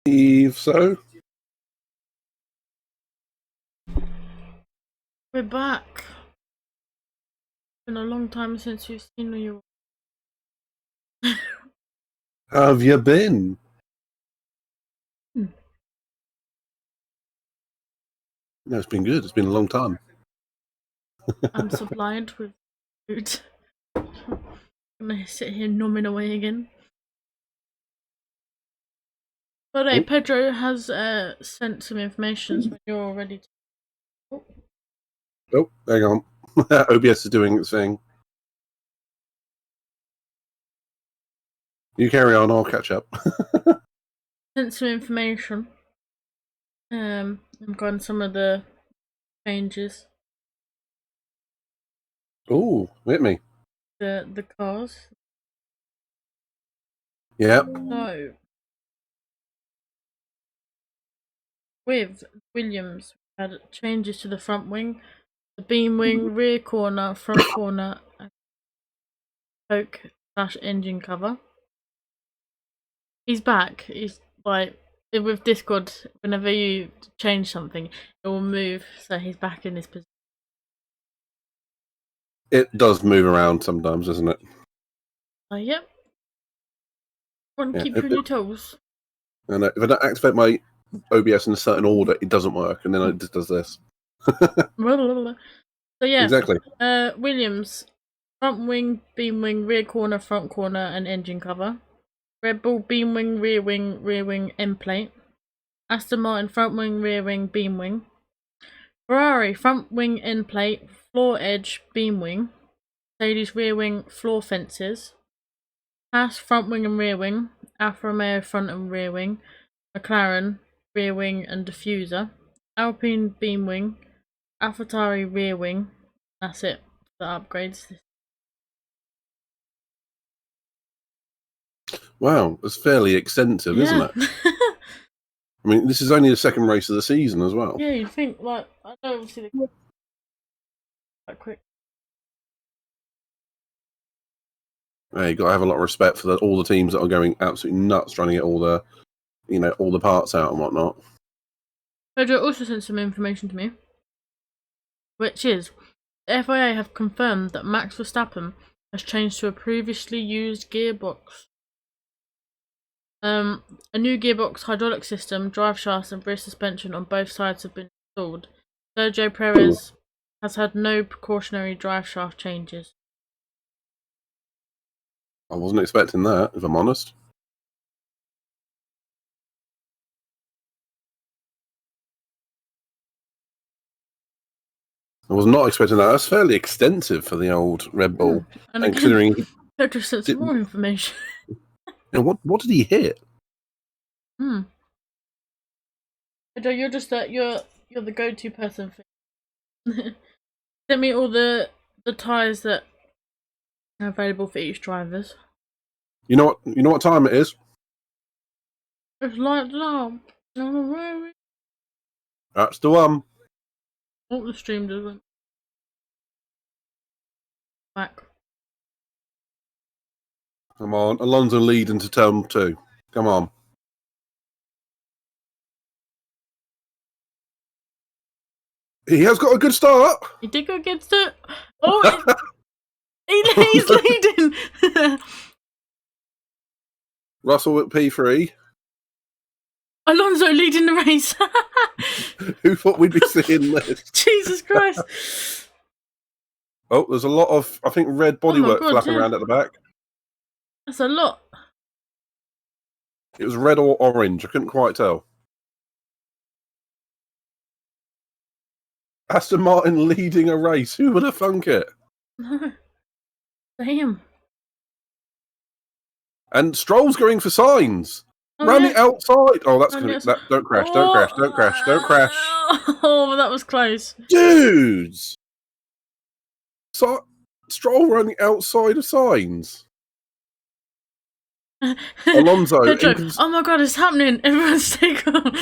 believe so. We're back. It's been a long time since we've seen you. How have you been? Hmm. No, it's been good. It's been a long time. I'm supplied with food. I'm gonna sit here numbing away again. But hey, Pedro has sent some information so when you're all ready to... Oh, hang on. OBS is doing its thing. You carry on, I'll catch up. Sent some information. I've gone some of the changes. Oh, hit me. The cars. Yeah. So with Williams, we had changes to the front wing, the beam wing, rear corner, front corner, and spoke/engine cover. He's back. He's like with Discord. Whenever you change something, it will move. So he's back in his position. It does move around sometimes, doesn't it? Yep. Want to keep you on your toes. And if I don't activate my OBS in a certain order, it doesn't work, and then it just does this. So yeah, exactly. Williams, front wing, beam wing, rear corner, front corner, and engine cover. Red Bull, beam wing, rear wing, end plate. Aston Martin, front wing, rear wing, beam wing. Ferrari, front wing, end plate, floor edge, beam wing. Mercedes, rear wing, floor fences. Haas, front wing and rear wing. Alfa Romeo, front and rear wing. McLaren, rear wing and diffuser. Alpine, beam wing. AlphaTauri, rear wing. That's it. The upgrades. Wow, it's fairly extensive, isn't it? I mean, this is only the second race of the season as well. Yeah, you'd think, like, I know obviously they're quite quick. Hey, you got to have a lot of respect for all the teams that are going absolutely nuts trying to get all the, all the parts out and whatnot. Pedro also sent some information to me, which is the FIA have confirmed that Max Verstappen has changed to a previously used gearbox. A new gearbox, hydraulic system, drive shafts, and rear suspension on both sides have been installed. Sergio Perez has had no precautionary drive shaft changes. I wasn't expecting that, if I'm honest. I was not expecting that. That's fairly extensive for the old Red Bull. And And again, considering Pedro sent some more information. What did he hit? Pedro, you're just you're the go-to person for send me all the tyres that are available for each drivers. You know what time it is? It's like that. That's the one. Oh, the stream doesn't. Back. Come on, Alonso leading to turn 2. Come on. He has got a good start. He did go against it. Oh, he's leading. Russell at P3. Alonso leading the race. Who thought we'd be seeing this? Jesus Christ. Oh, there's a lot of, I think, red bodywork flapping around at the back. That's a lot. It was red or orange. I couldn't quite tell. Aston Martin leading a race. Who would have thunk it? No. Damn. And Stroll's going for signs. Running outside. Oh, that's going to be... Don't crash, don't crash, don't crash, don't crash. Oh, that was close. Dudes! Stroll running outside of signs. Alonso. Pedro, oh my god, it's happening. Everyone stay calm.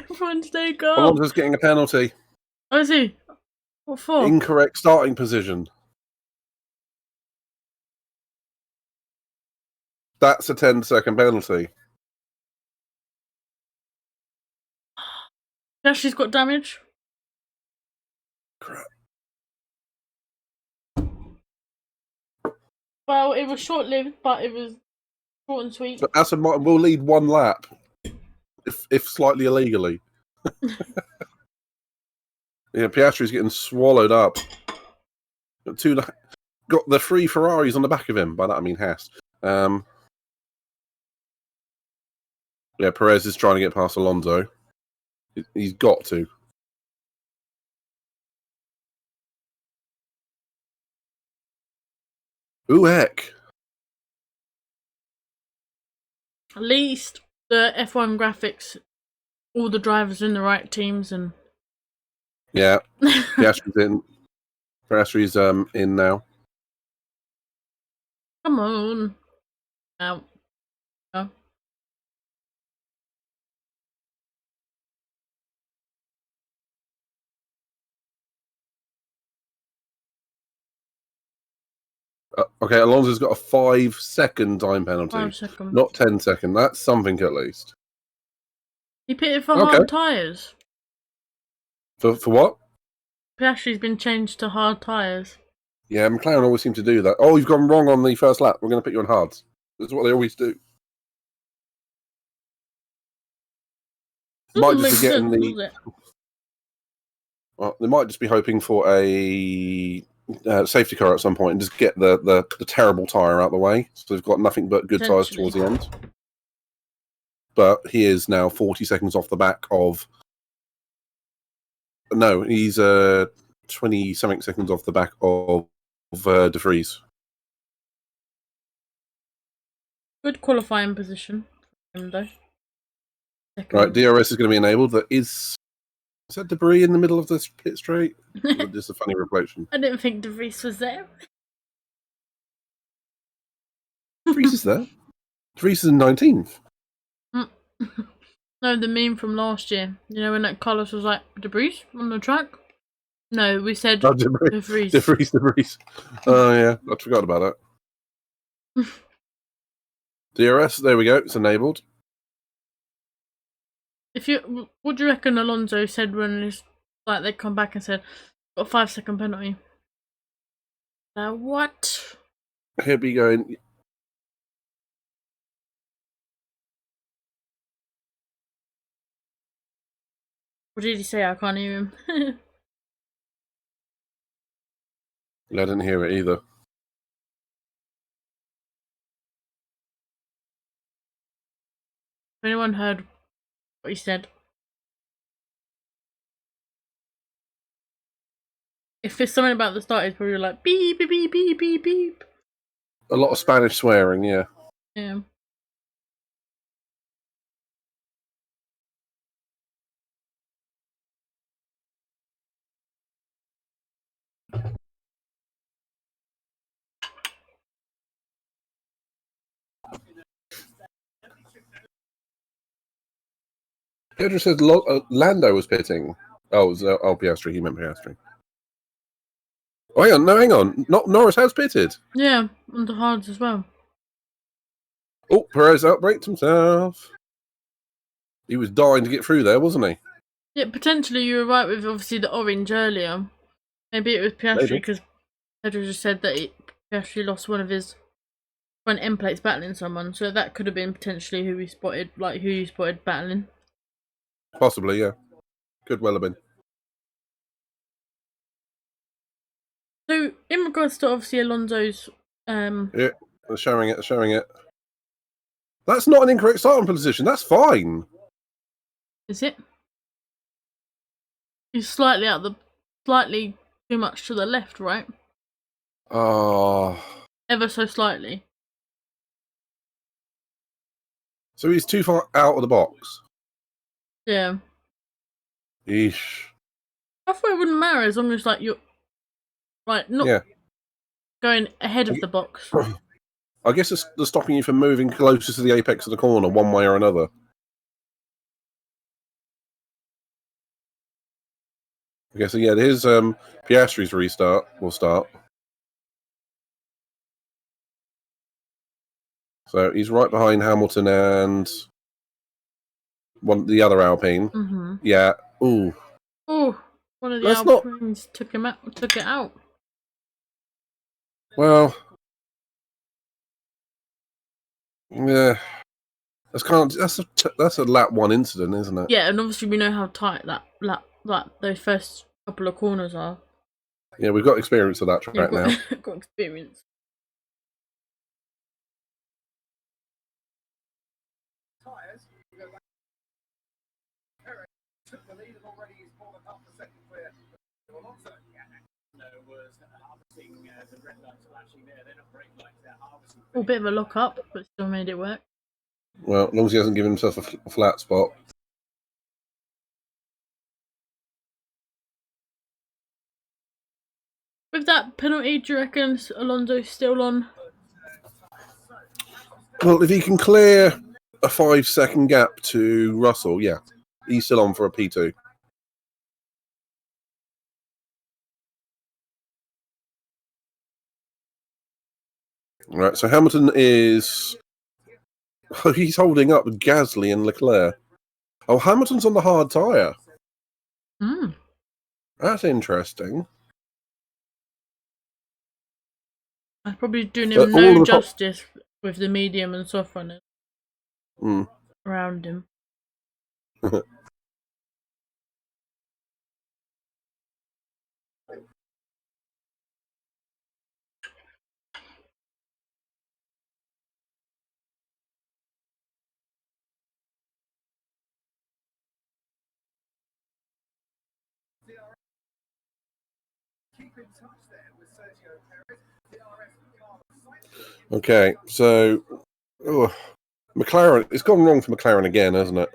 Everyone stay calm. Alonso's getting a penalty. Oh, is he? What for? Incorrect starting position. That's a 10-second penalty. Piastri's got damage. Crap. Well, it was short-lived, but it was short and sweet. So Aston Martin will lead one lap, if slightly illegally. Yeah, Piastri's getting swallowed up. Got the 3 Ferraris on the back of him. By that I mean Haas. Yeah, Perez is trying to get past Alonso. He's got to. Ooh, heck. At least the F1 graphics, all the drivers in the right teams, and yeah, Piastri's in. Piastri's in now. Come on. Out. Oh. Okay, Alonso's got a 5-second time penalty. 5 seconds. Not 10-second. That's something at least. He pitted for hard tyres. For what? Piastri's been changed to hard tyres. Yeah, McLaren always seem to do that. Oh, you've gone wrong on the first lap. We're going to put you on hards. That's what they always do. Might just be getting well, they might just be hoping for a safety car at some point and just get the terrible tyre out of the way. So they've got nothing but good tyres towards the end. But he is now 40 seconds off the back of... No, he's 20-something seconds off the back of De Vries. Good qualifying position for him, though. Right, DRS is going to be enabled. Is that debris in the middle of this pit straight? Just a funny reflection. I didn't think De Vries was there. De Vries is there. De Vries is in 19th. No, the meme from last year. You know when that Carlos was like, De Vries on the track? No, we said De Vries. De Vries. Oh, yeah. I forgot about that. DRS, there we go. It's enabled. What do you reckon Alonso said when it's like they come back and said, got a 5-second penalty? What? He'll be going... What did he say? I can't hear him. I didn't hear it either. Anyone heard what he said? If it's something about the start, it's probably like beep, beep, beep, beep, beep, beep. A lot of Spanish swearing, yeah. Yeah. Pedro says Lando was pitting. Oh, it was Piastri. He meant Piastri. Oh, hang on. Norris has pitted. Yeah, on the hards as well. Oh, Perez outbraked himself. He was dying to get through there, wasn't he? Yeah, potentially you were right with obviously the orange earlier. Maybe it was Piastri because Pedro just said that Piastri lost one of his front end plates battling someone, so that could have been potentially who you spotted battling. Possibly, yeah. Could well have been. So, in regards to obviously Alonso's... Yeah, they're showing it. That's not an incorrect starting position. That's fine. Is it? He's slightly too much to the left, right? Oh. Ever so slightly. So he's too far out of the box. Yeah. Eesh. I thought it wouldn't matter as long as you're not going ahead of the box. I guess they're stopping you from moving closer to the apex of the corner one way or another. Okay, so yeah, here's Piastri's restart. Will start. So he's right behind Hamilton and the other Alpine. Mm-hmm. Yeah, Ooh. Oh, one of the That's not... Alpines took it out. Well... Yeah. That's a lap one incident, isn't it? Yeah, and obviously we know how tight those first couple of corners are. Yeah, we've got experience of that track now. Got experience. A bit of a lock up, but still made it work. Well, as long as he hasn't given himself a flat spot. With that penalty, do you reckon Alonso's still on? Well, if he can clear a 5-second gap to Russell, yeah, he's still on for a P2. Right, so Hamilton is... Oh, he's holding up Gasly and Leclerc. Oh, Hamilton's on the hard tyre. That's interesting. I'm probably doing him no justice with the medium and soft runners around him. Okay, so McLaren, it's gone wrong for McLaren again, hasn't it?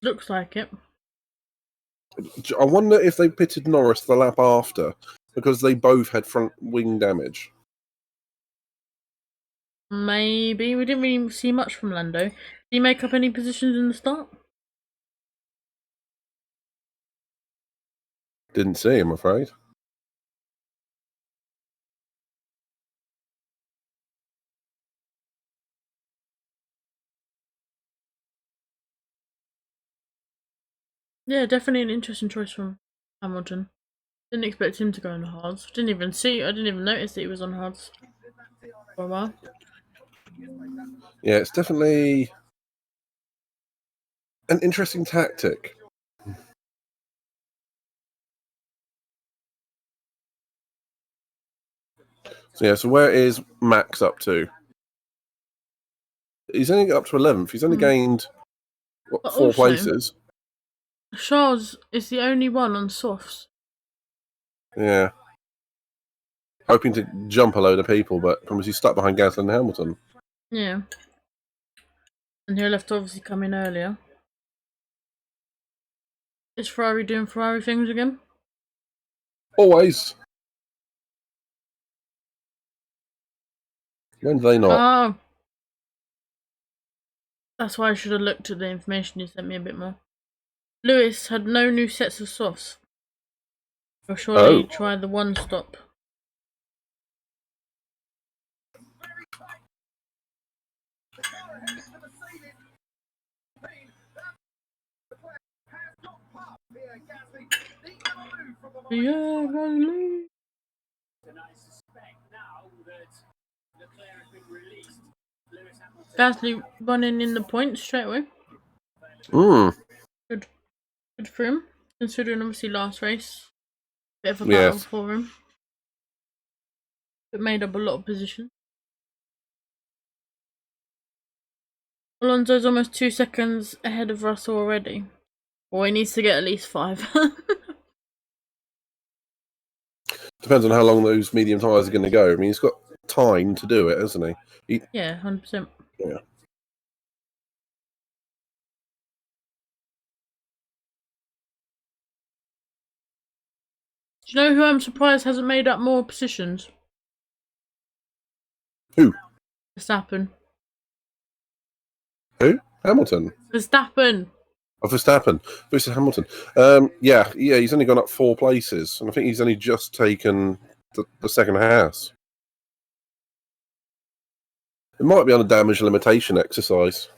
Looks like it. I wonder if they pitted Norris the lap after, because they both had front wing damage. Maybe. We didn't really see much from Lando. Did he make up any positions in the start? Didn't see, I'm afraid. Yeah, definitely an interesting choice from Hamilton. Didn't expect him to go on the hards. I didn't even notice that he was on hards for a while. Yeah, it's definitely an interesting tactic. So yeah, so where is Max up to? He's only got up to 11th. He's only gained 4 places. Charles is the only one on softs. Yeah. Hoping to jump a load of people, but he's stuck behind Gasly and Hamilton. Yeah. And he'll have to obviously come in earlier. Is Ferrari doing Ferrari things again? Always. When do they not? Oh. That's why I should have looked at the information you sent me a bit more. Lewis had no new sets of softs. Or surely try the one stop. Yeah, Gasly. Gasly running in the points straight away. Good for him. Considering obviously last race, bit of a battle for him. But made up a lot of positions. Alonso's almost 2 seconds ahead of Russell already. Well, he needs to get at least 5. Depends on how long those medium tyres are going to go. I mean, he's got time to do it, hasn't he? Yeah, 100%. Yeah. Do you know who I'm surprised hasn't made up more positions? Who? Verstappen. Who? Hamilton. Verstappen. Oh, Verstappen versus Hamilton. Yeah, he's only gone up 4 places, and I think he's only just taken the second house. It might be on a damage limitation exercise.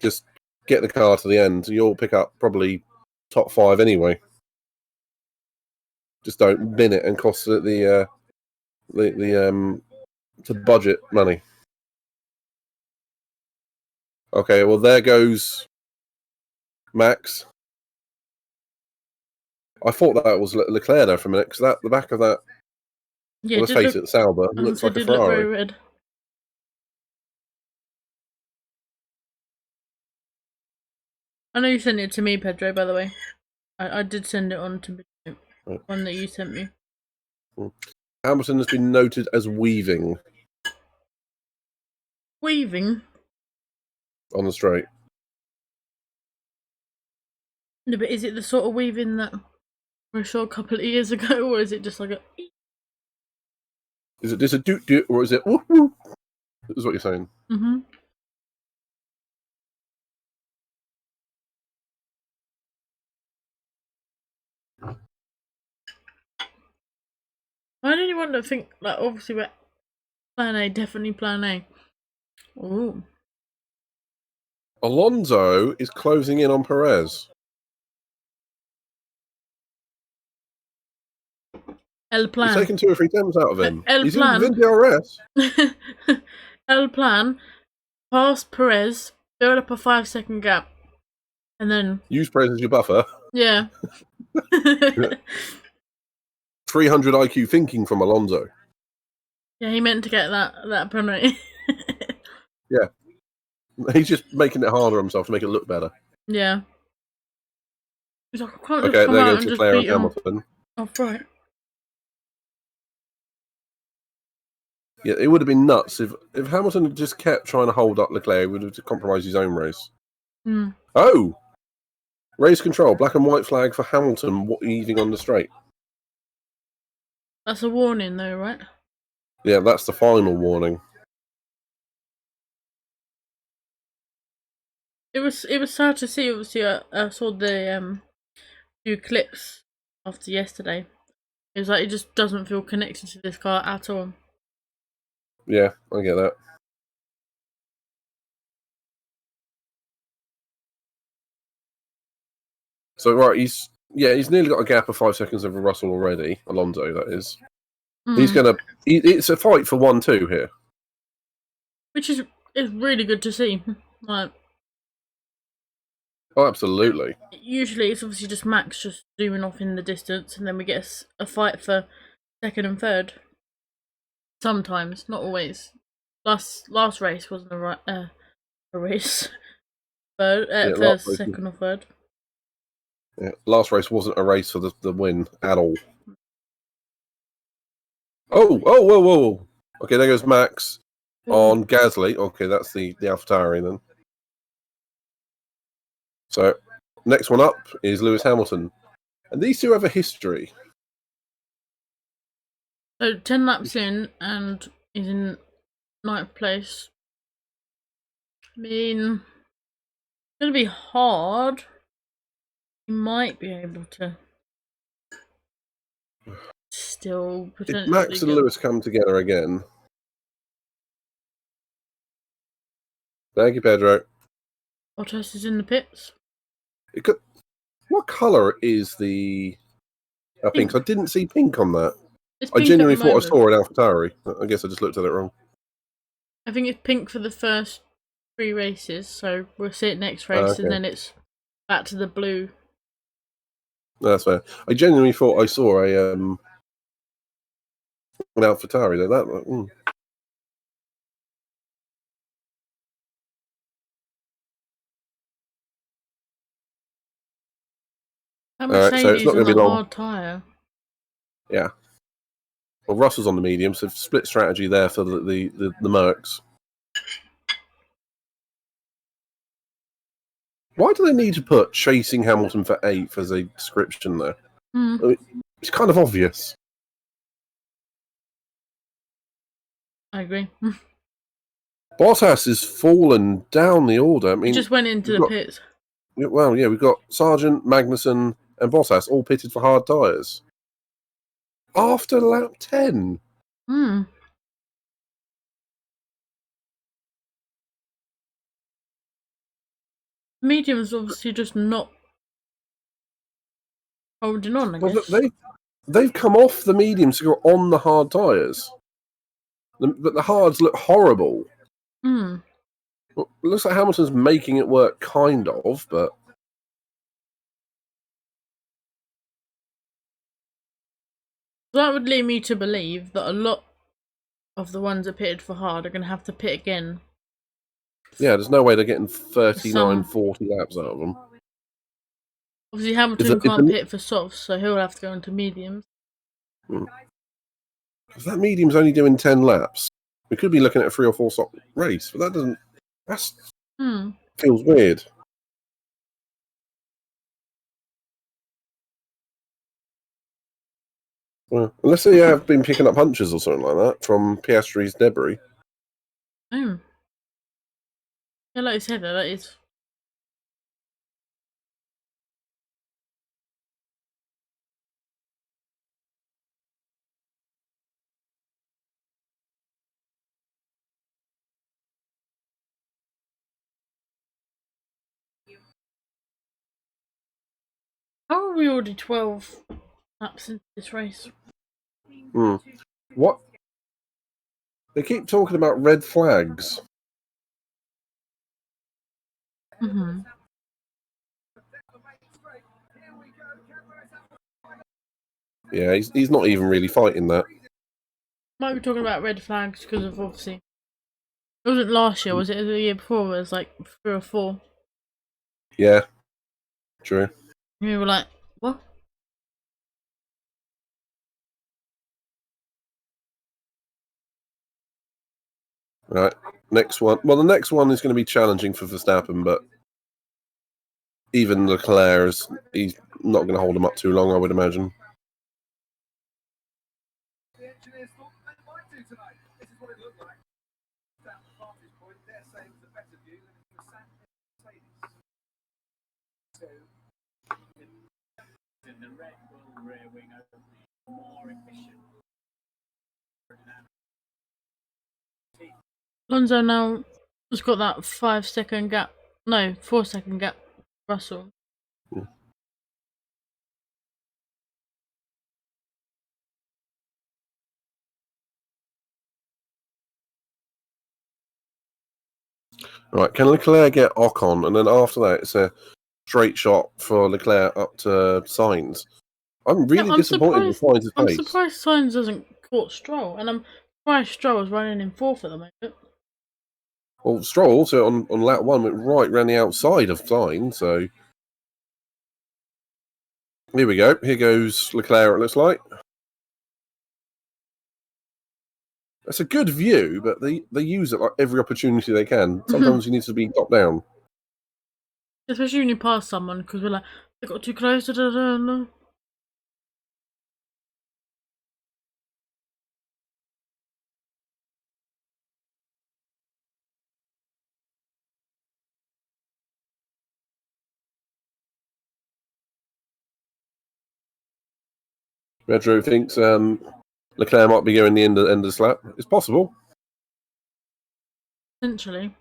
Just get the car to the end, you'll pick up probably top 5 anyway. Just don't bin it and cost it the budget money. Okay, well there goes Max. I thought that was Leclerc there for a minute because the back of that. Yeah, well, let's face it, the Sauber looks like a Ferrari. Look very red. I know you sent it to me, Pedro. By the way, I did send it on to the one that you sent me. Hamilton has been noted as weaving. Weaving? On the straight. No, but is it the sort of weaving that we saw a couple of years ago, or is it just like a... Is it just a doot-doot, or is it whoop-whoop? Is what you're saying. Mm-hmm. I only want to think, like, obviously we're plan A, definitely plan A. Ooh. Alonso is closing in on Perez. El Plan. He's taken 2 or 3 attempts out of him. He's Plan. in DRS. El Plan, pass Perez, build up a 5-second gap, and then... Use Perez as your buffer. Yeah. 300 IQ thinking from Alonso. Yeah, he meant to get that penalty. Yeah. He's just making it harder on himself to make it look better. Yeah. He's like, I can't okay, just come there out goes and Leclerc just and Hamilton. Oh, right. Yeah, it would have been nuts if Hamilton had just kept trying to hold up Leclerc. He would have compromised his own race. Mm. Oh! Race control. Black and white flag for Hamilton weaving on the straight. That's a warning, though, right? Yeah, that's the final warning. It was sad to see. Obviously, I saw the few clips after yesterday. It was like it just doesn't feel connected to this car at all. Yeah, I get that. So right, he's nearly got a gap of 5 seconds over Russell already. Alonso, that is. Mm. He's gonna. It's a fight for 1-2 here, which is really good to see. Like, oh, absolutely. Usually, it's obviously just Max just zooming off in the distance, and then we get a fight for second and third. Sometimes, not always. Last race wasn't a race. First, second, or third. Yeah, last race wasn't a race for the win at all. Oh, whoa. Okay, there goes Max on Gasly. Okay, that's the AlphaTauri then. So, next one up is Lewis Hamilton. And these two have a history. So, 10 laps in, and he's in 9th place. I mean, it's going to be hard. He might be able to still potentially... If Max and Lewis come together again... Thank you, Pedro. Bottas is in the pits. What colour is the pink? I didn't see pink on that. I genuinely thought I saw an AlphaTauri. I guess I just looked at it wrong. I think it's pink for the first 3 races, so we'll see it next race, and then it's back to the blue. That's fair. I genuinely thought I saw an AlphaTauri there. Mercedes so it's not going to be long. Hard tyre. Yeah. Well, Russell's on the medium, so split strategy there for the Mercs. Why do they need to put chasing Hamilton for 8th as a description there? I mean, it's kind of obvious. I agree. Bottas has fallen down the order. I mean, he just went into the pits. Well, yeah, we've got Sargent, Magnussen, and Bottas all pitted for hard tyres. After lap 10. Medium's obviously just not holding on, I guess. they've come off the mediums to go on the hard tyres. But the hards look horrible. Hmm. Well, it looks like Hamilton's making it work, kind of, but... That would lead me to believe that a lot of the ones that pitted for hard are going to have to pit again. Yeah, there's no way they're getting 39, 40 laps out of them. Obviously, Hamilton can't pit for softs, so he'll have to go into mediums. If that medium's only doing 10 laps, we could be looking at a 3 or 4 stop race, but that doesn't... feels weird. Well, unless they have been picking up punches or something like that from Piastri's debris. Yeah, like you said, that is... How are we already 12 laps into this race? What? They keep talking about red flags. Yeah, he's not even really fighting that. Might be talking about red flags because of obviously... It wasn't last year, was it? The year before, it was like 3 or 4. Yeah, true. We were like, what? Right, next one. Well, the next one is going to be challenging for Verstappen, but even Leclerc, he's not going to hold him up too long, I would imagine. Alonso now has got that 5-second gap. No, 4-second gap. Russell. Right, can Leclerc get Ocon, and then after that it's a straight shot for Leclerc up to Sainz. I'm really disappointed with Sainz's pace. I'm surprised Sainz hasn't caught Stroll, and I'm surprised Stroll is running in 4th at the moment. Well, Stroll also on lap 1 went right round the outside of Sainz, so... Here we go. Here goes Leclerc, it looks like. That's a good view, but they use it like every opportunity they can. Sometimes you need to be top down. Especially when you pass someone, because we're like, they got too close. No. Retro thinks Leclerc might be going the end of this lap. It's possible. Essentially.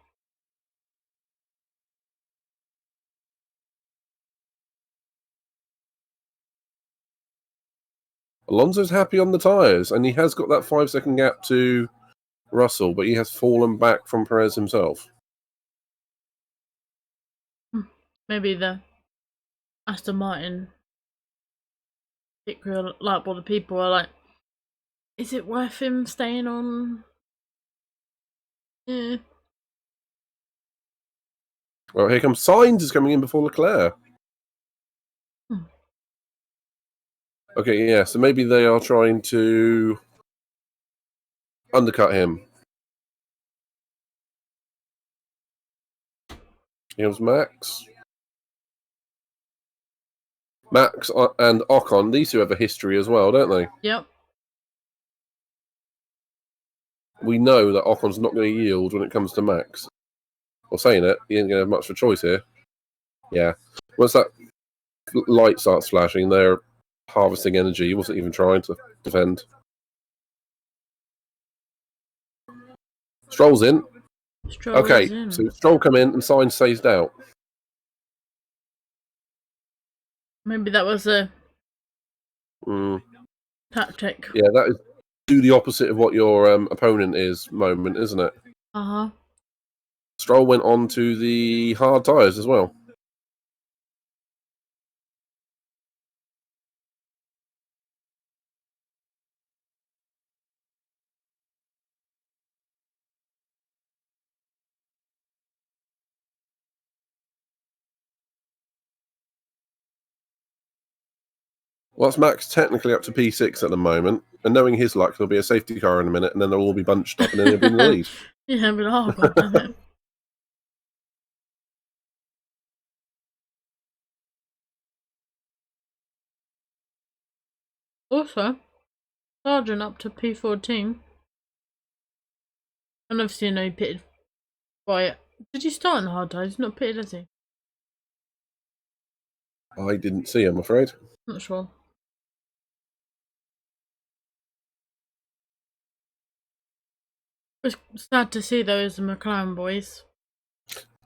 Alonso's happy on the tyres, and he has got that 5-second gap to Russell, but he has fallen back from Perez himself. Maybe the Aston Martin particular, like, all the people are like, is it worth him staying on? Yeah. Well, here comes Sainz is coming in before Leclerc. Okay, yeah, so maybe they are trying to undercut him. Here's Max. Max and Ocon, these two have a history as well, don't they? Yep. We know that Ocon's not going to yield when it comes to Max. Well, saying it, he ain't going to have much of a choice here. Yeah. Once that light starts flashing, they're harvesting energy. He wasn't even trying to defend. Stroll's in. So Stroll come in and Sainz stays out. Maybe that was a... Tactic. Yeah, that is do the opposite of what your opponent is moment, isn't it? Uh-huh. Stroll went on to the hard tyres as well. Well, it's Max technically up to P6 at the moment, and knowing his luck, there'll be a safety car in a minute, and then they'll all be bunched up, and then he'll be in the lead. Yeah, but oh god damn it. Also, Sergeant up to P14. And obviously, he pitted by it. Did he start in the hard tyres? He's not pitted, has he? I didn't see, I'm afraid. Not sure. It's sad to see those McLaren boys.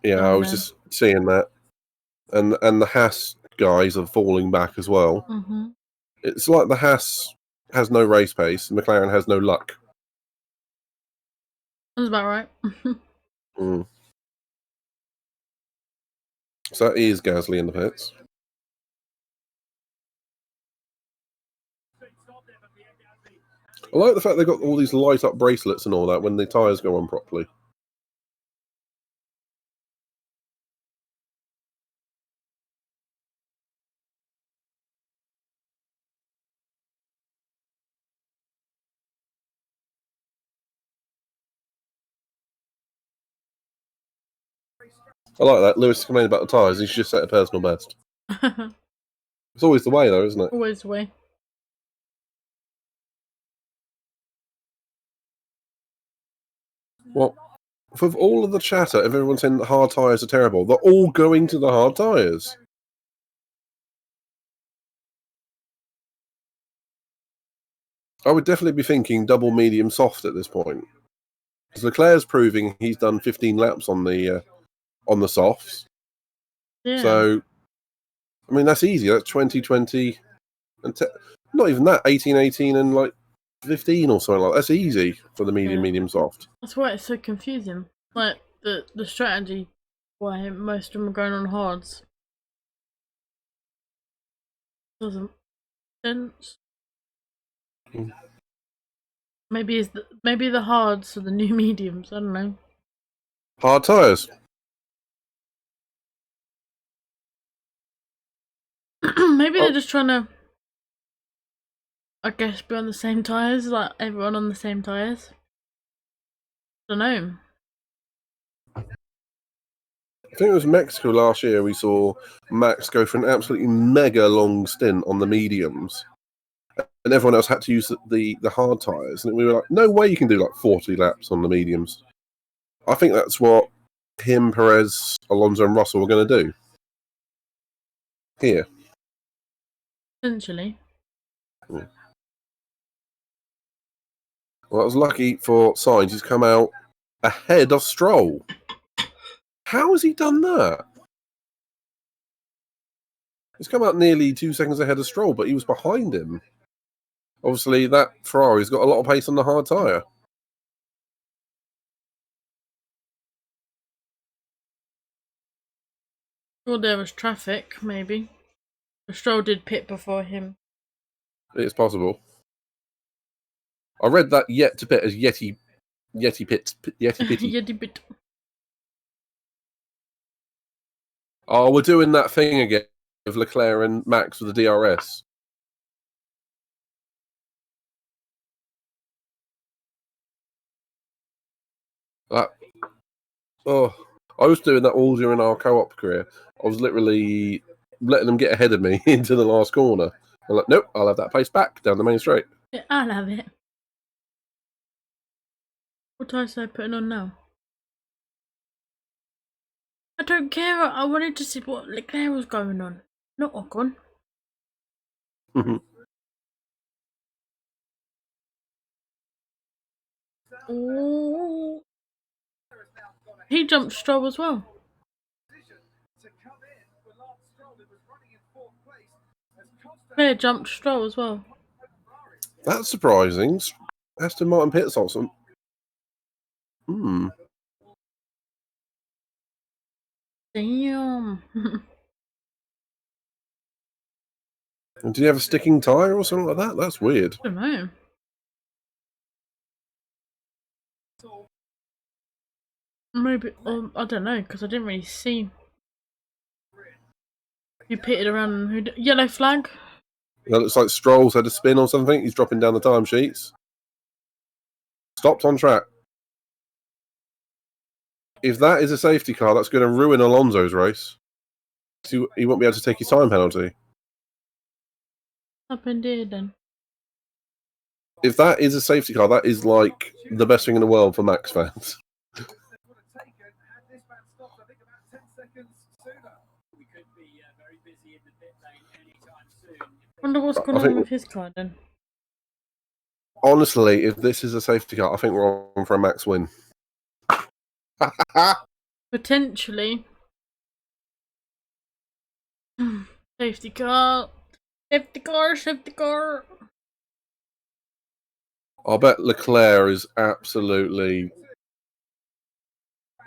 Yeah, I was just seeing that. And the Haas guys are falling back as well. Mm-hmm. It's like the Haas has no race pace, and McLaren has no luck. That's about right. So that is Gasly in the pits. I like the fact they've got all these light up bracelets and all that when the tyres go on properly. I like that. Lewis complained about the tyres. He should just set a personal best. It's always the way, though, isn't it? Always the way. Well, for all of the chatter of everyone saying that hard tyres are terrible, they're all going to the hard tyres. I would definitely be thinking double, medium, soft at this point. Because Leclerc's proving he's done 15 laps on the softs. Yeah. So, I mean, that's easy. That's 20, 20, and not even that, 18, 18, and like 15 or something like that. That's easy for the medium, medium, soft. That's why it's so confusing. Like, the strategy why most of them are going on hards. Doesn't make sense. Maybe the hards are the new mediums. I don't know. Hard tyres. Maybe they're just trying to, I guess, be on the same tyres, like everyone on the same tyres. I don't know. I think it was Mexico last year we saw Max go for an absolutely mega long stint on the mediums. And everyone else had to use the hard tyres. And we were like, no way you can do like 40 laps on the mediums. I think that's what him, Perez, Alonso and Russell were going to do. Here. Essentially. Well, I was lucky for Sainz. He's come out ahead of Stroll. How has he done that? He's come out nearly 2 seconds ahead of Stroll, but he was behind him. Obviously, that Ferrari's got a lot of pace on the hard tyre. Well, there was traffic, maybe. Stroll did pit before him. It's possible. I read that yet to pit as Yeti Pitty. Yeti pit. Oh, we're doing that thing again of Leclerc and Max with the DRS. I was doing that all during our co-op career. I was literally letting them get ahead of me into the last corner. I'm like, nope, I'll have that pace back down the main straight. Yeah, I'll have it. What tyres are they putting on now? I don't care. I wanted to see what Leclerc was going on, not Ocon. Oh, he jumped Stroll as well. Leclerc jumped Stroll as well. That's surprising. Aston Martin pit stops. Damn. Did he have a sticking tyre or something like that? That's weird. I don't know. Maybe, I don't know, because I didn't really see who pitted around. Yellow flag? That looks like Stroll's had a spin or something. He's dropping down the timesheets. Stopped on track. If that is a safety car, that's going to ruin Alonso's race. He won't be able to take his time penalty. Up and did then. If that is a safety car, that is like the best thing in the world for Max fans. Wonder what's going on with his car then. Honestly, if this is a safety car, I think we're on for a Max win. Potentially. Safety car. Safety car, safety car. I bet Leclerc is absolutely...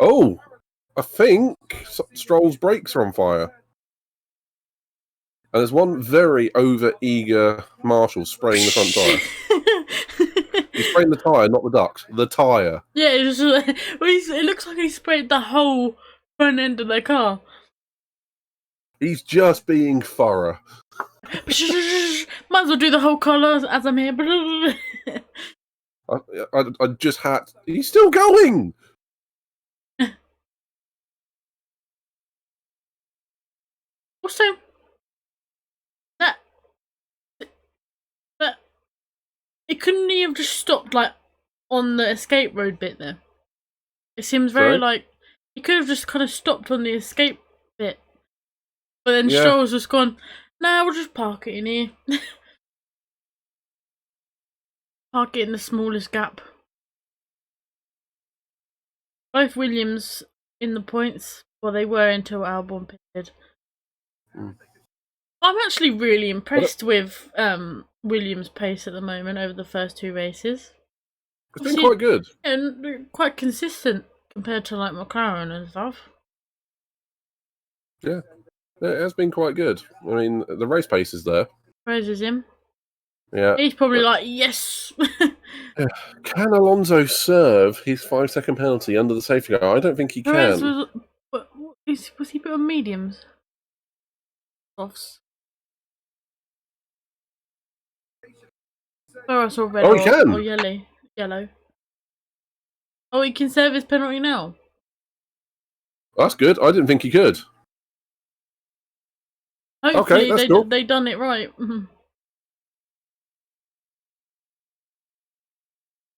Oh! I think Stroll's brakes are on fire. And there's one very over-eager Marshall spraying the front tyre. He's spraying the tyre, not the duct. The tyre. Yeah, it looks like he sprayed the whole front end of the car. He's just being thorough. Might as well do the whole colour as I'm here. I just had... He's still going! Also, that it couldn't he have just stopped like on the escape road bit there? It seems very like he could have just kind of stopped on the escape bit, but then Stroll's just gone. Nah, we'll just park it in here. Park it in the smallest gap. Both Williams in the points. Well, they were until Albon pitted. I'm actually really impressed with Williams' pace at the moment over the first two races. It's been quite good. And quite consistent compared to like McLaren and stuff. Yeah, it has been quite good. I mean, the race pace is there. Praises him. Yeah. He's probably like, yes! Can Alonso serve his 5-second penalty under the safety car? I don't think he can. Was he put on mediums? Softs. Oh, I saw red he can. Or yellow. Oh, he can serve his penalty now? That's good. I didn't think he could. Hopefully okay, cool. they done it right.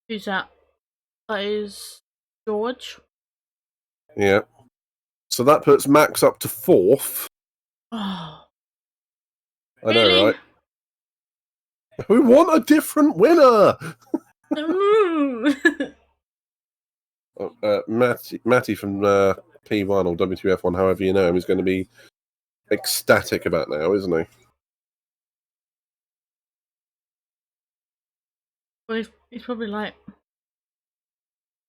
Who's that? That is George. Yeah. So that puts Max up to 4th. Oh. I know, right? We want a different winner! Matty from P1 or W2F1, however you know him, is going to be ecstatic about now, isn't he? Well, he's probably like...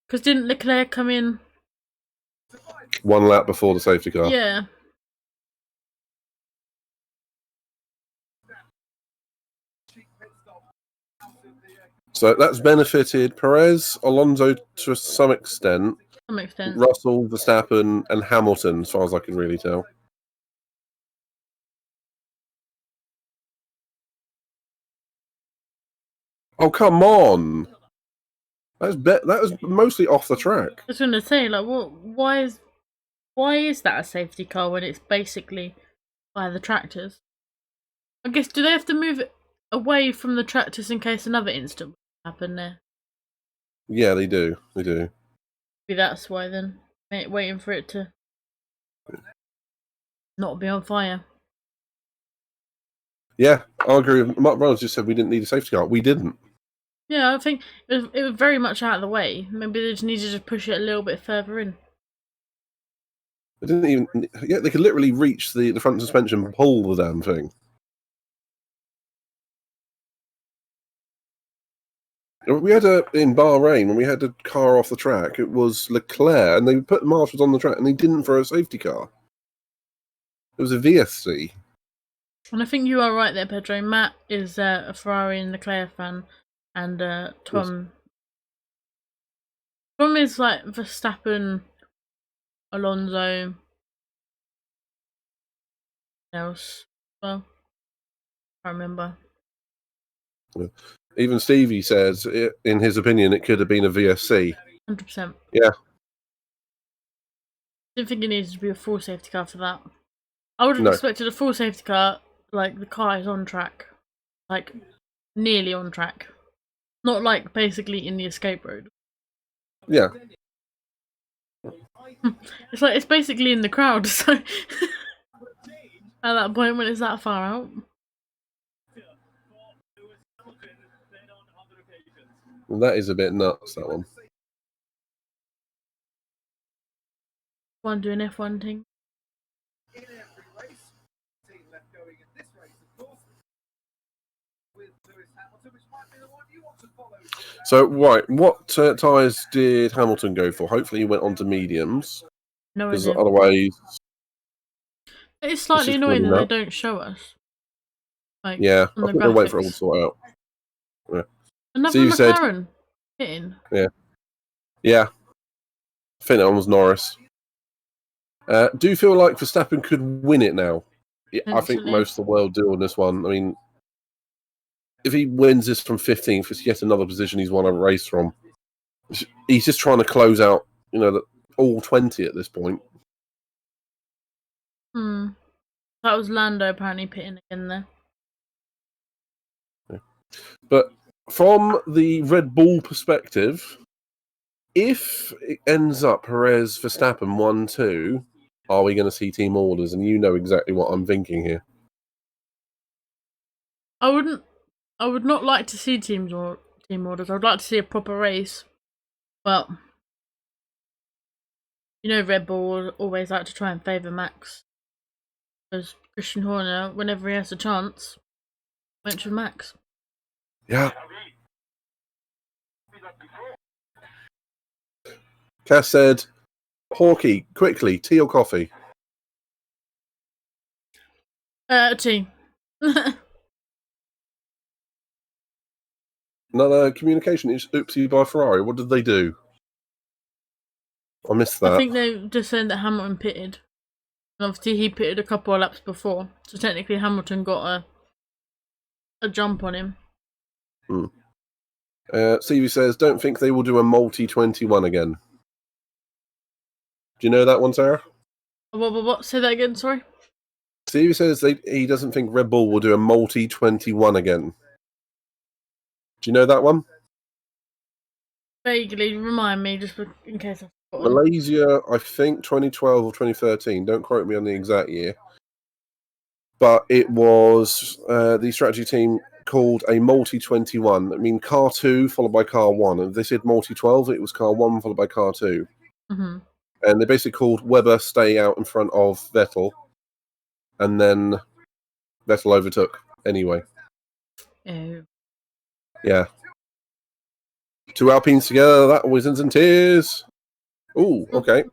Because didn't Leclerc come in... 1 lap before the safety car. Yeah. So that's benefited Perez, Alonso to some extent. Russell, Verstappen, and Hamilton, as far as I can really tell. Oh, come on! That was mostly off the track. I was going to say, like, why is that a safety car when it's basically by the tractors? I guess, do they have to move it away from the tractors in case another incident happen there? Yeah, they do. They do. Maybe that's why then. Waiting for it to not be on fire. Yeah, I agree. Mark Reynolds just said we didn't need a safety car. We didn't. Yeah, I think it was very much out of the way. Maybe they just needed to push it a little bit further in. They didn't even... Yeah, they could literally reach the front suspension and pull the damn thing. We had in Bahrain, when we had a car off the track, it was Leclerc, and they put marshals on the track, and they didn't throw a safety car. It was a VSC. And I think you are right there, Pedro. Matt is a Ferrari and Leclerc fan, and Tom. Tom is like Verstappen, Alonso, else. Well, I remember. Yeah. Even Stevie says, in his opinion, it could have been a VSC. 100%. Yeah. Didn't think it needed to be a full safety car for that. I would have expected a full safety car, like the car is on track. Like, nearly on track. Not like basically in the escape road. Yeah. It's basically in the crowd, so at that point when it's that far out. Well, that is a bit nuts, that one. One doing F1 thing. So, right, what tyres did Hamilton go for? Hopefully he went on to mediums. No Because idea. otherwise... It's slightly annoying that they don't show us. Like, yeah, I think they'll wait for it all to sort out. Yeah. Another McLaren hitting. Yeah. Yeah. I think that one was Norris. Do you feel like Verstappen could win it now? Yeah, I think most of the world do on this one. I mean, if he wins this from 15th, it's yet another position he's won a race from. He's just trying to close out, all 20 at this point. That was Lando apparently pitting again there. Yeah. But from the Red Bull perspective, if it ends up Perez, Verstappen 1-2, are we going to see team orders? And you know exactly what I'm thinking here. I would not like to see team orders. I would like to see a proper race. But Red Bull always like to try and favour Max. Because Christian Horner, whenever he has a chance, went to Max. Yeah. Cass said, Hawkey, quickly, tea or coffee? Tea. Another communication is oopsie by Ferrari. What did they do? I missed that. I think they just said that Hamilton pitted. And obviously he pitted a couple of laps before. So technically Hamilton got a jump on him. Stevie says, don't think they will do a multi-21 again. Do you know that one, Sarah? What? Say that again, sorry? Stevie says he doesn't think Red Bull will do a multi-21 again. Do you know that one? Vaguely, remind me, just in case I've forgotten. Malaysia, I think 2012 or 2013. Don't quote me on the exact year. But it was the strategy team called a multi-21. I mean, car 2 followed by car 1. And if they said multi-12, it was car 1 followed by car 2. Mm-hmm. And they basically called Webber stay out in front of Vettel. And then Vettel overtook anyway. Oh. Yeah. 2 Alpines together, that always ends in tears. Ooh, okay.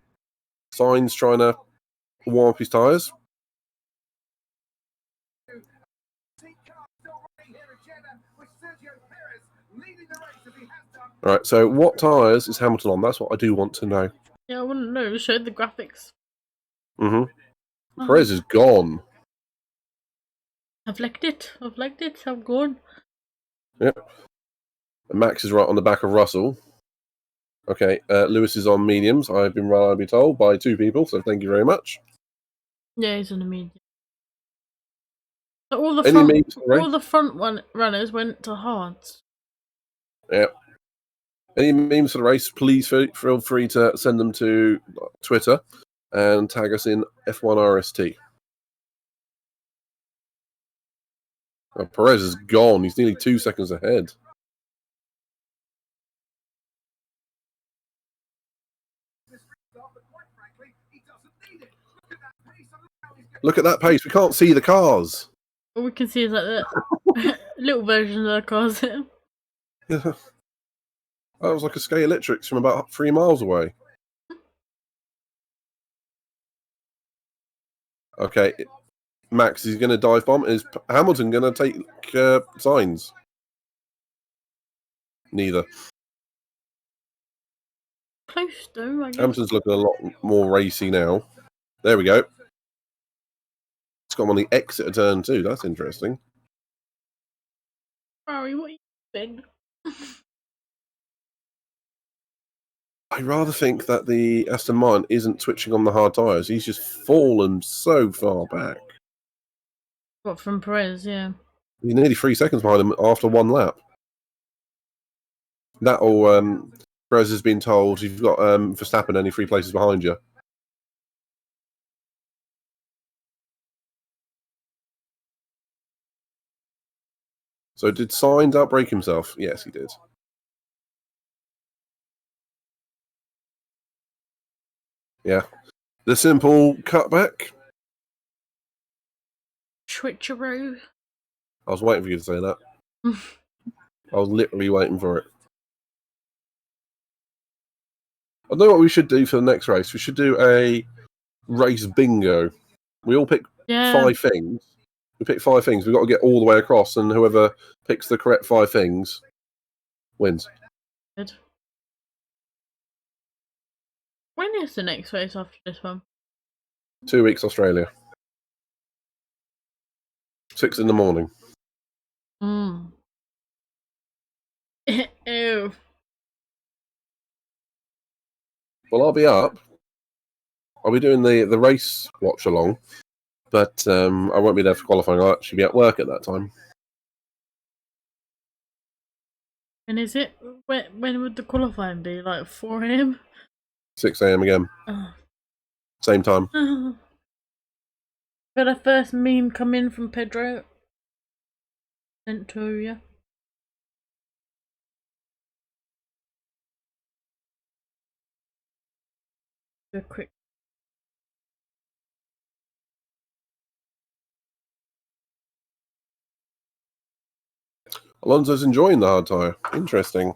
Sainz trying to warm up his tyres. Alright, so what tyres is Hamilton on? That's what I do want to know. Yeah, I wouldn't know. It showed the graphics. Mm-hmm. Perez is gone. I've liked it. I'm gone. Yep. And Max is right on the back of Russell. Okay, Lewis is on mediums. I've been reliably told by 2 people, so thank you very much. Yeah, he's on the medium. So all the front runners went to hards. Yep. Any memes for the race, please feel free to send them to Twitter and tag us in F1RST. Oh, Perez is gone. He's nearly 2 seconds ahead. Look at that pace. We can't see the cars. All we can see is like the little version of the cars. Yeah. That was like a Sky Electrics from about 3 miles away. Okay, Max is going to dive bomb. Is Hamilton going to take signs? Neither. Close though, I guess. Hamilton's looking a lot more racy now. There we go. It's got him on the exit of turn 2. That's interesting. Sorry, what are you doing? I rather think that the Aston Martin isn't twitching on the hard tyres. He's just fallen so far back. What, from Perez, yeah. He's nearly 3 seconds behind him after 1 lap. That'll, Perez has been told, you've got Verstappen only 3 places behind you. So did Sainz outbrake himself? Yes, he did. Yeah. The simple cutback. Switcheroo. I was waiting for you to say that. I was literally waiting for it. I know what we should do for the next race. We should do a race bingo. We all pick 5 things. We pick 5 things. We've got to get all the way across, and whoever picks the correct 5 things wins. Good. When is the next race after this one? 2 weeks, Australia. 6 in the morning. Ew. Well, I'll be up. I'll be doing the race watch along, but I won't be there for qualifying. I'll actually be at work at that time. And is it? When would the qualifying be? Like 4 AM? 6 a.m. again. Oh. Same time. Oh. Got a first meme come in from Pedro. Sent to you. Do a quick. Alonso's enjoying the hard tyre. Interesting.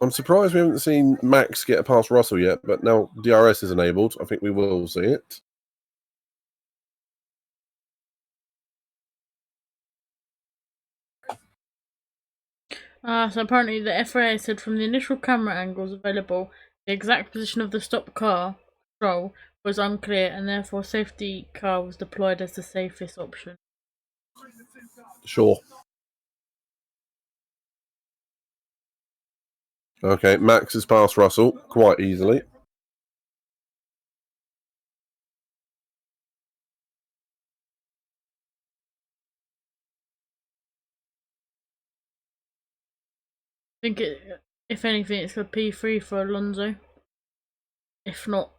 I'm surprised we haven't seen Max get past Russell yet, but now DRS is enabled. I think we will see it. So apparently the FIA said from the initial camera angles available, the exact position of the stopped car control was unclear, and therefore safety car was deployed as the safest option. Sure. Okay, Max has passed Russell quite easily. I think if anything, it's a P3 for Alonso. If not,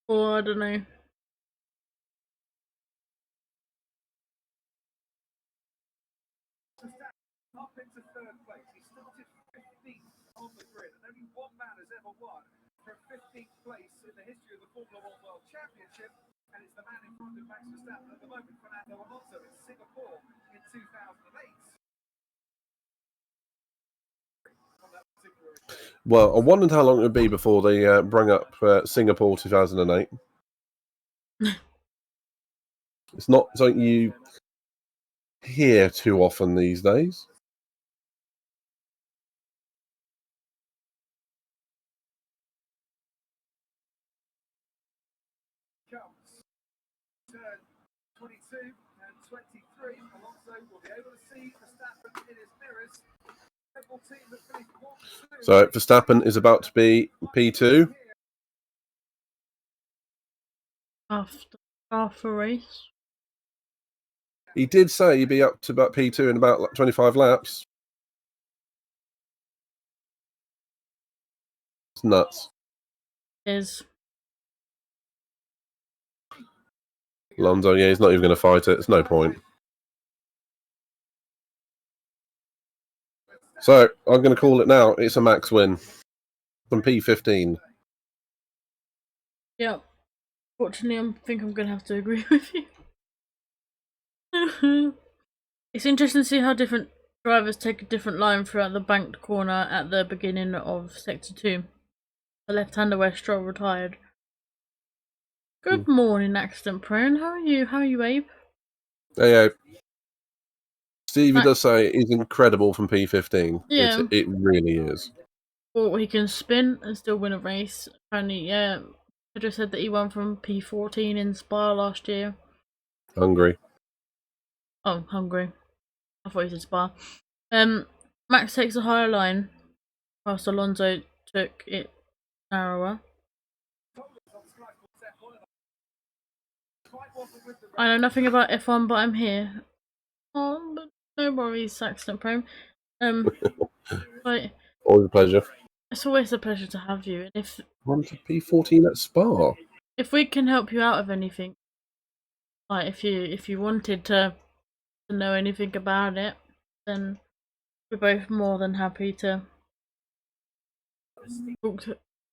or I don't know. Up into 3rd place. He started 15th on the grid, and only one man has ever won from 15th place in the history of the Formula 1 World Championship, and it's the man in front of Max Verstappen at the moment, Fernando Alonso, in Singapore in 2008. Well, I wondered how long it would be before they bring up Singapore 2008. It's not something you hear too often these days. Comes turn 22 and 23. Alonso will be able to see Verstappen in his mirrors. So Verstappen is about to be P2. After half a race. He did say he'd be up to about P2 in about 25 laps. It's nuts. Is Alonso, yeah, he's not even going to fight it. It's no point. So I'm going to call it now. It's a max win from P15. Yeah. Fortunately, I think I'm going to have to agree with you. It's interesting to see how different drivers take a different line throughout the banked corner at the beginning of Sector 2. The left-hander where Stroll retired. Good morning, Accident Prone. How are you? How are you, Abe? Hey, Stevie does say he's incredible from P15. Yeah. It really is. Well, he can spin and still win a race. Apparently, yeah. I just said that he won from P14 in Spa last year. Hungry. Oh, Hungary. I thought he said Spa. Max takes a higher line, whilst Alonso took it narrower. I know nothing about F1, but I'm here. Oh, but no worries, Accident Prone. But Always a pleasure. it's always a pleasure to have you. And if Run to P14 at Spa. if we can help you out of anything, like if you wanted to know anything about it, then we're both more than happy to talk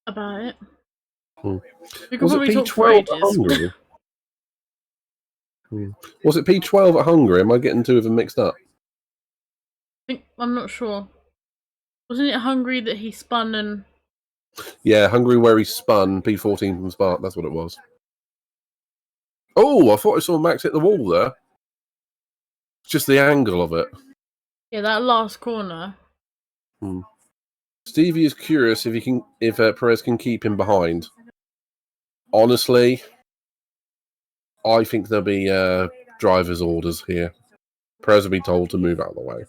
about it. We could probably talk for ages. Was it P12 at Hungary? Am I getting two of them mixed up? I'm not sure. Wasn't it Hungary that he spun and... Yeah, Hungary where he spun, P14 from Spa. That's what it was. Oh, I thought I saw Max hit the wall there. It's just the angle of it. Yeah, that last corner. Stevie is curious if Perez can keep him behind. Honestly, I think there'll be driver's orders here. Perez will be told to move out of the way.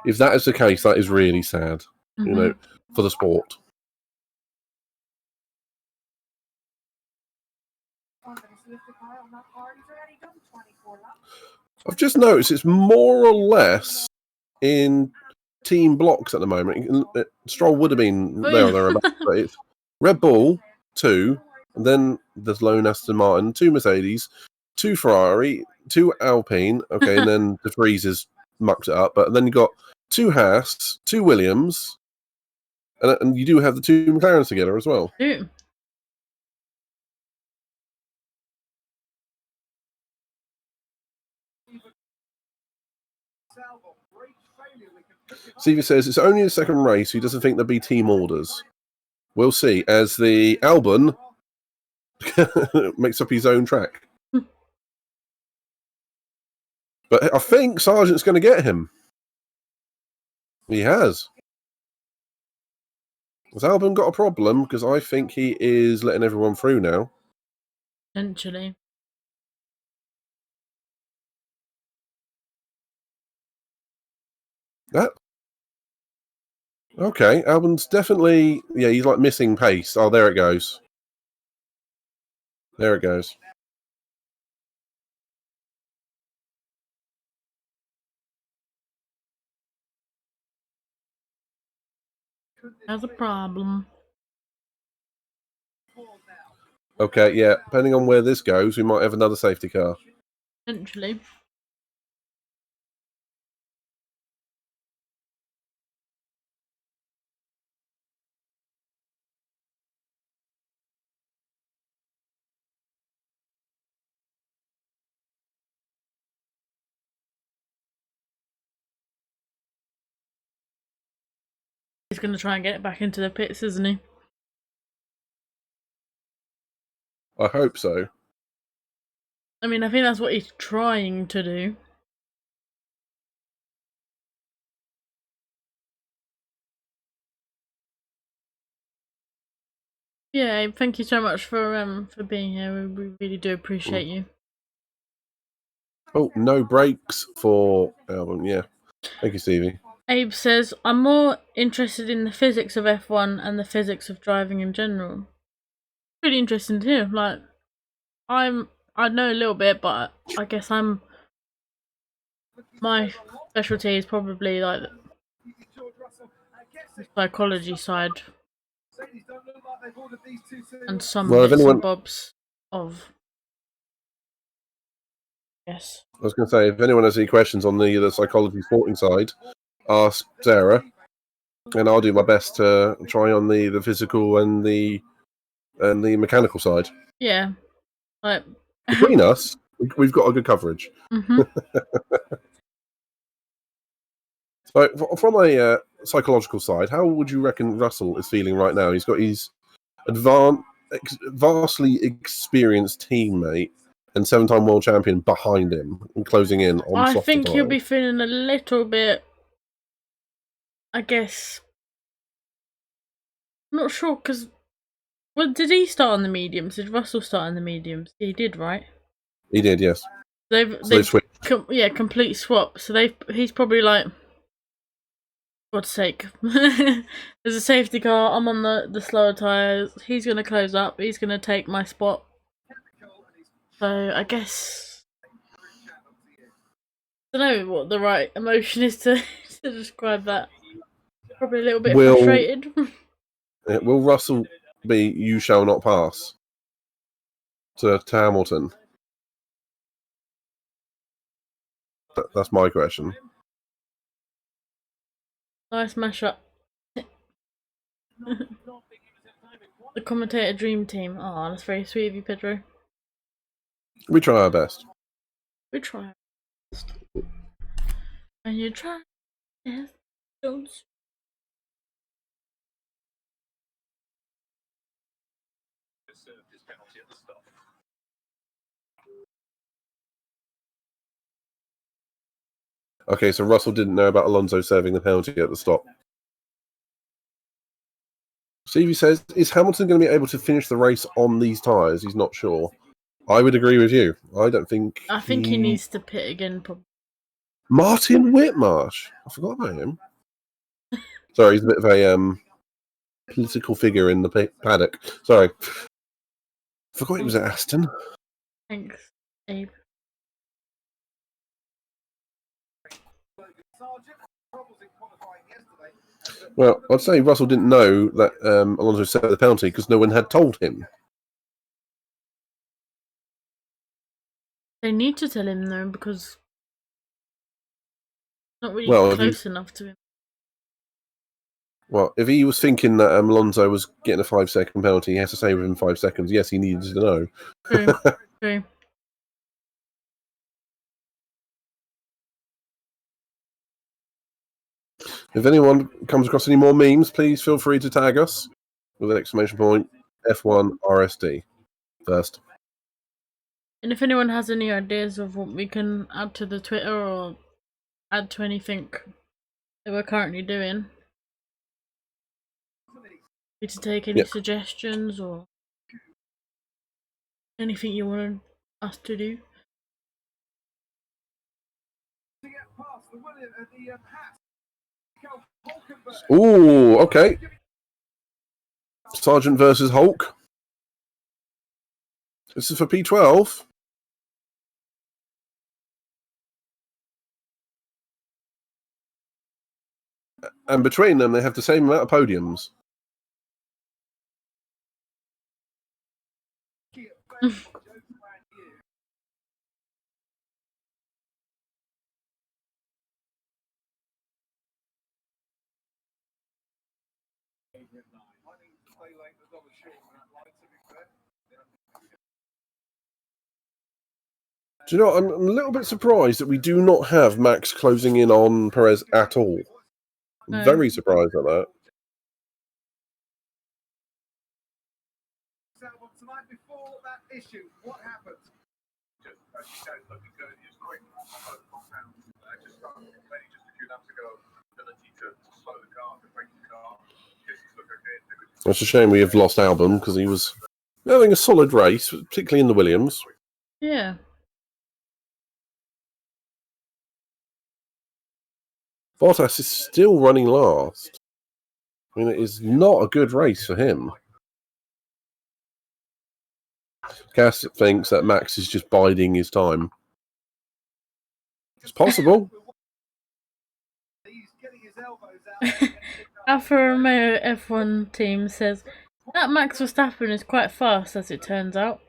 If that is the case, that is really sad, you know, for the sport. I've just noticed it's more or less in team blocks at the moment. Stroll would have been there or thereabouts, but it's Red Bull, 2, and then there's lone Aston Martin, 2 Mercedes, 2 Ferrari, 2 Alpine, okay, and then De Vries has mucked it up, but then you've got 2 Haas, 2 Williams, and you do have the 2 McLarens together as well. Yeah. Stevie says it's only the second race. He doesn't think there'll be team orders. We'll see as the Albon makes up his own track. But I think Sargent's going to get him. He has. Has Albon got a problem? Because I think he is letting everyone through now. Potentially. That. Okay, Albon's definitely... Yeah, he's like missing pace. Oh, there it goes. There it goes. Has a problem. Okay, yeah. Depending on where this goes, we might have another safety car. Potentially. He's going to try and get it back into the pits, isn't he? I hope so. I mean, I think that's what he's trying to do. Yeah, thank you so much for being here. We really do appreciate you. Oh, no brakes for Albon. Yeah. Thank you, Stevie. Abe says, I'm more interested in the physics of F1 and the physics of driving in general. Pretty interesting to hear. Like, I know a little bit, but I guess my specialty is probably like the psychology side and some bits and bobs of. Yes. I was going to say, if anyone has any questions on the psychology sporting side, ask Sarah, and I'll do my best to try on the physical and the mechanical side. Yeah. Like Between us, we've got a good coverage. Mhm. So, from a psychological side, how would you reckon Russell is feeling right now? He's got his vastly experienced teammate and 7-time world champion behind him and closing in on I softer think he'll tyres. be feeling a little bit, I guess, not sure, because, well, did he start on the mediums? Did Russell start on the mediums? He did, right? He did, yes. They've switched. Complete swap. So he's probably like, God's sake, there's a safety car. I'm on the slower tyres. He's gonna close up. He's gonna take my spot. So I guess I don't know what the right emotion is to describe that. Probably a little bit frustrated. Will Russell be "You shall not pass" to Hamilton? That's my question. Nice mashup. The commentator dream team. Oh, that's very sweet of you, Pedro. We try our best. We try our best. And you try. Yes, don't. Okay, so Russell didn't know about Alonso serving the penalty at the stop. Stevie says, is Hamilton going to be able to finish the race on these tyres? He's not sure. I would agree with you. I don't think... I think he needs to pit again, probably. Martin Whitmarsh. I forgot about him. Sorry, he's a bit of a political figure in the paddock. Sorry. Forgot he was at Aston. Thanks, Abe. Well, I'd say Russell didn't know that Alonso set the penalty because no one had told him. They need to tell him though, because it's not really close enough to him. Well, if he was thinking that Alonso was getting a 5-second penalty, he has to say within 5 seconds. Yes, he needed to know. True. True. If anyone comes across any more memes, please feel free to tag us with an exclamation point F1RST first. And if anyone has any ideas of what we can add to the Twitter or add to anything that we're currently doing, to take any suggestions or anything you want us to do. Ooh, okay. Sargent versus Hulk. This is for P12. And between them, they have the same amount of podiums. Do you know, I'm a little bit surprised that we do not have Max closing in on Perez at all. I'm very surprised at that. Tonight before that issue, what happened? It's a shame we have lost Albon because he was having a solid race, particularly in the Williams. Yeah. Bottas is still running last. I mean, it is not a good race for him. Cass thinks that Max is just biding his time. It's possible. Alfa Romeo F1 team says that Max Verstappen is quite fast, as it turns out.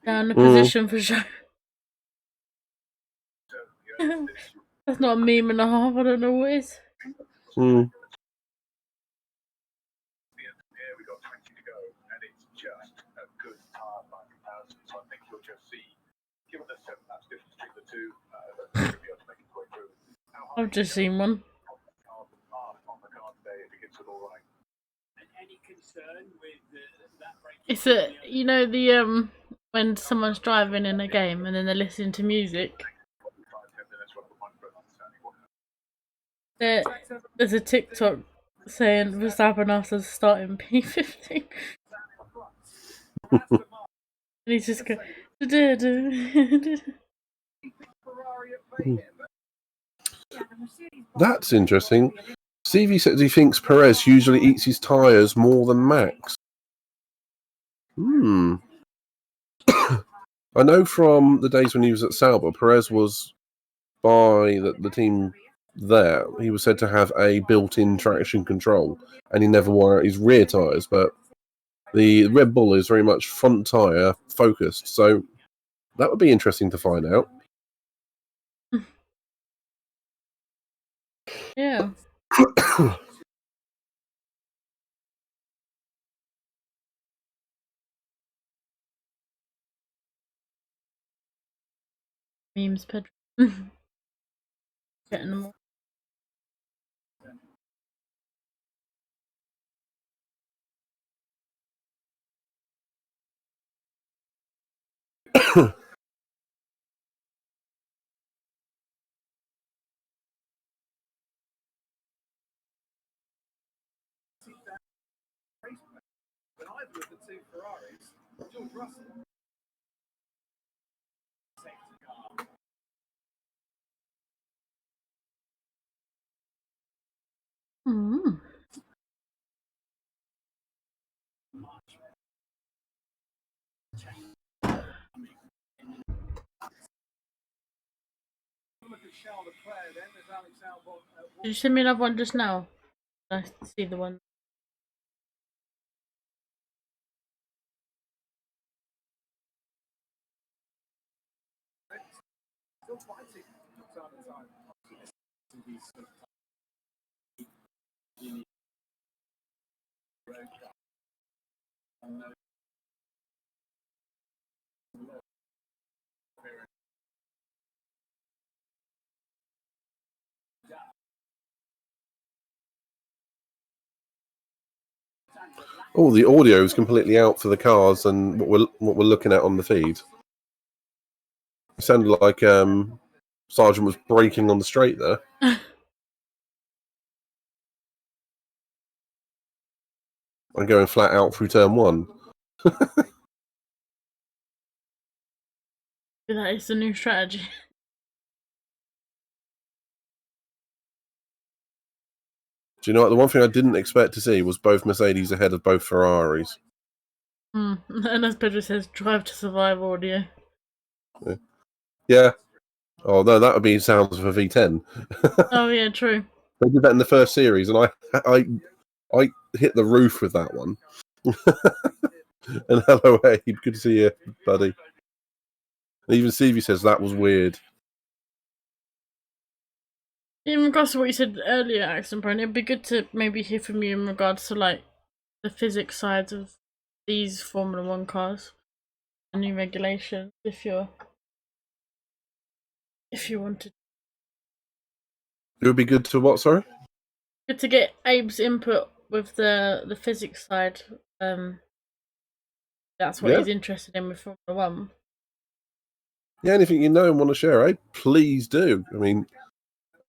Down the position for sure. That's not a meme and a half. I don't know what is. Hmm. Here we got 20 to go, and it's just a good time by comparison. So I think you'll just see, given the 7 laps difference between the two, that should be able to make it quite through. I've just seen one. On the card today, if it gets it all right. And any concern with that break? It's a, you know, the when someone's driving in a game and then they're listening to music. 5-10 minutes worth of one for understanding what There's a TikTok saying Verstappen after starting P15. And he's just going. That's interesting. Stevie says he thinks Perez usually eats his tyres more than Max. I know from the days when he was at Sauber, Perez was by the team there. He was said to have a built-in traction control, and he never wore out his rear tyres. But the Red Bull is very much front tyre focused, so that would be interesting to find out. Yeah. Memes, Pedro. Getting them all. But either of the two Ferraris, George Russell, safety car. Mm. Did you send me another one just now? I see the one. Still fighting time to time. Oh, the audio is completely out for the cars and what we're looking at on the feed. It sounded like Sargent was braking on the straight there. And going flat out through turn 1. That is the new strategy. Do you know what? The one thing I didn't expect to see was both Mercedes ahead of both Ferraris. And as Pedro says, drive to survive audio. Yeah. Oh, no, that would be sounds of a V10. Oh, yeah, true. They did that in the first series, and I hit the roof with that one. And hello, Abe. Good to see you, buddy. And even Stevie says that was weird. In regards to what you said earlier, Axon Brown, it'd be good to maybe hear from you in regards to like the physics side of these Formula One cars, the new regulations. If you wanted, It would be good to what? Sorry. good to get Abe's input with the physics side. That's what he's interested in with Formula One. Yeah, anything you know and want to share, Abe, please do. I mean,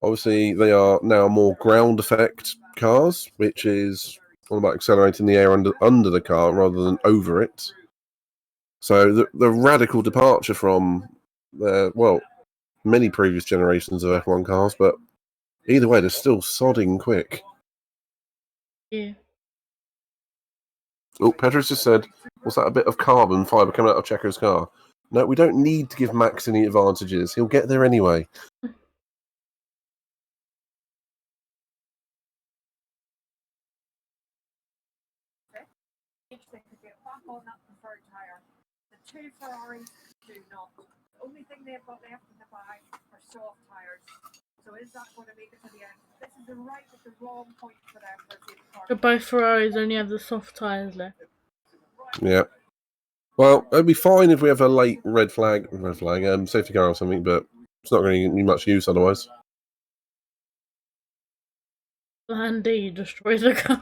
obviously they are now more ground effect cars, which is all about accelerating the air under the car rather than over it. So the radical departure from many previous generations of F1 cars, but either way, they're still sodding quick. Yeah. Oh, Pedro's just said, was that a bit of carbon fibre coming out of Checo's car? No, we don't need to give Max any advantages. He'll get there anyway. If they could get back on that preferred tyre. The two Ferraris do not. The only thing they've got left in the bag are soft tyres. So is that going to make it to the end? This is the right at the wrong point for them for safety car. But both Ferraris only have the soft tyres left. Yeah. Well, it'd be fine if we have a late red flag, safety car or something, but it's not going to be much use otherwise. Landy destroys the car.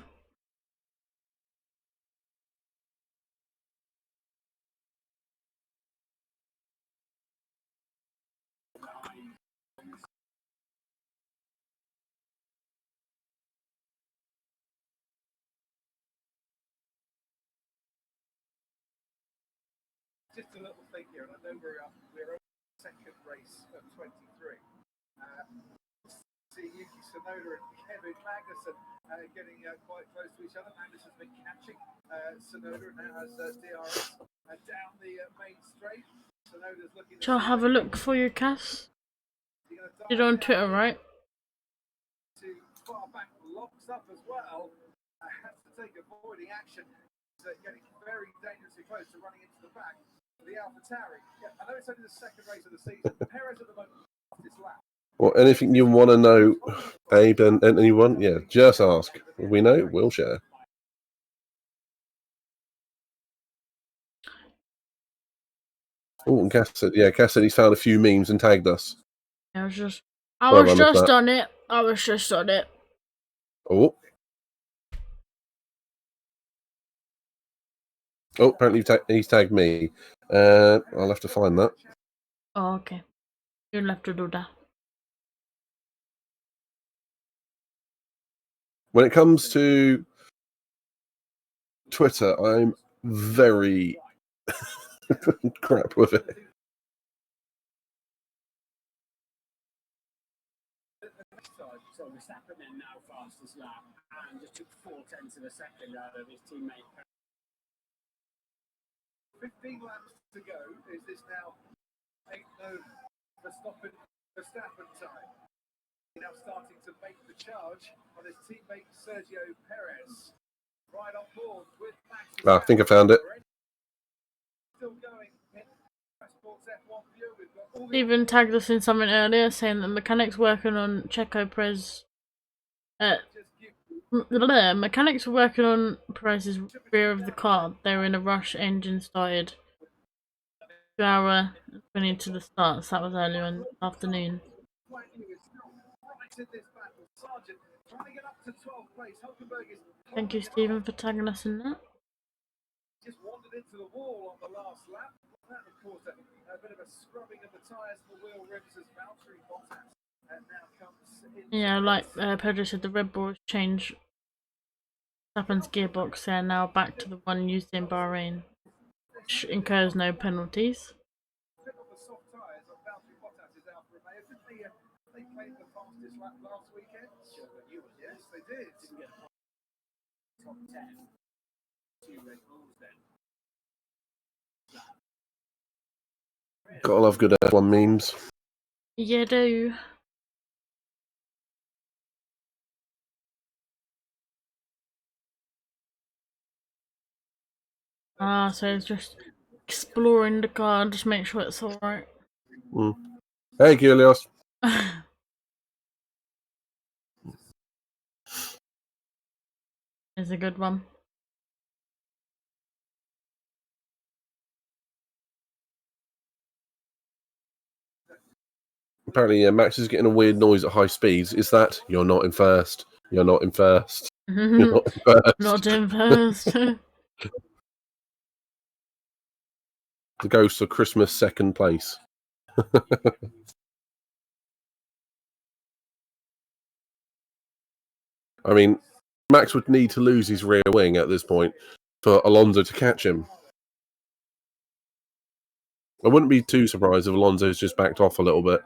Just a little thing here, and I know we're on second race of 23. See Yuki Tsunoda and Kevin Magnussen getting quite close to each other. Magnussen's been catching Tsunoda and now has DRS down the main straight. Tsunoda's looking. Shall I have a look for you, Cass? You're on Twitter, right? To far back locks up as well. Has to take avoiding action. Getting very dangerously close to running into the back. The AlphaTauri. Yeah, I know it's only the second race of the season. Perez at the moment off his lap. Well, anything you want to know, Abe, and anyone, yeah, just ask. If we know, we'll share. Oh, and Cass said he's found a few memes and tagged us. I was just on it. I was just on it. Oh. Oh, apparently he's tagged me. I'll have to find that. Oh, okay. You'll have to do that. When it comes to Twitter, I'm very crap with it. So Verstappen then now fastest lap and just took 4/10 of a second out of his teammate. 15 laps to go. Is this now ain't no Verstappen time? Now starting to make the charge on his teammate Sergio Perez. Right on board with Max. I think I found it. Still going in Sports F1 view. We've got all the Stephen tagged us in something earlier saying that mechanics working on Checo Perez. Mechanics were working on Perez's rear of the car. They were in a rush. Engine started 2 hour 20 to the start. So that was earlier in the afternoon. Thank you, Stephen, for tagging us in that. Just wandered into the wall on the last lap. That, of course, a bit of a scrubbing of the tyres and the wheel rims as Valtteri Bottas now comes in. Yeah, like Pedro said, the Red Bull changed Verstappen's gearbox. They are now back to the one used in Bahrain, which incurs no penalties. The soft tyres on Valtteri Bottas' Alfa Romeo. Didn't they played the fastest lap last weekend? Sure, yes, they did. Didn't get a top 10. 2 Red Bulls then. Gotta love good F1 memes. You do. So it's just exploring the car, just make sure it's alright. Hey, Gilios. It's a good one. Apparently, Max is getting a weird noise at high speeds. Is that you're not in first? You're not in first. You're not in first. Not in first. The ghost of Christmas second place. I mean, Max would need to lose his rear wing at this point for Alonso to catch him. I wouldn't be too surprised if Alonso's just backed off a little bit,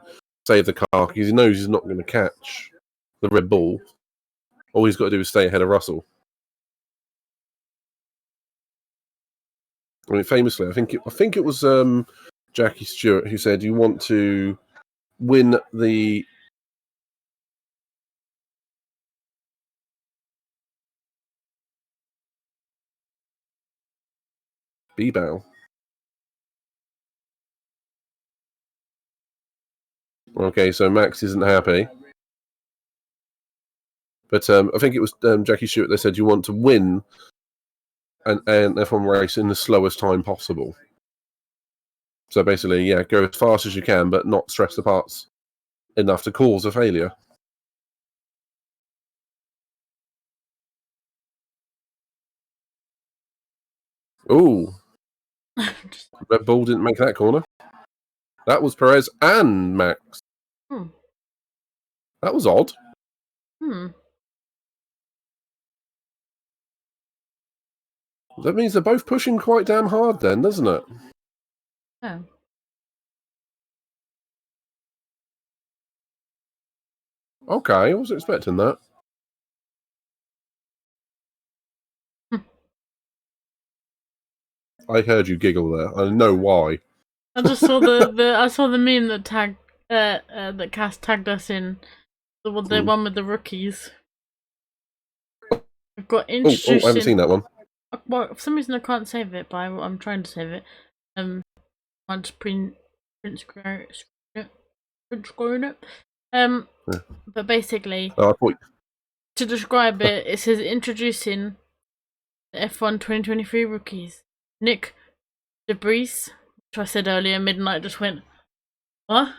save the car, because he knows he's not going to catch the Red Bull. All he's got to do is stay ahead of Russell. I mean, famously, I think it was Jackie Stewart who said you want to win the B-Bow. Okay, so Max isn't happy. But I think it was Jackie Stewart that said you want to win an F1 race in the slowest time possible. So basically, yeah, go as fast as you can, but not stress the parts enough to cause a failure. Ooh. Red Bull didn't make that corner. That was Perez and Max. That was odd. That means they're both pushing quite damn hard then, doesn't it? Oh. Okay, I wasn't expecting that. I heard you giggle there. I know why. I just saw I saw the meme that tagged that Cass tagged us in the one with the rookies. We've got introducing. I haven't seen that one. Well, for some reason I can't save it, but I'm trying to save it. I'll just print screen it. Yeah. But basically, to describe it, it says introducing the F1 2023 rookies. Nick Debris, which I said earlier, midnight just went, what?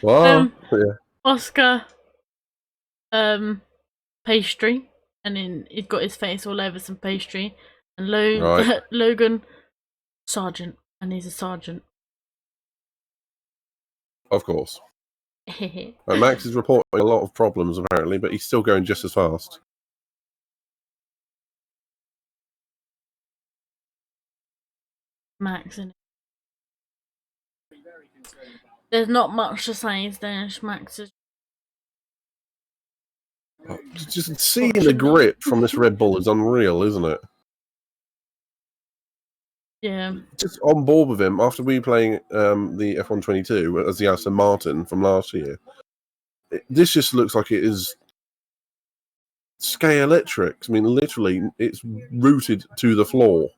Wow. Oscar pastry, and then he's got his face all over some pastry. And Logan Sergeant, and he's a sergeant. Of course. Max is reporting a lot of problems apparently, but he's still going just as fast. Max, isn't it? There's not much to say, is there? Max is. Just seeing the grip from this Red Bull is unreal, isn't it? Yeah. Just on board with him after we playing the F122 as the Aston Martin from last year. This just looks like it is scale-electric. I mean, literally, it's rooted to the floor.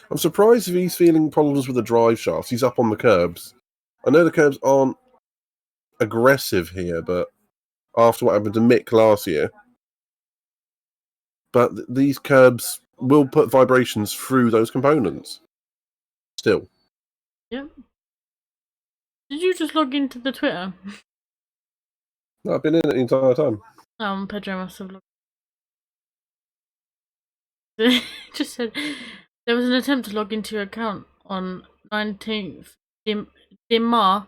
I'm surprised if he's feeling problems with the drive shafts. He's up on the curbs. I know the curbs aren't aggressive here, but after what happened to Mick last year. But these curbs will put vibrations through those components. Still. Yep. Did you just log into the Twitter? No, I've been in it the entire time. Pedro must have logged. Just said there was an attempt to log into your account on 19th March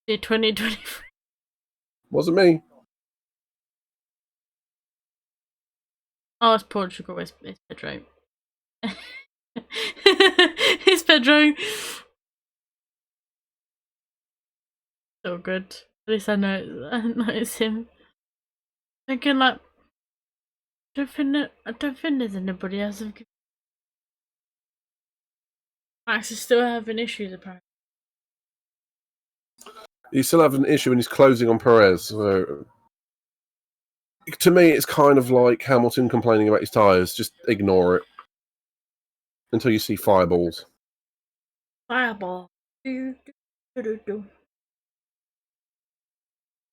2023. Wasn't me. Oh, it's Portugal. It's Pedro. It's Pedro. So good. At least I know it's him. Thinking like, I don't think there's anybody else. Max is still having issues apparently. He's still having an issue and he's closing on Perez. So, to me, it's kind of like Hamilton complaining about his tyres. Just ignore it until you see fireballs. Fireball.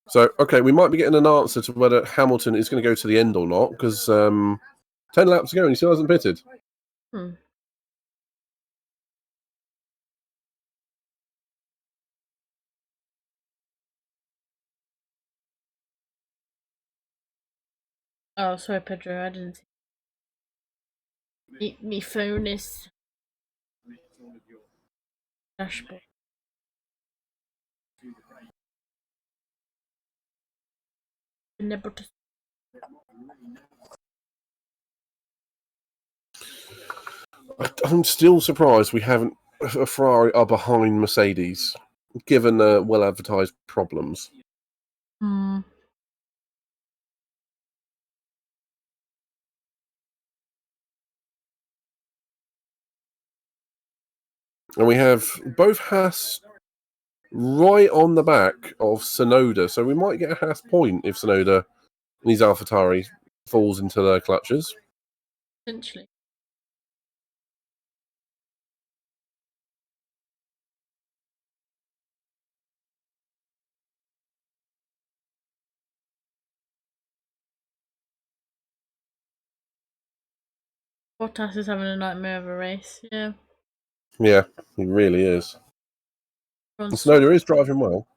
So, okay, we might be getting an answer to whether Hamilton is going to go to the end or not, because 10 laps to go and he still hasn't pitted. Oh, sorry, Pedro, I didn't see. Me phone is dashboard. I'm still surprised we haven't a Ferrari are behind Mercedes, given the well-advertised problems. And And we have both Haas right on the back of Tsunoda, so we might get a Haas point if Tsunoda and his AlphaTauri falls into their clutches. Essentially. Bottas is having a nightmare of a race, yeah. Yeah, he really is. And Snowder is driving well.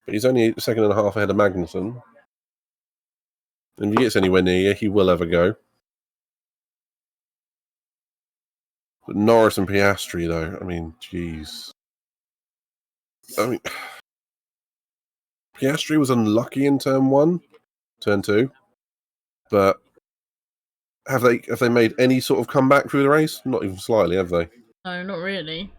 But he's only a second and a half ahead of Magnussen. And if he gets anywhere near, he will have a go. But Norris and Piastri, though, I mean, jeez. I mean, Piastri was unlucky in turn 1, turn 2, but have they made any sort of comeback through the race? Not even slightly, have they? No, not really.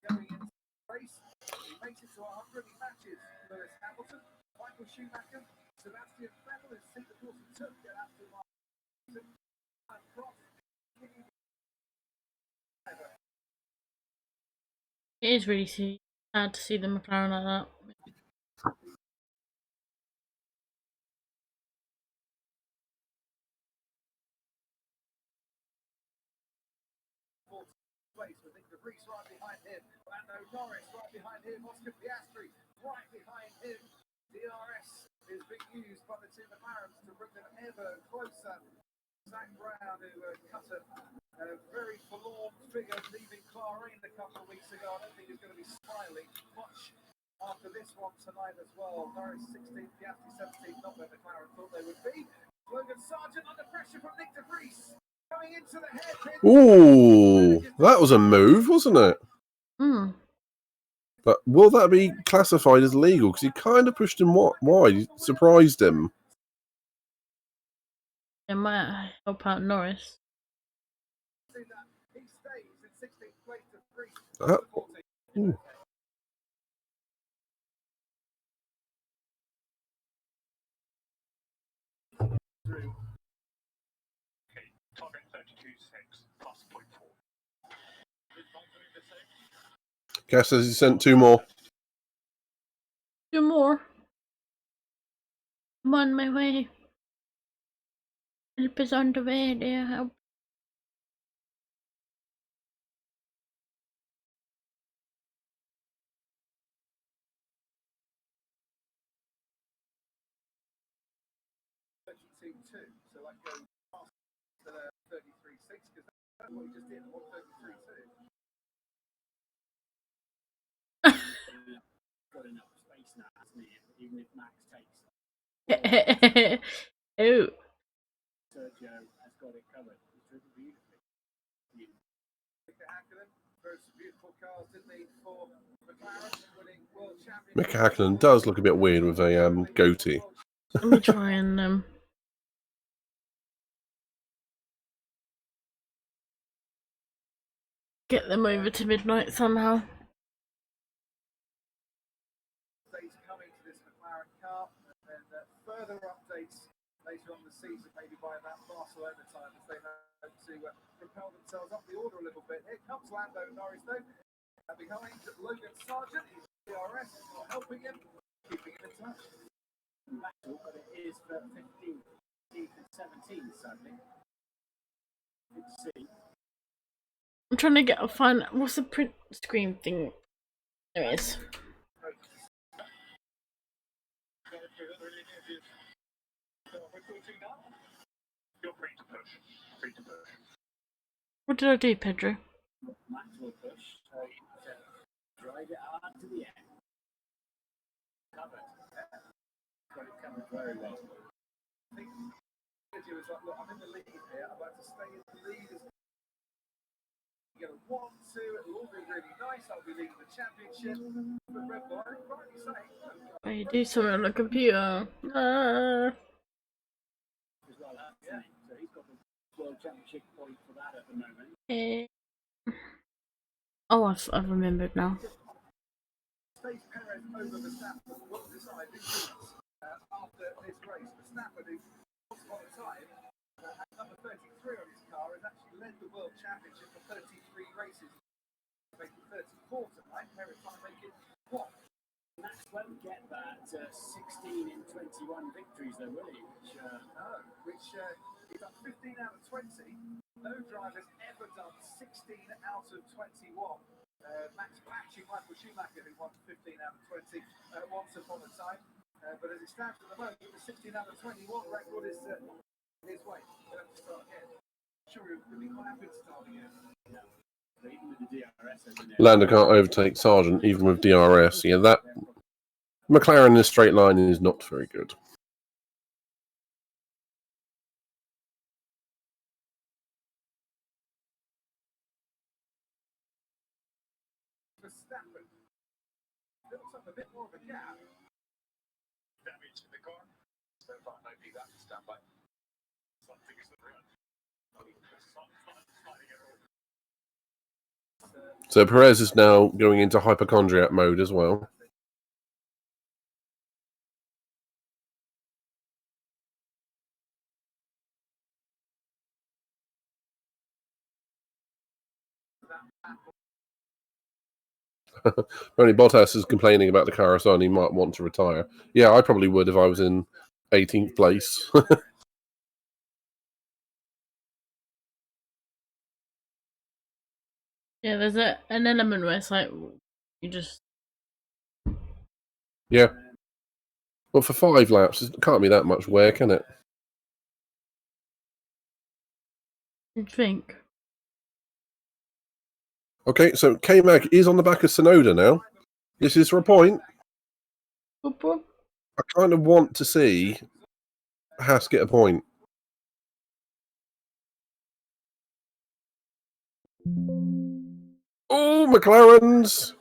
Going into the race, he makes it to 100 matches. Lewis Hamilton, Michael Schumacher, Sebastian Vettel, who's seen the course he took, get Aston Martin, and Cross. It is really sad to see the McLaren like that. Place with Nick de Vries right behind him, Lando Norris right behind him, Oscar Piastri right behind him. DRS is being used by the two McLarens to bring them ever closer. Zach Brown, who cut a very forlorn figure leaving Clarine a couple of weeks ago, I don't think he's going to be smiling much after this one tonight as well. Norris 16th, Piastri 17th, not where McLaren thought they would be. Logan Sargent under pressure from Nick de Vries. Coming into the hairpin. Ooh, that was a move, wasn't it? Hmm. But will that be classified as legal? Because he kind of pushed him wide. He surprised him. It might help out Norris. He stays in 16th place to Vries. Ooh. Target 32.6 plus 0.4. Cass says he sent 2 more. 2 more. I'm on my way. Help is on the way, dear. Help. So I go past the 33.6 because that's what he just did. 133.2. Got enough space now, hasn't he? Even if Max takes Oh. Sergio has got it covered. He's driven beautifully. Mika Hakkinen drove some beautiful cars, didn't he, for McLaren, winning world championship. Mika Hakkinen does look a bit weird with a goatee. Let me try and get them over to midnight somehow. Updates coming to this McLaren car, and further updates later on the season, maybe by about Barcelona time, as they hope to propel themselves up the order a little bit. Here comes Lando Norris, though, behind Logan Sargent. He's DRS, helping him, keeping him in touch. But it is for 15, 16, and 17, sadly. Good to see. I'm trying to get a fun. What's the print screen thing? There it is. You're free to push. Free to push. What did I do, Pedro? Max will push, so drive it hard to the end. Covered. Got it covered very well. I think Sergio was like, look, I'm in the lead here. I'd like to stay in the lead. You get a 1-2, it'll all be really nice. I'll be leading the championship. But Red Bull, I think rightly saying, no. I do something on the computer. As well, yeah. So he's got the world championship point for that at the moment. Oh, I've remembered now. Stage Perez over Verstappen will decide who wins after this race. Verstappen, who once upon a time had number 33 on his car, has actually led the World Championship for 33 races, making 34 tonight. Merritt trying to make it what? Max won't get that 16 in 21 victories, though, will he? Which he's done 15 out of 20. No driver's ever done 16 out of 21. Max patching Michael Schumacher, who won 15 out of 20 once upon a time. But as it stands at the moment, the 16 out of 21 record is his way. He'll have to start again. I'm sure he'll be quite happy to start again. Even with the DRS, Lando can't overtake Sargent, even with DRS. Yeah, that McLaren in a straight line is not very good. Verstappen built up a bit more of a gap. Damage in the car. So far, no feedback to stand by. Something is the run. So Perez is now going into hypochondriac mode as well. Only Bottas is complaining about the car, so he might want to retire. Yeah, I probably would if I was in 18th place. Yeah, there's an element where it's like you just Yeah. Well, for 5 laps, it can't be that much wear, can it? think. Okay, so K-Mag is on the back of Tsunoda now. This is for a point. Boop, boop. I kind of want to see Haas get a point. Oh, McLaren's!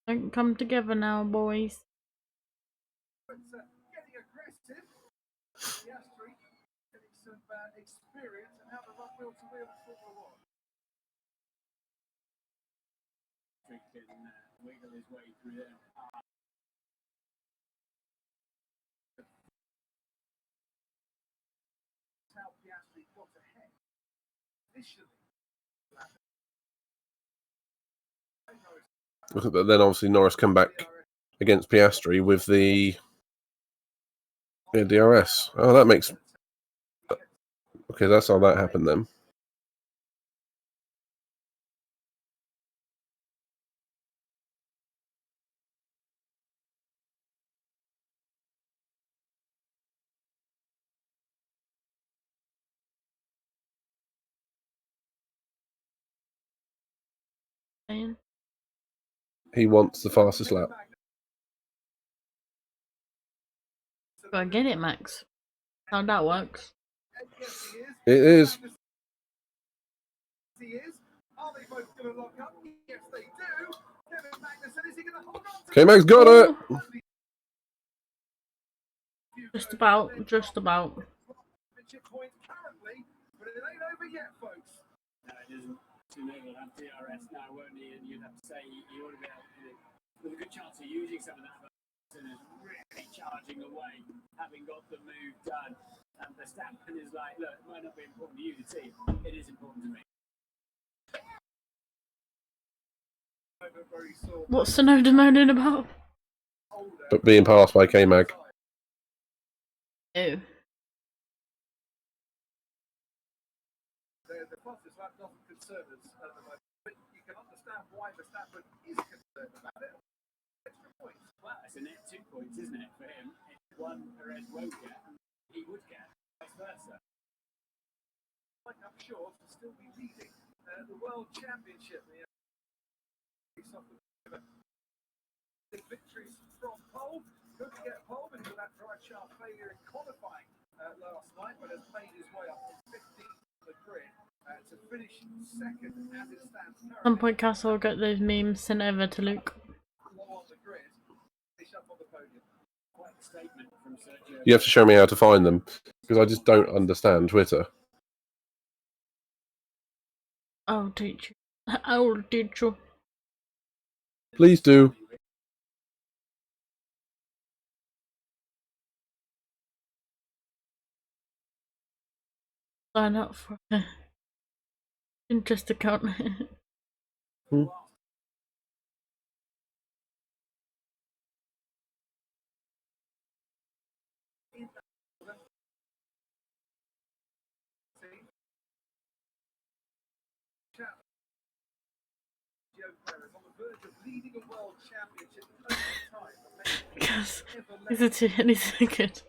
Don't come together now, boys. But getting aggressive. Piastri getting some experience and how to run wheel to wheel in Formula 1. can wiggle his way through there. How Piastri got ahead initially. But then obviously Norris come back against Piastri with the DRS. Oh, that makes... Okay, that's how that happened then. Saying. He wants the fastest lap. Go and get it, Max. How that works. It is. He is. Are they both going to lock up? Yes, they do. Kevin Magnussen, is he going to hold on to K-Mag's got it! Just about. Just about. Point currently, but it ain't over yet, folks. No, it isn't. Tsunoda will have DRS now, won't he? And you'd have to say he ought to be able to, with a good chance of using some of that, but is really charging away, having got the move done. And Verstappen is like, look, it might not be important to you, the team. It is important to me. What's Tsunoda moaning about? But being passed by K-Mag. Ew. The fastest lap doesn't concern us at the moment, but you can understand why Verstappen is concerned about it. Extra points. Well, it's a net 2 points, isn't it, for him? If one Perez won't get, he would get, vice versa. Like I'm sure to still be leading the World Championship. The victories from pole. Couldn't get pole because of that drive shaft failure in qualifying last night, but has made his way up to 15th on the grid to finish second as it stands currently. At some point, Castle will get those memes sent over to Luke. Low on the grid, finish up on the podium. Quite a statement from Sergio. You have to show me how to find them, because I just don't understand Twitter. I'll teach you. I'll teach you. Please do. sign up for an interest account. Because he's so good.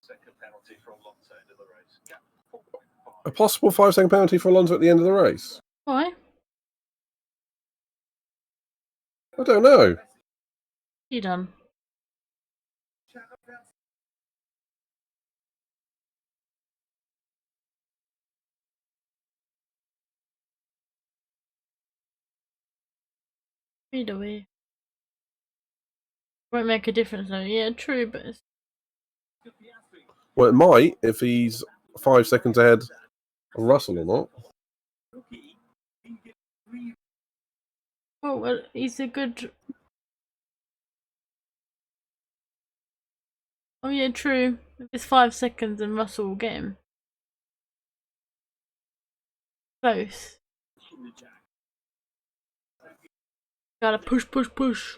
Second penalty for Alonso into the race. Gap 4.5. A possible 5-second penalty for Alonso at the end of the race? Why? I don't know. You done? Either way. Won't make a difference though. Yeah, true, but it's... Well, it might if he's 5 seconds ahead of Russell or not. Oh, well, he's a good... Oh yeah, true. If it's 5 seconds and Russell will get him. Close. Gotta push, push, push.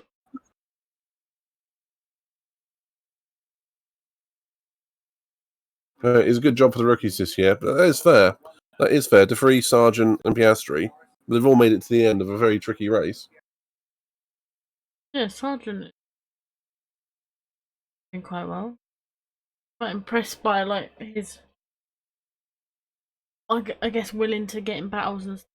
It's a good job for the rookies this year, but that is fair. That is fair. De Vries, Sargent, and Piastri. They've all made it to the end of a very tricky race. Yeah, Sargent doing quite well. Quite impressed by like his, I guess, willing to get in battles and stuff.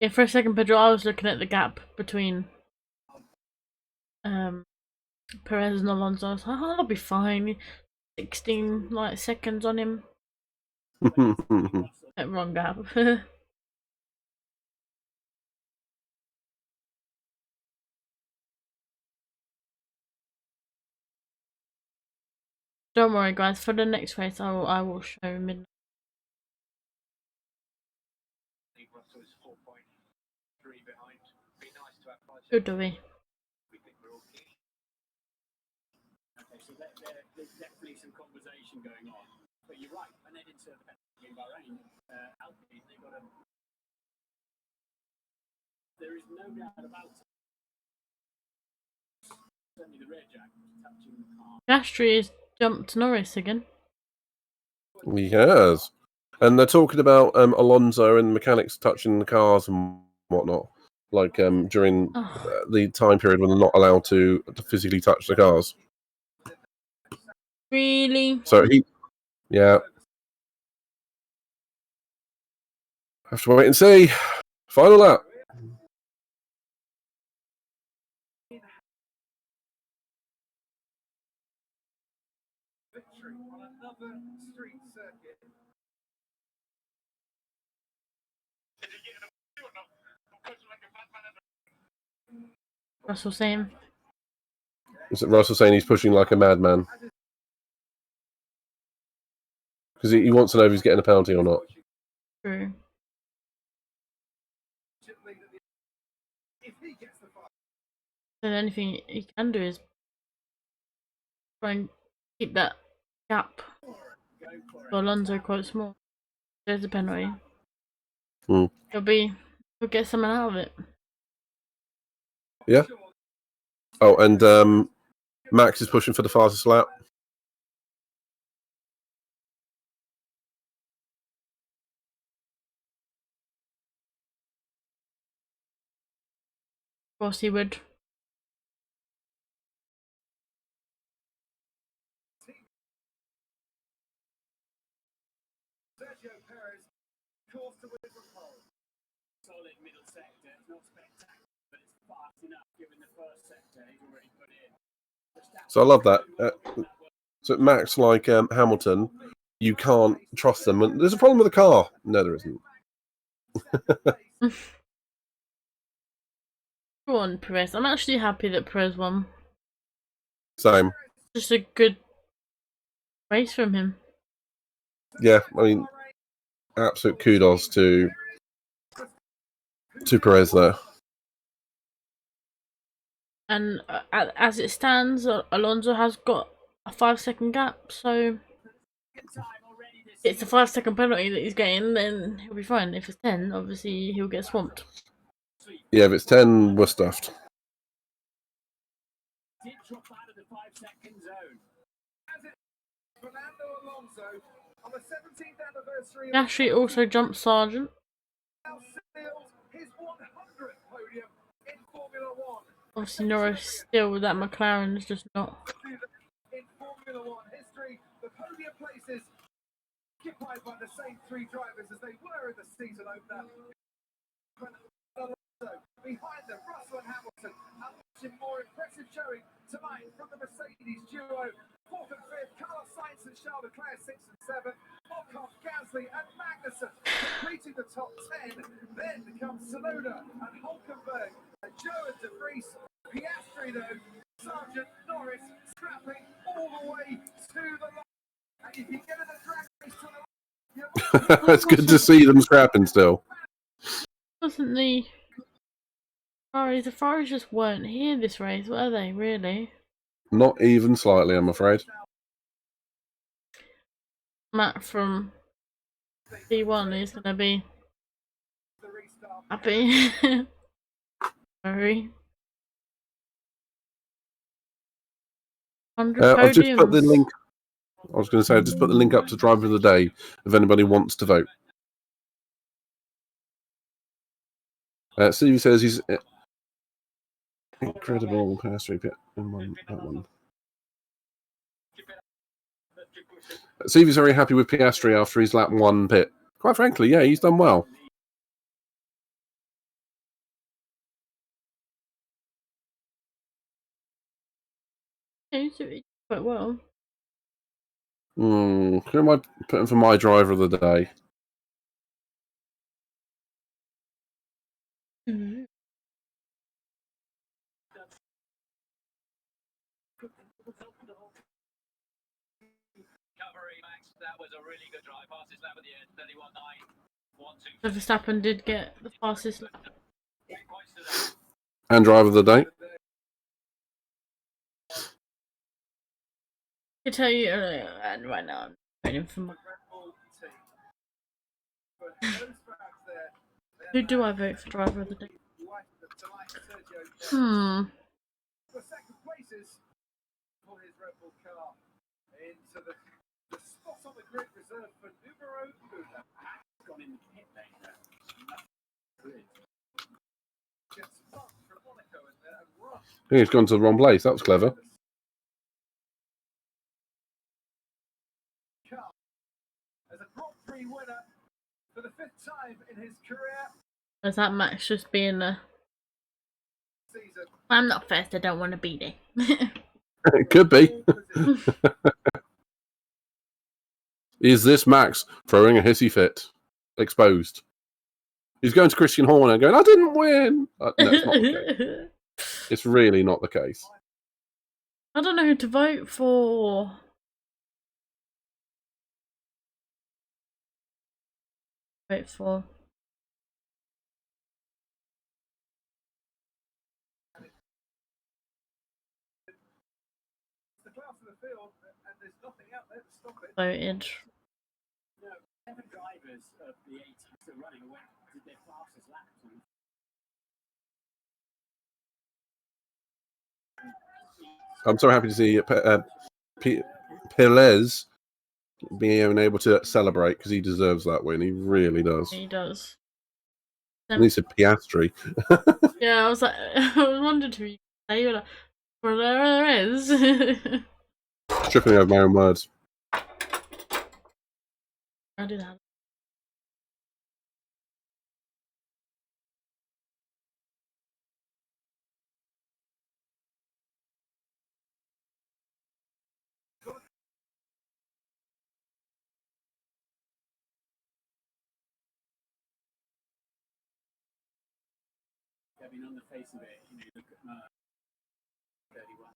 Yeah, for a second, Pedro, I was looking at the gap between Perez and Alonso. I was like, oh, I'll be fine. 16 seconds on him. Wrong gap. Don't worry, guys. For the next race, I will show midnight. Russell is 4.3 behind. Be nice to have 5 Good, seconds. Dovey. We think we're all keen. Okay, so there's definitely some conversation going on. But you're right, when they didn't serve the penalty in Bahrain, Alpine, they got a... There is no doubt about it. Certainly the rear jack was touching the car. Piastri has jumped Norris again. He has. And they're talking about Alonso and mechanics touching the cars and whatnot. Like during the time period when they're not allowed to physically touch the cars. Really? So yeah. Have to wait and see. Final lap. Victory on another street circuit. Russell saying. Is it Russell saying he's pushing like a madman? Because he wants to know if he's getting a penalty or not. True. And anything he can do is try and keep that gap for Alonso quite small. There's a penalty. He'll get something out of it. Yeah. Oh, and Max is pushing for the fastest lap. Of course he would. Sergio Perez, course to win the pole. Solid middle sector. It's not spectacular, but it's fast enough given the first sector he's already put in. So I love that. So Max, like Hamilton, you can't trust them. And there's a problem with the car. No, there isn't. Go on, Perez. I'm actually happy that Perez won. Same. Just a good race from him. Yeah, I mean, absolute kudos to Perez there. And as it stands, Alonso has got a 5-second gap, so it's a 5-second penalty that he's getting, then he'll be fine. If it's 10, obviously he'll get swamped. Yeah, if it's 10, we're stuffed. Did drop out of the 5-second zone. Fernando Alonso on the 17th anniversary Gasly also jumped Sargent. now seals his 100th podium in Formula One. Obviously Norris still with that McLaren is just not. In Formula One history, the podium places occupied by the same three drivers as they were in the season opener. Alonso behind them, Russell and Hamilton, and watching more impressive showing tonight from the Mercedes duo. 4th and 5th, Carlos Sainz and Charles Leclerc, 6th and 7th, Ocon, Gasly and Magnussen completing the top 10. Then comes Tsunoda and Hulkenberg, and Joe and De Vries, Piastri though, Sargent, Norris scrapping all the way to the line. And if you get in the drag race to the line, It's good to see them scrapping still. Wasn't the Ferraris just weren't here this race, were they, really? Not even slightly, I'm afraid. Matt from P1 is going to be happy. Very. 100 I've just put the podiums. link. I was going to say, I just put the link up to Driver of the Day if anybody wants to vote. Stevie says he's incredible pass repeat in that one. Stevie's very happy with Piastri after his lap 1 pit. Quite frankly, yeah, he's done well. Yeah, he's doing quite well. Who am I putting for my driver of the day? Mm-hmm. That was a really good drive. Fastest lap at the end, 31.9. So Verstappen did get the fastest lap. And driver of the day? I tell you, and right now I'm waiting for my. Who do I vote for driver of the day? The second places for his Red Bull car into the spot on the grid reserved for numero uno. Gone in the pit lane. Gets spun from Monaco and Rush. I think he's gone to the wrong place. That was clever. As a Grand Prix winner for the 5th time in his career. Is that Max just being a. Season. I'm not first, I don't want to be there. It could be. Is this Max throwing a hissy fit? Exposed. He's going to Christian Horner going, I didn't win. No, it's not the case. It's really not the case. I don't know who to vote for. Vote for. The class of the field, and there's nothing out there to stop it. Voted. No, 7 drivers of the 8 still running away did their fastest laps. I'm so happy to see Perez being able to celebrate because he deserves that win. He really does. He does. And he said Piastri. Yeah, I was like, I was wondering who you say. You're like, well, there is. Tripping over my own words. I did that. I mean, on the face of it, you look at 31.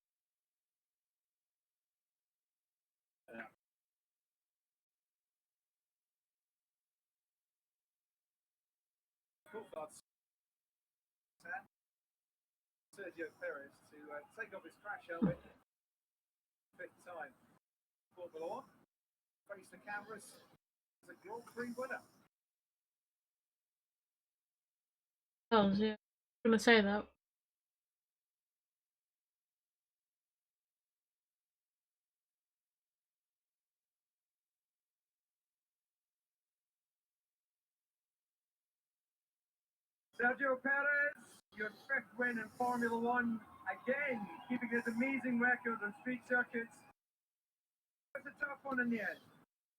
Sergio Perez to take off his crash helmet. Fifth time. Formula One. Face the cameras as a Grand Prix winner. Oh, yeah. I'm gonna say that. Sergio Perez, your fifth win in Formula One. Again, keeping his amazing record on street circuits. It's a tough one in the end.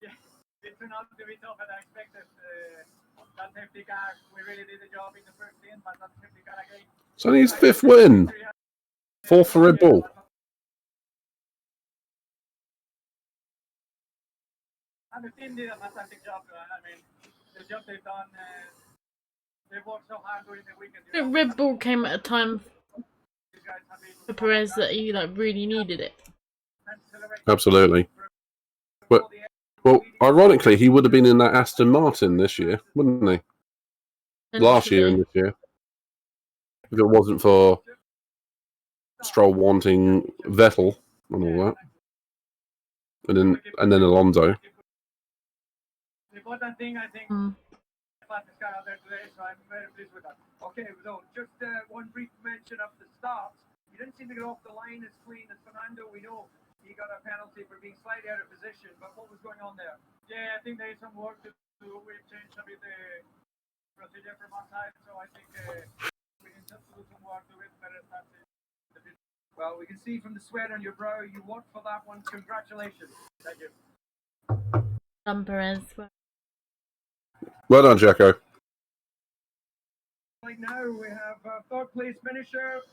Yeah, it turned out to be tougher than I expected. That safety car, we really did the job in the first lane, but that safety car again. It's only his fifth win. Fourth for Red Bull. And the team did a fantastic job. I mean, the job they've done, they worked so hard during the weekend. I think Red Bull came at a time for Perez that he really needed it. Absolutely. But well, ironically, he would have been in that Aston Martin this year, wouldn't he? Last year and this year, if it wasn't for Stroll wanting Vettel and all that, and then Alonso. The important thing, I think, fastest car out there today, so I'm very pleased with that. Okay, so just one brief mention of the start. You didn't seem to get off the line as clean as Fernando. We know he got a penalty for being slightly out of position, but what was going on there? Yeah, I think there is some work to do. We've changed a bit the procedure from our side, so I think we can just do some work to it better start. Well, we can see from the sweat on your brow, you worked for that one. Congratulations. Thank you. Perez. Well done, Jacko. Right now, we have third place finisher.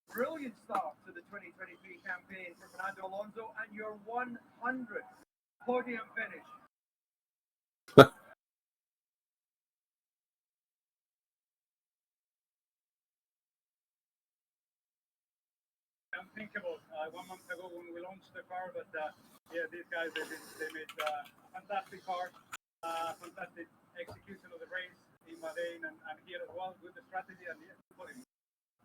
Brilliant start to the 2023 campaign for Fernando Alonso and your 100th podium finish. Unthinkable 1 month ago when we launched the car, but yeah, these guys they made a fantastic car, fantastic execution of the race in Bahrain and here as well with the strategy and the podium.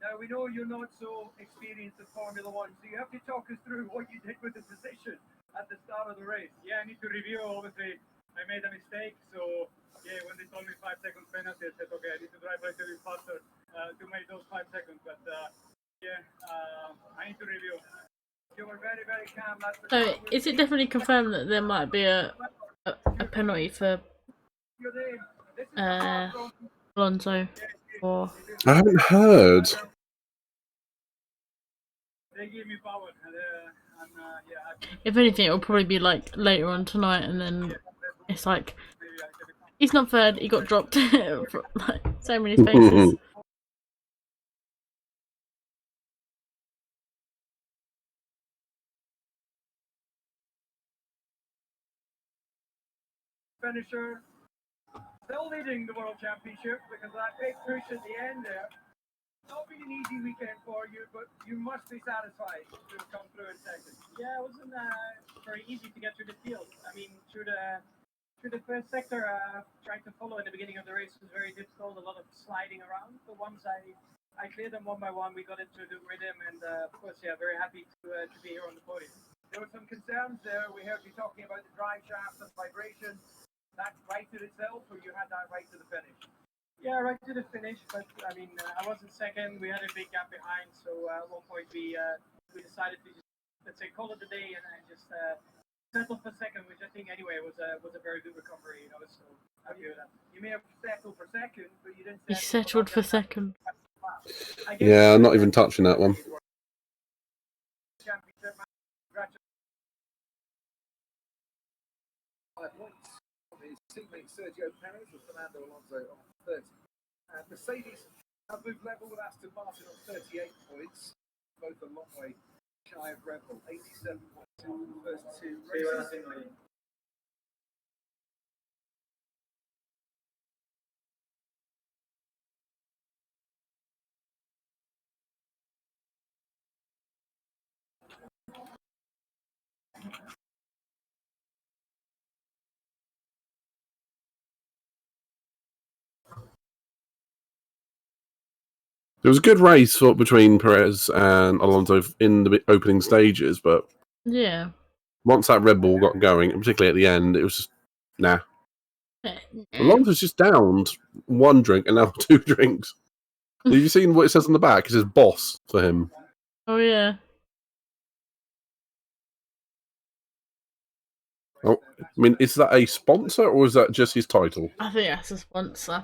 Now, we know you're not so experienced in Formula One, so you have to talk us through what you did with the position at the start of the race. Yeah, I need to review. Obviously, I made a mistake, so yeah, when they told me 5 seconds penalty, I said, okay, I need to drive a little bit faster to make those 5 seconds, but yeah, I need to review. You were very, very calm. So, is it definitely confirmed that there might be a penalty for Alonso? Or I haven't heard. They give me power, and yeah. if anything, it'll probably be like later on tonight, and then it's like he's not third. He got dropped for like so many spaces. Finisher still leading the World Championship because of that big push at the end there. Not been an easy weekend for you, but you must be satisfied to have come through in second. Yeah, it wasn't very easy to get through the field. I mean, through the first sector, trying to follow in the beginning of the race was very difficult. A lot of sliding around. But once I cleared them one by one, we got into the rhythm, and of course, yeah, very happy to be here on the podium. There were some concerns there. We heard you talking about the drive shaft and vibration. That righted itself, or you had that right to the finish? Yeah, right to the finish, but I mean, I wasn't second. We had a big gap behind, so at one point we decided to just, let's say, call it a day and just settle for second, which I think anyway was a very good recovery. So happy with that. You may have settled for second, but you didn't. He settled for second. Yeah, I'm not even touching that one. Championship match. Congratulations. His teammate Sergio Perez with Fernando Alonso on 30. Mercedes have moved level with Aston Martin on 38 points. Both a long way shy of Red Bull, 87 points in the first 2 races. There was a good race between Perez and Alonso in the opening stages, but Yeah. once that Red Bull got going, and particularly at the end, it was just, nah. Alonso's just downed one drink and now 2 drinks. Have you seen what it says on the back? It says boss for him. Oh, yeah. Oh, I mean, is that a sponsor or is that just his title? I think that's a sponsor.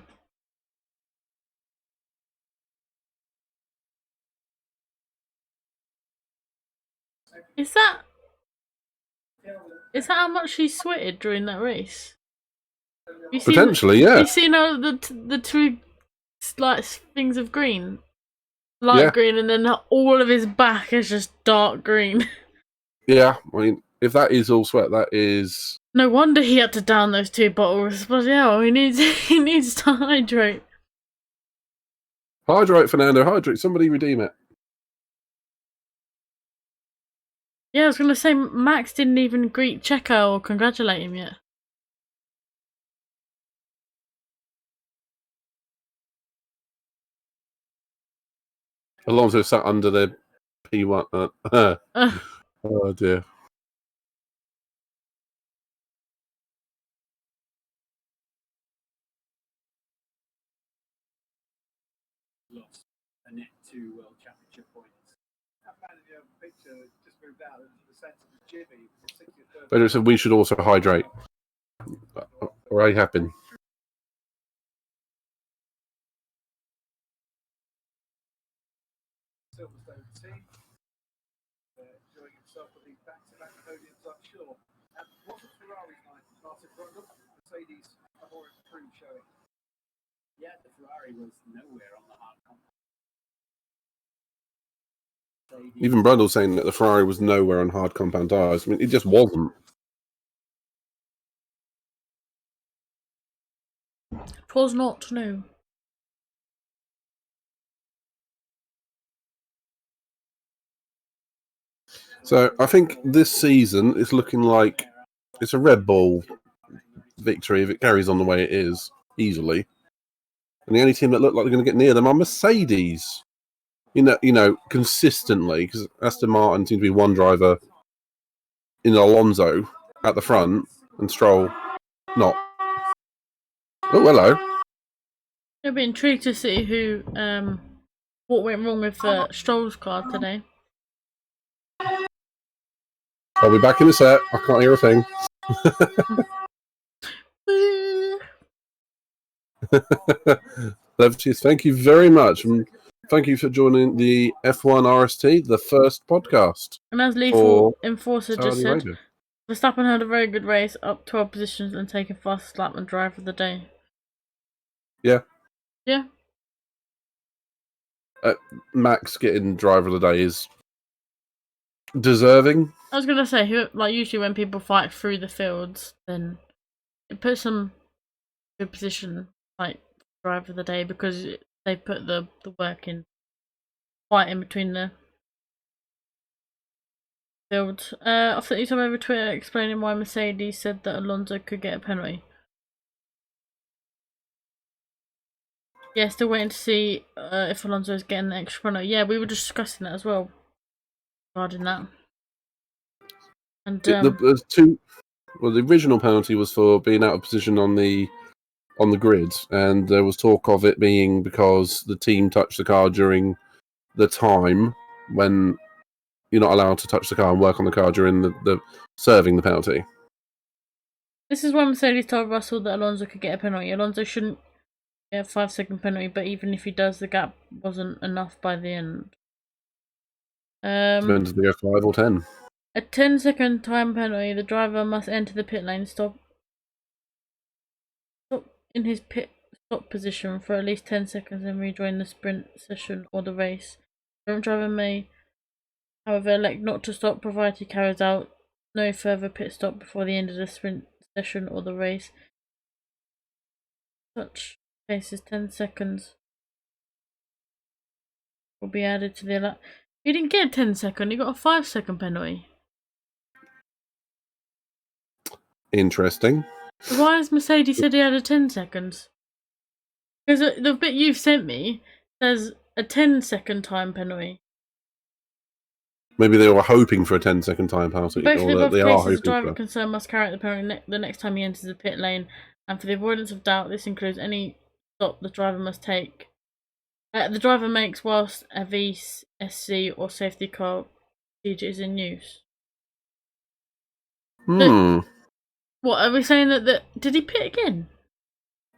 Is that how much he sweated during that race? Potentially, yeah. You seen the 2 like things of green, light green, and then all of his back is just dark green. Yeah, I mean, if that is all sweat, that is. No wonder he had to down those 2 bottles. But yeah, he needs to hydrate. Hydrate, Fernando, hydrate. Somebody redeem it. Yeah, I was gonna say Max didn't even greet Checo or congratulate him yet. Alonso sat under the P1. Oh dear. Lost a net 2 World Championship points. That man in the picture just moved out of the sense of Jimmy. But it said we should also hydrate. Already happened. Silverstone team. Enjoying himself with these back-to-back podiums, I'm sure. And wasn't Ferrari's night, Martin Brundle? Mercedes are more improved showing. Yeah, the Ferrari was nowhere on the hard compound. Even Brundle saying that the Ferrari was nowhere on hard compound tires. I mean, it just wasn't. It was not, no. So I think this season is looking like it's a Red Bull victory if it carries on the way it is, easily. And the only team that look like they're going to get near them are Mercedes. You know, consistently, because Aston Martin seems to be one driver in Alonso at the front and Stroll not. Oh, hello. I'll be intrigued to see what went wrong with Stroll's car today. I'll be back in a sec. I can't hear a thing. Levities, thank you very much. And thank you for joining the F1RST, the first podcast. And as Lethal for Enforcer Saudi just said, Arabia. Verstappen had a very good race, up 12 positions and taking fastest lap and driver of the day. Yeah. Yeah. Max getting driver of the day is deserving. I was gonna say, usually when people fight through the fields, then it puts them in a good position, like driver of the day, because they put the work in, fight in between the fields. I've sent you some over Twitter explaining why Mercedes said that Alonso could get a penalty. Yeah, still waiting to see if Alonso is getting the extra penalty. Yeah, we were discussing that as well regarding that. And There's two. Well, the original penalty was for being out of position on the grid, and there was talk of it being because the team touched the car during the time when you're not allowed to touch the car and work on the car during the serving the penalty. This is why Mercedes told Russell that Alonso could get a penalty. Alonso shouldn't get a 5-second penalty, but even if he does, the gap wasn't enough by the end. Depends if they go 5 or 10. A 10-second time penalty. The driver must enter the pit lane, stop in his pit stop position for at least 10 seconds and rejoin the sprint session or the race. The front driver may, however, elect not to stop provided he carries out no further pit stop before the end of the sprint session or the race. Such cases, 10 seconds will be added to the lap. He didn't get a 10-second, he got a 5-second penalty. Interesting. Why has Mercedes said he had a 10 seconds? Because the bit you've sent me, There's a 10-second time penalty. Maybe they were hoping for a 10-second time penalty, Both of the or above they are cases, the hoping driver for. concerned must carry out the penalty the next time he enters the pit lane, and for the avoidance of doubt, this includes any stop the driver must take. The driver makes whilst a VSC or safety car procedure is in use. Hmm. What are we saying that did he pit again?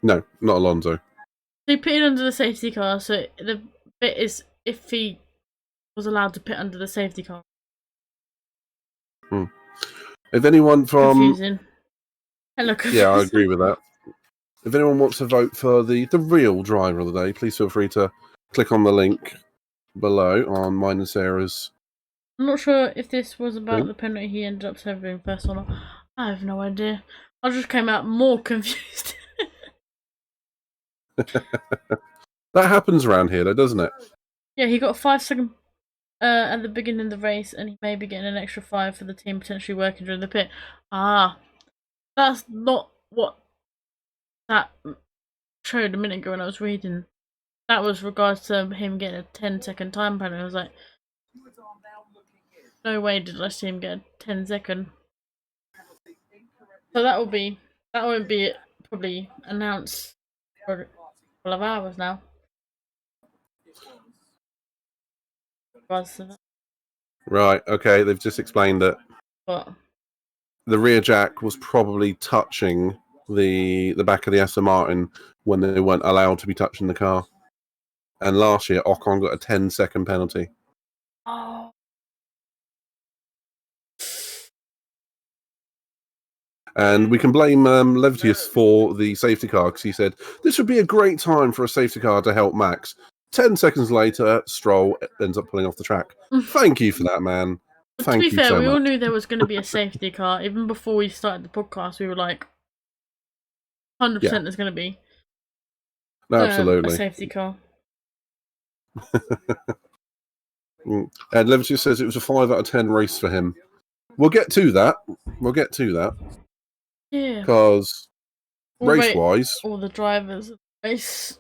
No, not Alonso. He pitted under the safety car, so the bit is if he was allowed to pit under the safety car. If anyone from Confusing. Hello, confusing. Yeah, I agree with that. If anyone wants to vote for the real driver of the day, please feel free to click on the link below on mine and Sarah's. I'm not sure if this was about the penalty he ended up serving first or not. I have no idea. I just came out more confused. That happens around here, though, doesn't it? Yeah, he got 5 seconds at the beginning of the race, and he may be getting an extra 5 for the team potentially working during the pit. Ah, that's not what that showed a minute ago when I was reading. That was regards to him getting a 10-second time penalty. I was like, no way did I see him get a 10-second. So that won't be probably announced for a couple of hours now. Right, okay, they've just explained that What? the rear jack was probably touching the back of the Aston Martin when they weren't allowed to be touching the car. And last year, Ocon got a 10-second penalty. Oh. And we can blame Levitius for the safety car because he said, this would be a great time for a safety car to help Max. 10 seconds later, Stroll ends up pulling off the track. Thank you for that, man. Thank to be you fair, so we much. all knew there was going to be a safety car. Even before we started the podcast, we were like, 100% there's going to be Absolutely. a safety car. And Levitius says it was a 5 out of 10 race for him. We'll get to that. Yeah. Because race-wise... all the drivers race.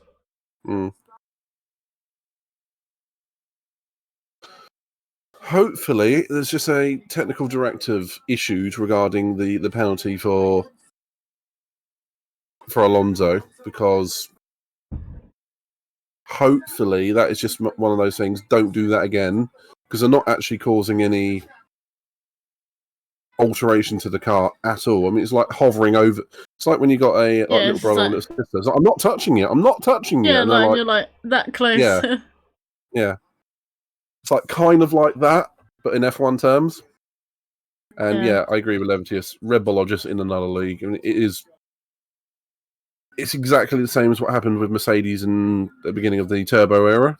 Hopefully, there's just a technical directive issued regarding the penalty for Alonso, because hopefully that is just one of those things. Don't do that again, because they're not actually causing any alteration to the car at all. I mean, it's like hovering over. It's like when you got a little brother or little sister. It's like, I'm not touching it. I'm not touching it. Yeah, And like you're like that close. Yeah. Yeah. It's like kind of like that, but in F1 terms. And yeah, I agree with Levitius. Red Bull are just in another league. I mean, it's exactly the same as what happened with Mercedes in the beginning of the turbo era.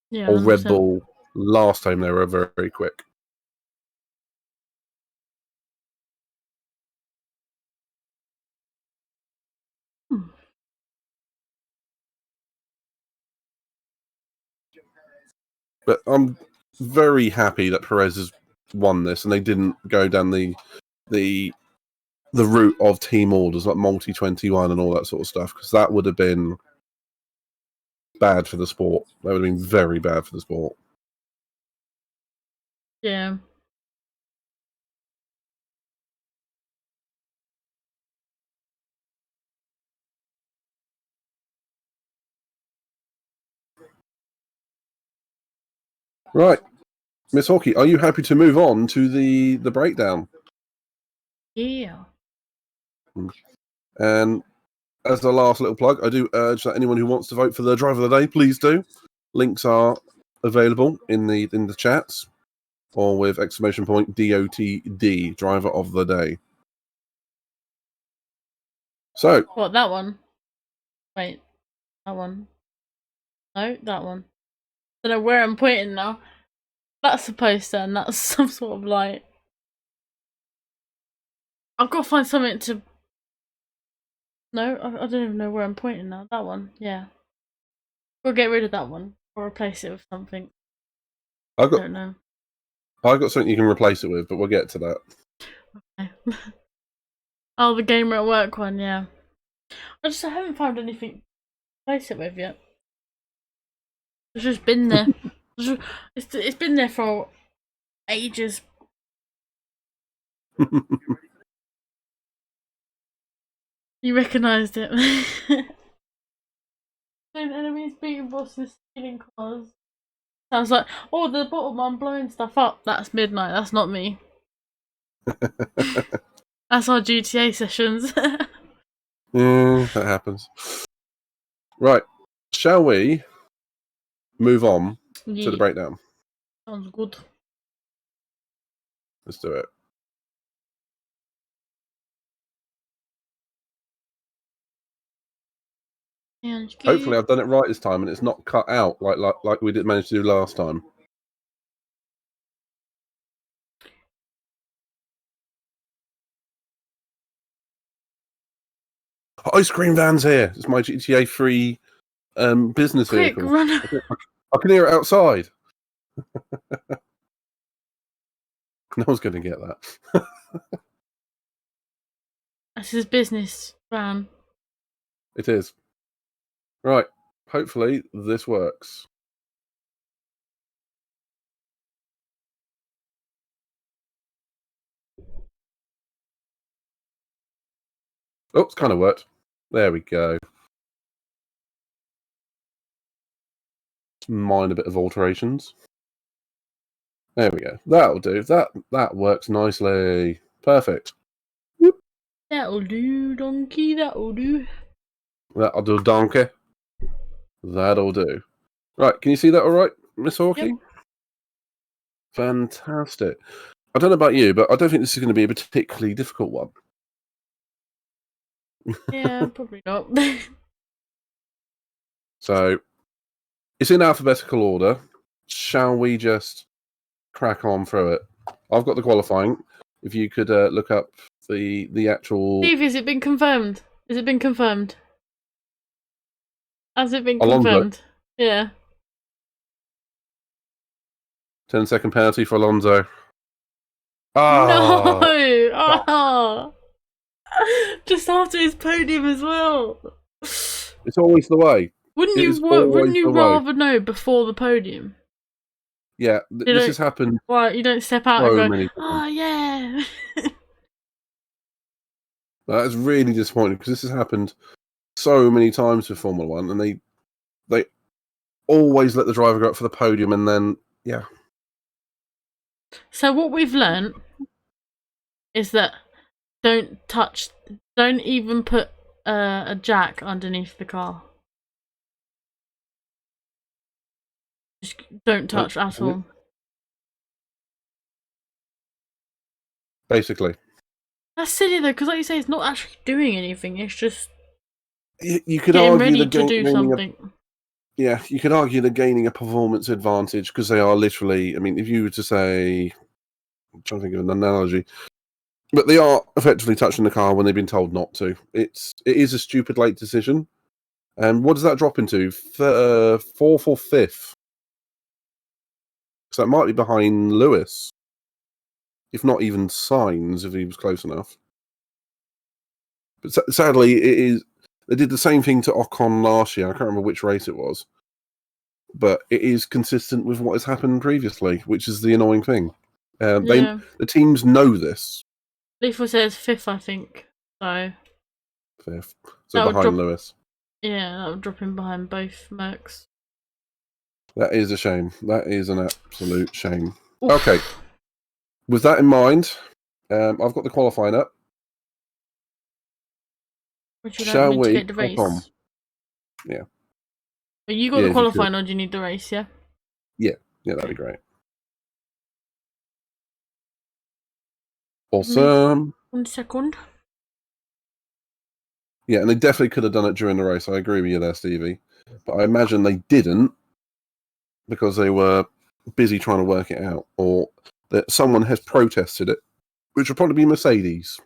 Yeah. Or 100%. Red Bull last time they were very, very quick. But I'm very happy that Perez has won this, and they didn't go down the route of team orders like multi 21 and all that sort of stuff, because that would have been bad for the sport. That would have been very bad for the sport. Yeah. Right. Miss Hockey, are you happy to move on to the breakdown? Yeah. And as the last little plug, I do urge that anyone who wants to vote for the driver of the day, please do. Links are available in the chats, or with exclamation point DOTD, driver of the day. So What, that one? Wait, that one. No, that one. I don't know where I'm pointing now. That's a poster, and that's some sort of like. I've got to find something to. No, I don't even know where I'm pointing now. That one, yeah. We'll get rid of that one or replace it with something. I don't know. I've got something you can replace it with, but we'll get to that. Okay. Oh, the gamer at work one, yeah. I haven't found anything to replace it with yet. It's just been there. It's been there for ages. You recognised it. When enemies beating bosses stealing cars. Sounds like, oh, the bottom one blowing stuff up. That's Midnight. That's not me. That's our GTA sessions. Yeah, that happens. Right. Shall we move on to the breakdown? Sounds good. Let's do it. Hopefully I've done it right this time and it's not cut out like we did manage to do last time. Ice cream van's here. It's my GTA 3 business Quick, vehicle. run! I can hear it outside. No one's going to get that. That's his business van. It is. Right. Hopefully this works. Oh, it's kind of worked. There we go. Minor bit of alterations. There we go. That'll do. That works nicely. Perfect. That'll do, donkey. That'll do. That'll do, donkey. That'll do. Right, can you see that all right, Miss Hawkey? Yep. Fantastic. I don't know about you, but I don't think this is going to be a particularly difficult one. Yeah, probably not. So, it's in alphabetical order. Shall we just crack on through it? I've got the qualifying. If you could look up the actual... Steve, has it been confirmed? Has it been confirmed? Has it been Alonso. confirmed? Yeah. 10-second penalty for Alonso. Oh, No! Oh! Just after his podium as well. it's always the way. Wouldn't It you is always the way. rather know before the podium? Yeah, this has happened. Well, you don't step out So and many go, times. oh yeah. That's really disappointing because this has happened so many times with Formula One, and they always let the driver go up for the podium, and then yeah. So what we've learnt is that don't even put a jack underneath the car. Just don't touch at all. Basically, That's silly though, because like you say, it's not actually doing anything. It's just you could getting argue ready the to do something. Yeah, you could argue they're gaining a performance advantage because they are literally. I mean, if you were to say, I'm trying to think of an analogy, but they are effectively touching the car when they've been told not to. It is a stupid late decision. And what does that drop into? Fourth or fifth? So that might be behind Lewis, if not even Sainz, if he was close enough. But sadly, it is. They did the same thing to Ocon last year. I can't remember which race it was, but it is consistent with what has happened previously, which is the annoying thing. The teams know this. Leafo says fifth, I think. So Fifth, so behind Lewis. Yeah, that would drop him behind both Mercs. That is a shame. That is an absolute shame. Oof. Okay. With that in mind, I've got the qualifying up. Would you like Shall me we to get the race? on? Yeah. But you got the qualifying, or do you need the race? Yeah. Yeah, that'd be great. Awesome. 1 second. Yeah, and they definitely could have done it during the race. I agree with you there, Stevie. But I imagine they didn't because they were busy trying to work it out, or that someone has protested it, which will probably be Mercedes.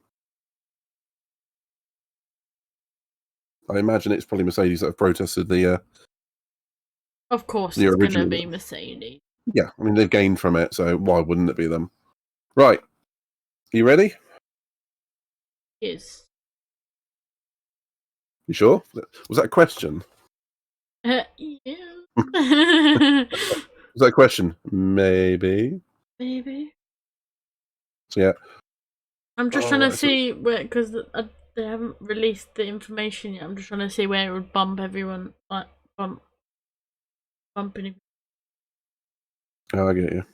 I imagine it's probably Mercedes that have protested the... Of course, the it's going to original be Mercedes. Yeah, I mean, they've gained from it, so why wouldn't it be them? Right. You ready? Yes. You sure? Was that a question? Yeah. Was that a question? Maybe. Maybe. So, yeah. I'm just trying to right, so- see where, because they haven't released the information yet. I'm just trying to see where it would bump everyone, like bumping. Oh, I get you.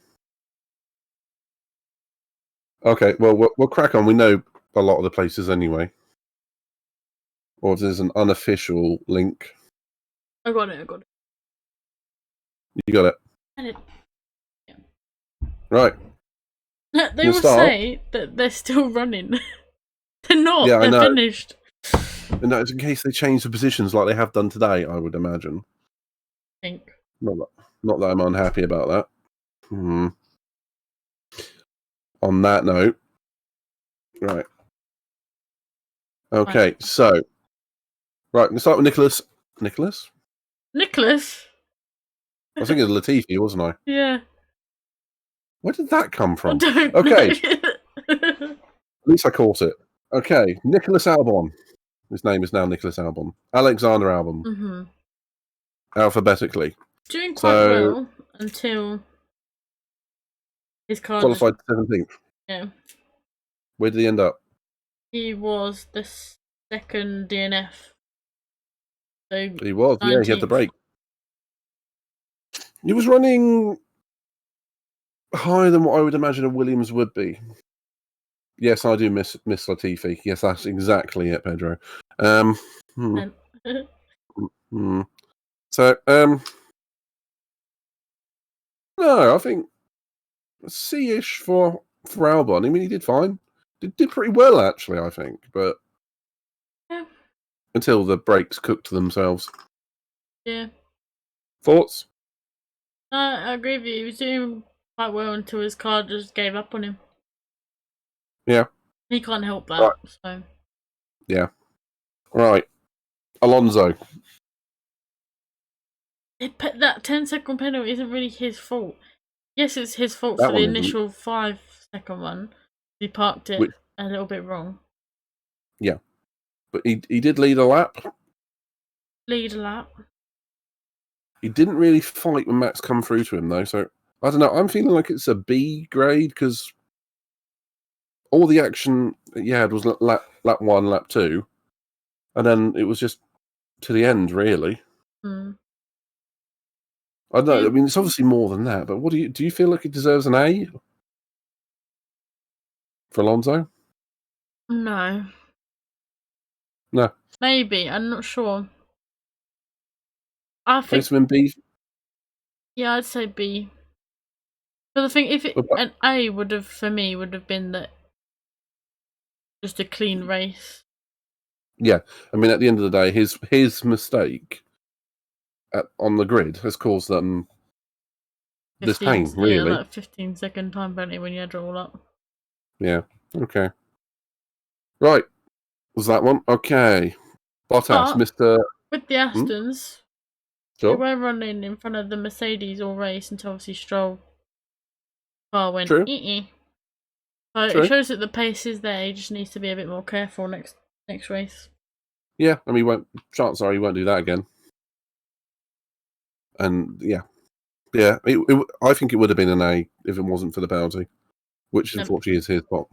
Okay, well, we'll crack on. We know a lot of the places anyway. Or if there's an unofficial link. I got it. You got it. And it, Right. they We'll will start. say that they're still running. They're not. Yeah, I they're know. finished. And that's in case they change the positions like they have done today, I would imagine. I think. Not that I'm unhappy about that. On that note, right. Okay, Right. so we'll start with Nicholas. Nicholas? Nicholas. I was thinking of Latifi, wasn't I? Yeah. Where did that come I from? don't Okay, know. at least I caught it. Okay, Nicholas Albon. His name is now Nicholas Albon. Alexander Albon, Mm-hmm. alphabetically. Doing quite well until his car Qualified 17th. yeah. Where did he end up? He was the second DNF. So He was, 19th. yeah, he had the break. He was running higher than what I would imagine a Williams would be. Yes, I do miss Latifi. Yes, that's exactly it, Pedro. So, no, I think C-ish for Albon. I mean, he did fine. Did pretty well, actually, I think. But Yeah. until the brakes cooked themselves. Yeah. Thoughts? I agree with you. He was doing quite well until his car just gave up on him. Yeah. He can't help that. Right. So. Yeah. Right. Alonso. That 10-second penalty isn't really his fault. Yes, it's his fault That for the one isn't. initial 5-second one. He parked it a little bit wrong. Yeah. But he did lead a lap. Lead a lap. He didn't really fight when Max come through to him, though. So, I don't know. I'm feeling like it's a B grade because all the action that you had was lap 1, lap 2. And then it was just to the end, really. Hmm. I don't know. Yeah. I mean, it's obviously more than that. But do you feel like it deserves an A for Alonso? No. No. Maybe. I'm not sure. I think. Place him in B. Yeah, I'd say B. But I think if an A would have been that just a clean race. Yeah, I mean, at the end of the day, his mistake on the grid has caused them this pain. Really, Yeah, like 15-second time penalty when you add it all up. Yeah. Okay. Right. Was that one? Okay. Bottas, Mr. With the Astons, they Sure. were running in front of the Mercedes all race until obviously Stroll car went True. So True. it shows that the pace is there. He just needs to be a bit more careful next race. Yeah, I mean, chances are he won't do that again. And yeah, I think it would have been an A if it wasn't for the penalty, which unfortunately is his fault.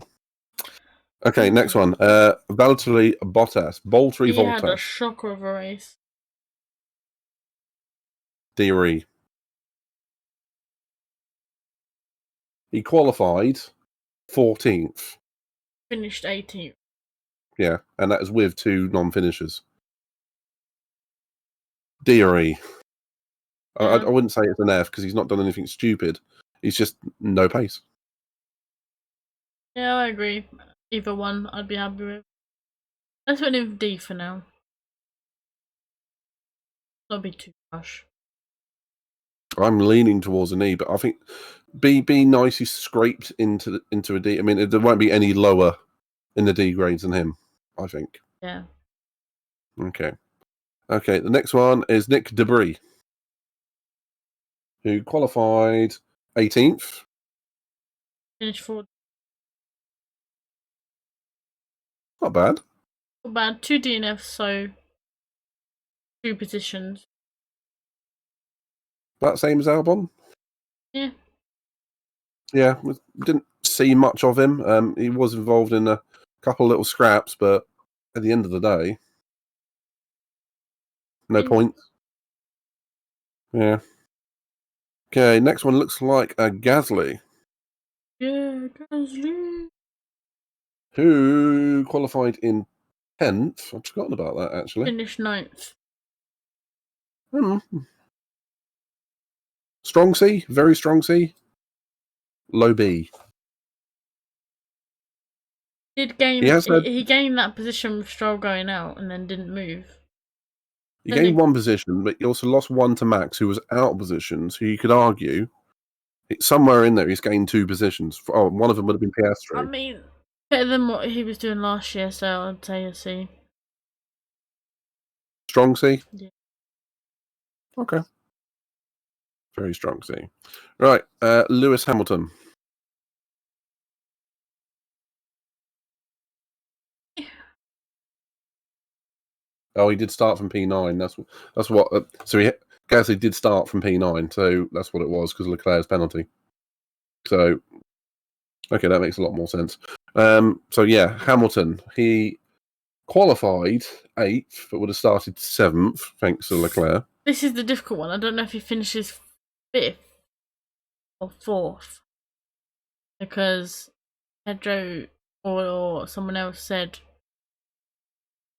Okay, next one. Valtteri Bottas. Valtteri He had a Bottas. shocker of a race. Theory. He qualified 14th. Finished 18th. Yeah, and that is with 2 non-finishers. Theory. I wouldn't say it's an F because he's not done anything stupid. He's just no pace. Yeah, I agree. Either one I'd be happy with. Let's put him D for now. Not be too harsh. I'm leaning towards an E, but I think B nice. He's scraped into a D. I mean, there won't be any lower in the D grades than him, I think. Yeah. Okay. The next one is Nick Debris, who qualified 18th. Finished 4th. Not bad. Not bad. 2 DNFs, so 2 positions. About same as Albon. Yeah. Yeah, didn't see much of him. He was involved in a couple of little scraps, but at the end of the day, no points. Yeah. Okay, next one looks like a Gasly. Yeah, Gasly. Who qualified in 10th. I'd forgotten about that, actually. Finished 9th. Strong C, very strong C. Low B. Did gain He has had- he gained that position with Stroll going out and then didn't move. He Then gained one position, but he also lost one to Max, who was out of position. So you could argue somewhere in there he's gained 2 positions. Oh, one of them would have been Piastri. I mean, better than what he was doing last year, so I'd say a C. Strong C? Yeah. Okay. Very strong C. Right, Lewis Hamilton. Oh, he did start from P9. That's what. So Gasly did start from P9, so that's what it was because of Leclerc's penalty. So, okay, that makes a lot more sense. So yeah, Hamilton, he qualified 8th, but would have started 7th thanks to Leclerc. This is the difficult one. I don't know if he finishes 5th or 4th because Pedro or someone else said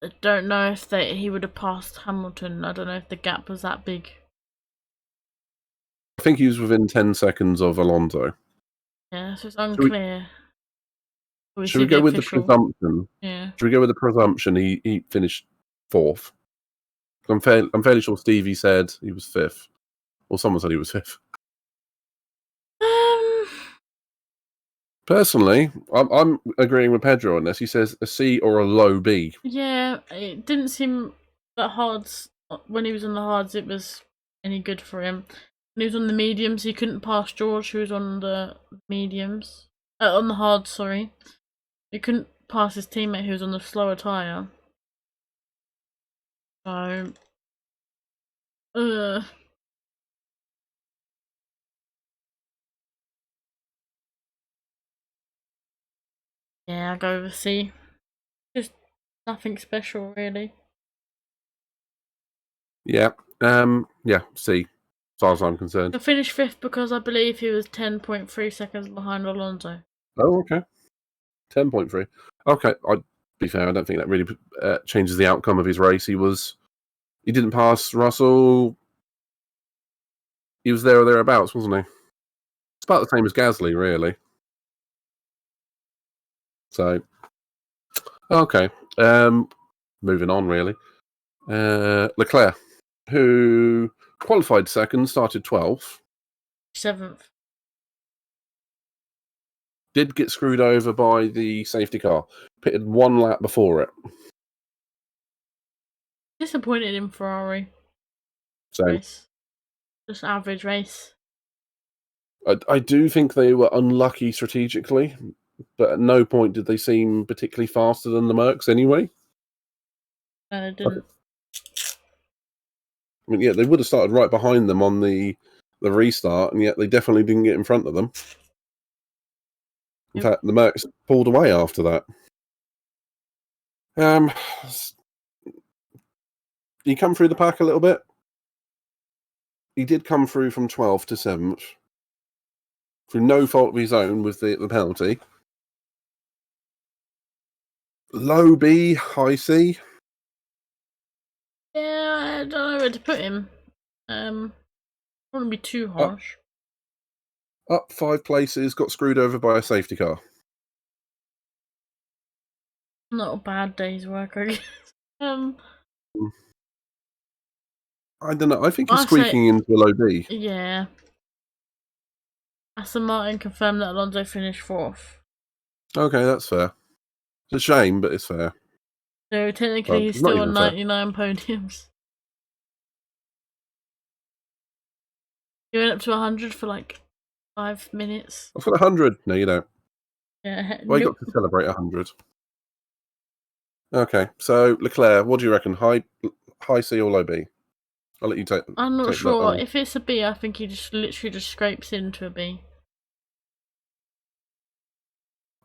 I don't know if he would have passed Hamilton. I don't know if the gap was that big. I think he was within 10 seconds of Alonso. Yeah, so it's unclear. Should we go with the presumption? Yeah. Should we go with the presumption he finished 4th? I'm fairly sure Stevie said he was 5th, or someone said he was 5th. Personally, I'm agreeing with Pedro on this. He says a C or a low B. Yeah, it didn't seem that hards when he was on the hards. It was any good for him. When he was on the mediums, he couldn't pass George, who was on the mediums. On the hards, sorry. He couldn't pass his teammate, who was on the slower tyre. So, yeah, I go with a C. Just nothing special, really. Yeah, yeah, C, as far as I'm concerned. He'll finish 5th because I believe he was 10.3 seconds behind Alonso. Oh, okay. 10.3. Okay, I'd be fair, I don't think that really changes the outcome of his race. He didn't pass Russell. He was there or thereabouts, wasn't he? It's about the same as Gasly, really. So, okay. Moving on, really. Leclerc, who qualified 2nd, started 12th. 7th. Did get screwed over by the safety car. Pitted 1 lap before it. Disappointed in Ferrari. So, Race. Just average race. I do think they were unlucky strategically, but at no point did they seem particularly faster than the Mercs anyway. No, they didn't. I mean, yeah, they would have started right behind them on the restart, and yet they definitely didn't get in front of them. In fact, the Mercs pulled away after that. He come through the pack a little bit. He did come through from 12th to 7th. Through no fault of his own with the penalty. Low B, high C. Yeah, I don't know where to put him. I don't want to be too harsh. Up 5 places, got screwed over by a safety car. Not a bad day's work, I guess. I don't know. I think he's squeaking into a low B. Yeah. Aston Martin confirmed that Alonso finished 4th. Okay, that's fair. It's a shame, but it's fair. So technically he's still on 99 podiums. You went up to 100 for like 5 minutes. I've got 100. No, you don't. Yeah. Well, you got to celebrate 100. Okay, so Leclerc, what do you reckon? High C or low B? I'll let you take. I'm not take sure. that. If it's a B, I think he just literally just scrapes into a B.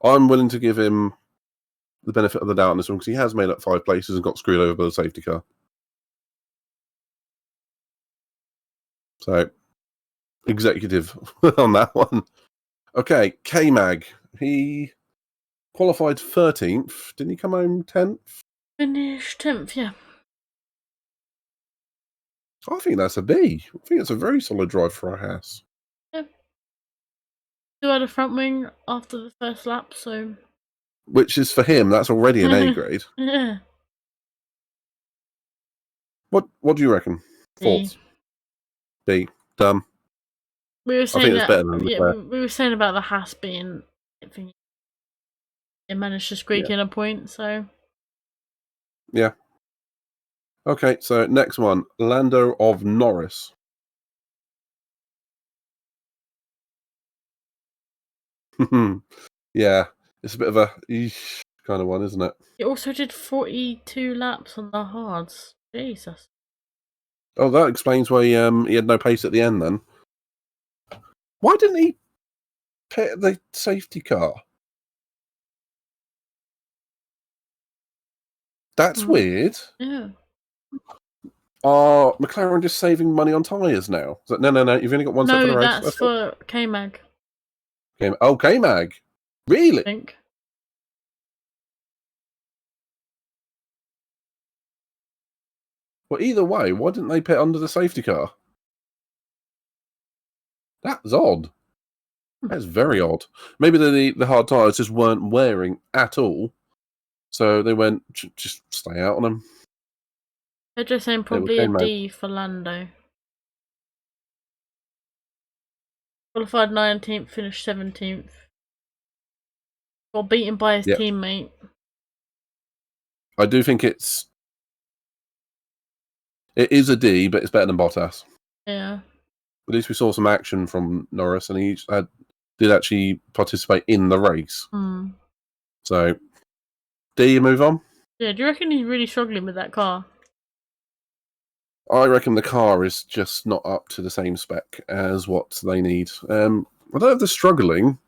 I'm willing to give him the benefit of the doubt on this one because he has made up 5 places and got screwed over by the safety car. So, executive on that one. Okay, K-Mag. He qualified 13th. Didn't he come home 10th? Finished 10th, yeah. I think that's a B. I think it's a very solid drive for a Haas. Yeah. Still had a front wing after the first lap, so... Which is, for him, that's already an A grade. Yeah. What do you reckon? Thoughts? B. Dumb. We were saying it's better than yeah, Leclerc. we were saying about the Haas being... I think it managed to squeak in a point, so... Yeah. Okay, so next one. Lando of Norris. Yeah, it's a bit of a kind of one, isn't it? He also did 42 laps on the hards. Jesus. Oh, that explains why he had no pace at the end then. Why didn't he pit the safety car? That's weird. Yeah. Are McLaren just saving money on tyres now? No, you've only got one set for the No, race. that's for K-Mag, Okay, Mag. Really? I think. Well, either way, why didn't they pit under the safety car? That's odd. That's very odd. Maybe the hard tyres just weren't wearing at all, so they went, just stay out on them. They're just saying probably a D for Lando. Qualified 19th, finished 17th. Got beaten by his teammate. I do think it is a D, but it's better than Bottas. Yeah. At least we saw some action from Norris, and he did actually participate in the race. So, D, you move on? Yeah, do you reckon he's really struggling with that car? I reckon the car is just not up to the same spec as what they need. I don't know if they're struggling.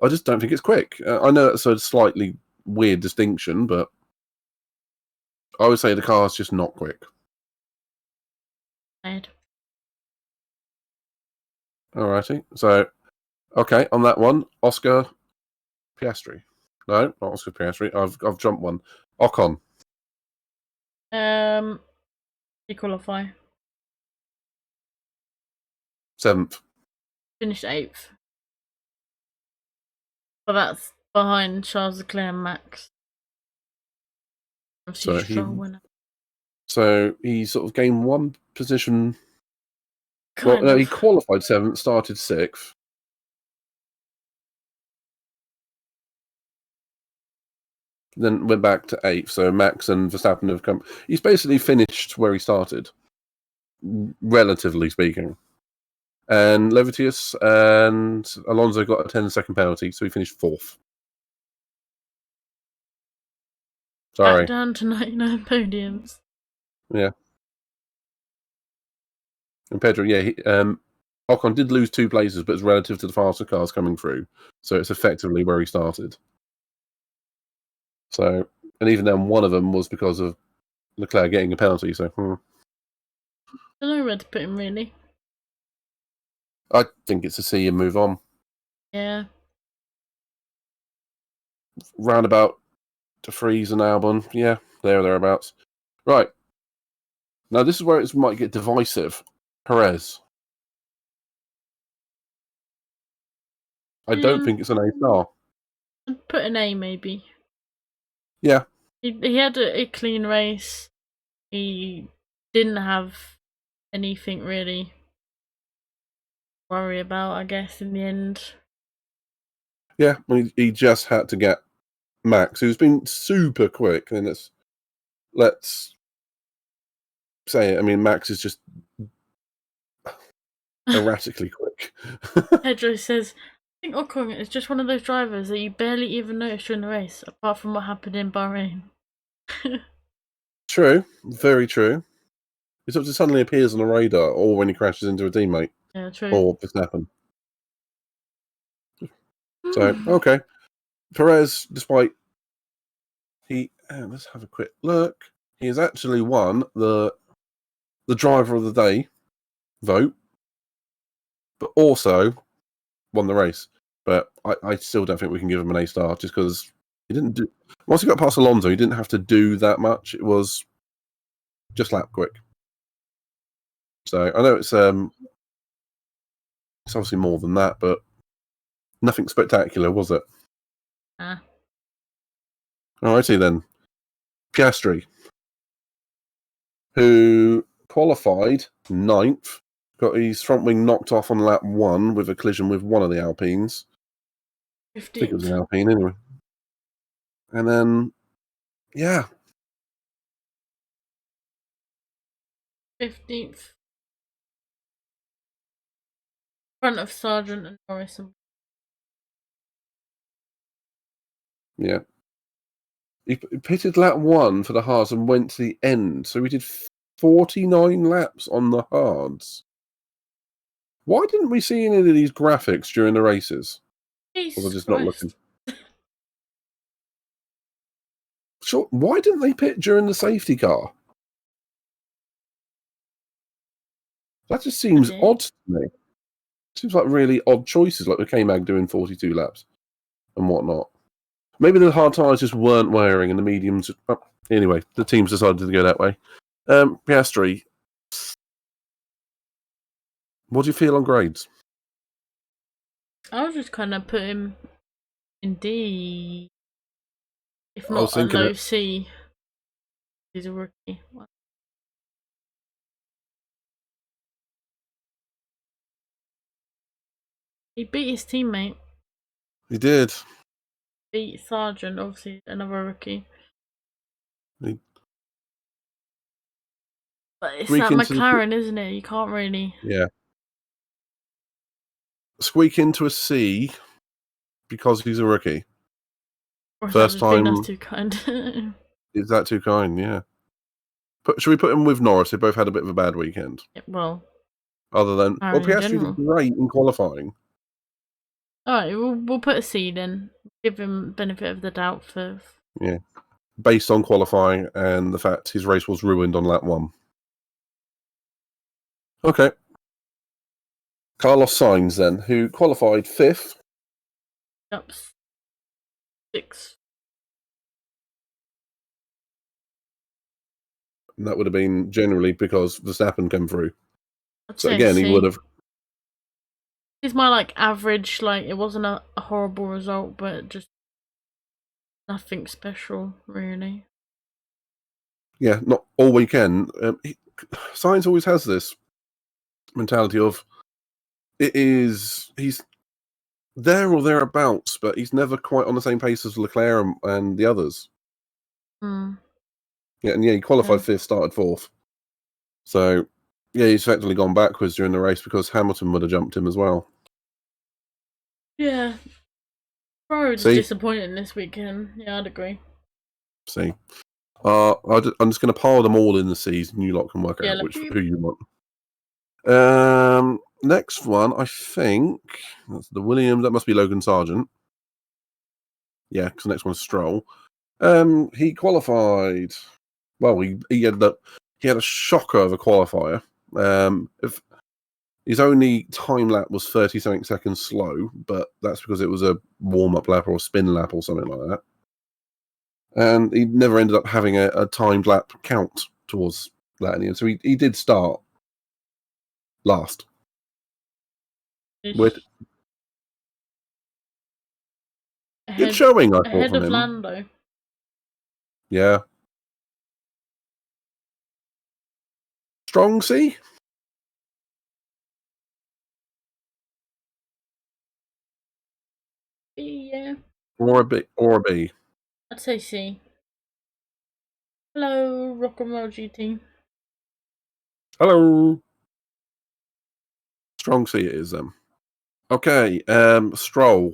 I just don't think it's quick. I know it's a slightly weird distinction, but I would say the car's just not quick. Bad. Alrighty. So, okay, on that one, Oscar Piastri. No, not Oscar Piastri. I've jumped one. Ocon. He qualify. 7th. Finished 8th. But that's behind Charles Leclerc and Max. So he sort of gained one position. He qualified 7th, started 6th. Then went back to 8th. So Max and Verstappen have come. He's basically finished where he started, relatively speaking. And Levitius and Alonso got a 10-second penalty, so he finished 4th. Sorry. Back down to 99 podiums. Yeah. And Pedro, Ocon did lose 2 places, but it's relative to the faster cars coming through. So it's effectively where he started. So, and even then, one of them was because of Leclerc getting a penalty. So, I don't know where to put him, really. I think it's a C and move on. Yeah. Roundabout to Freeze and Albon. Yeah, thereabouts. Right. Now, this is where it might get divisive. Perez. I don't think it's an A star. I'd put an A, maybe. Yeah. He had a clean race. He didn't have anything really to worry about, I guess, in the end. Yeah, he just had to get Max, who's been super quick. And let's say it. I mean, Max is just erratically quick. Pedro says, I think Ocon is just one of those drivers that you barely even notice during the race, apart from what happened in Bahrain. True, very true. It sort of suddenly appears on the radar, or when he crashes into a teammate, Yeah, true. or Verstappen. So, okay. Perez, despite let's have a quick look. He has actually won the driver of the day vote, but also won the race. But I still don't think we can give him an A star just because he didn't do. Once he got past Alonso, he didn't have to do that much. It was just lap quick. So I know it's obviously more than that, but nothing spectacular, was it? Alrighty then. Piastri, who qualified 9th, got his front wing knocked off on lap 1 with a collision with one of the Alpines. 15th. I think it was an Alpine anyway. And then, yeah. 15th. Front of Sargent and Norris. Yeah. He pitted lap 1 for the hards and went to the end. So we did 49 laps on the hards. Why didn't we see any of these graphics during the races? Jesus Or just Christ. not looking. Sure. Why didn't they pit during the safety car? That just seems odd to me. Seems like really odd choices, like the K-Mag doing 42 laps and whatnot. Maybe the hard tyres just weren't wearing and the mediums... Oh, anyway, the teams decided to go that way. Piastri, what do you feel on grades? I was just kind of put him in D, if I was not a thinking low it. C. He's a rookie. He beat his teammate. He did. Beat Sargent, obviously another rookie. He... But it's Squeak that into McLaren, isn't it? You can't really... Yeah. Squeak into a C because he's a rookie. Or is First that just being time... us too kind? Is that too kind? Yeah. Should we put him with Norris? They both had a bit of a bad weekend. Well... Other than... Well, in Piastri general. did great in qualifying. Alright, we'll put a C then. Give him benefit of the doubt for... Yeah. Based on qualifying and the fact his race was ruined on lap 1. Okay. Carlos Sainz then, who qualified 5th. Up 6. And that would have been generally because Verstappen came through. I'd So say again, C. he would have... It's my average, it wasn't a horrible result, but just nothing special, really. Yeah, not all weekend. Sainz always has this mentality of he's there or thereabouts, but he's never quite on the same pace as Leclerc and the others. Mm. Yeah, and he qualified 5th, started 4th. So yeah, he's effectively gone backwards during the race because Hamilton would have jumped him as well. Yeah. Probably just disappointing this weekend. Yeah, I'd agree. See. I'm just going to pile them all in the C's and you lot can work out who you want. Next one, I think that's the Williams. That must be Logan Sargent. Yeah, because the next one's Stroll. He qualified. Well, he had a shocker of a qualifier. If his only time lap was 30-something seconds slow, but that's because it was a warm-up lap or a spin lap or something like that. And he never ended up having a timed lap count towards that in the end. So he did start last. With good showing, I thought, ahead from of him. Lando. Yeah. Strong C? B, yeah. Or a B? I'd say C. Hello, Rock and Roll GT. Hello. Strong C it is then. Okay, Stroll.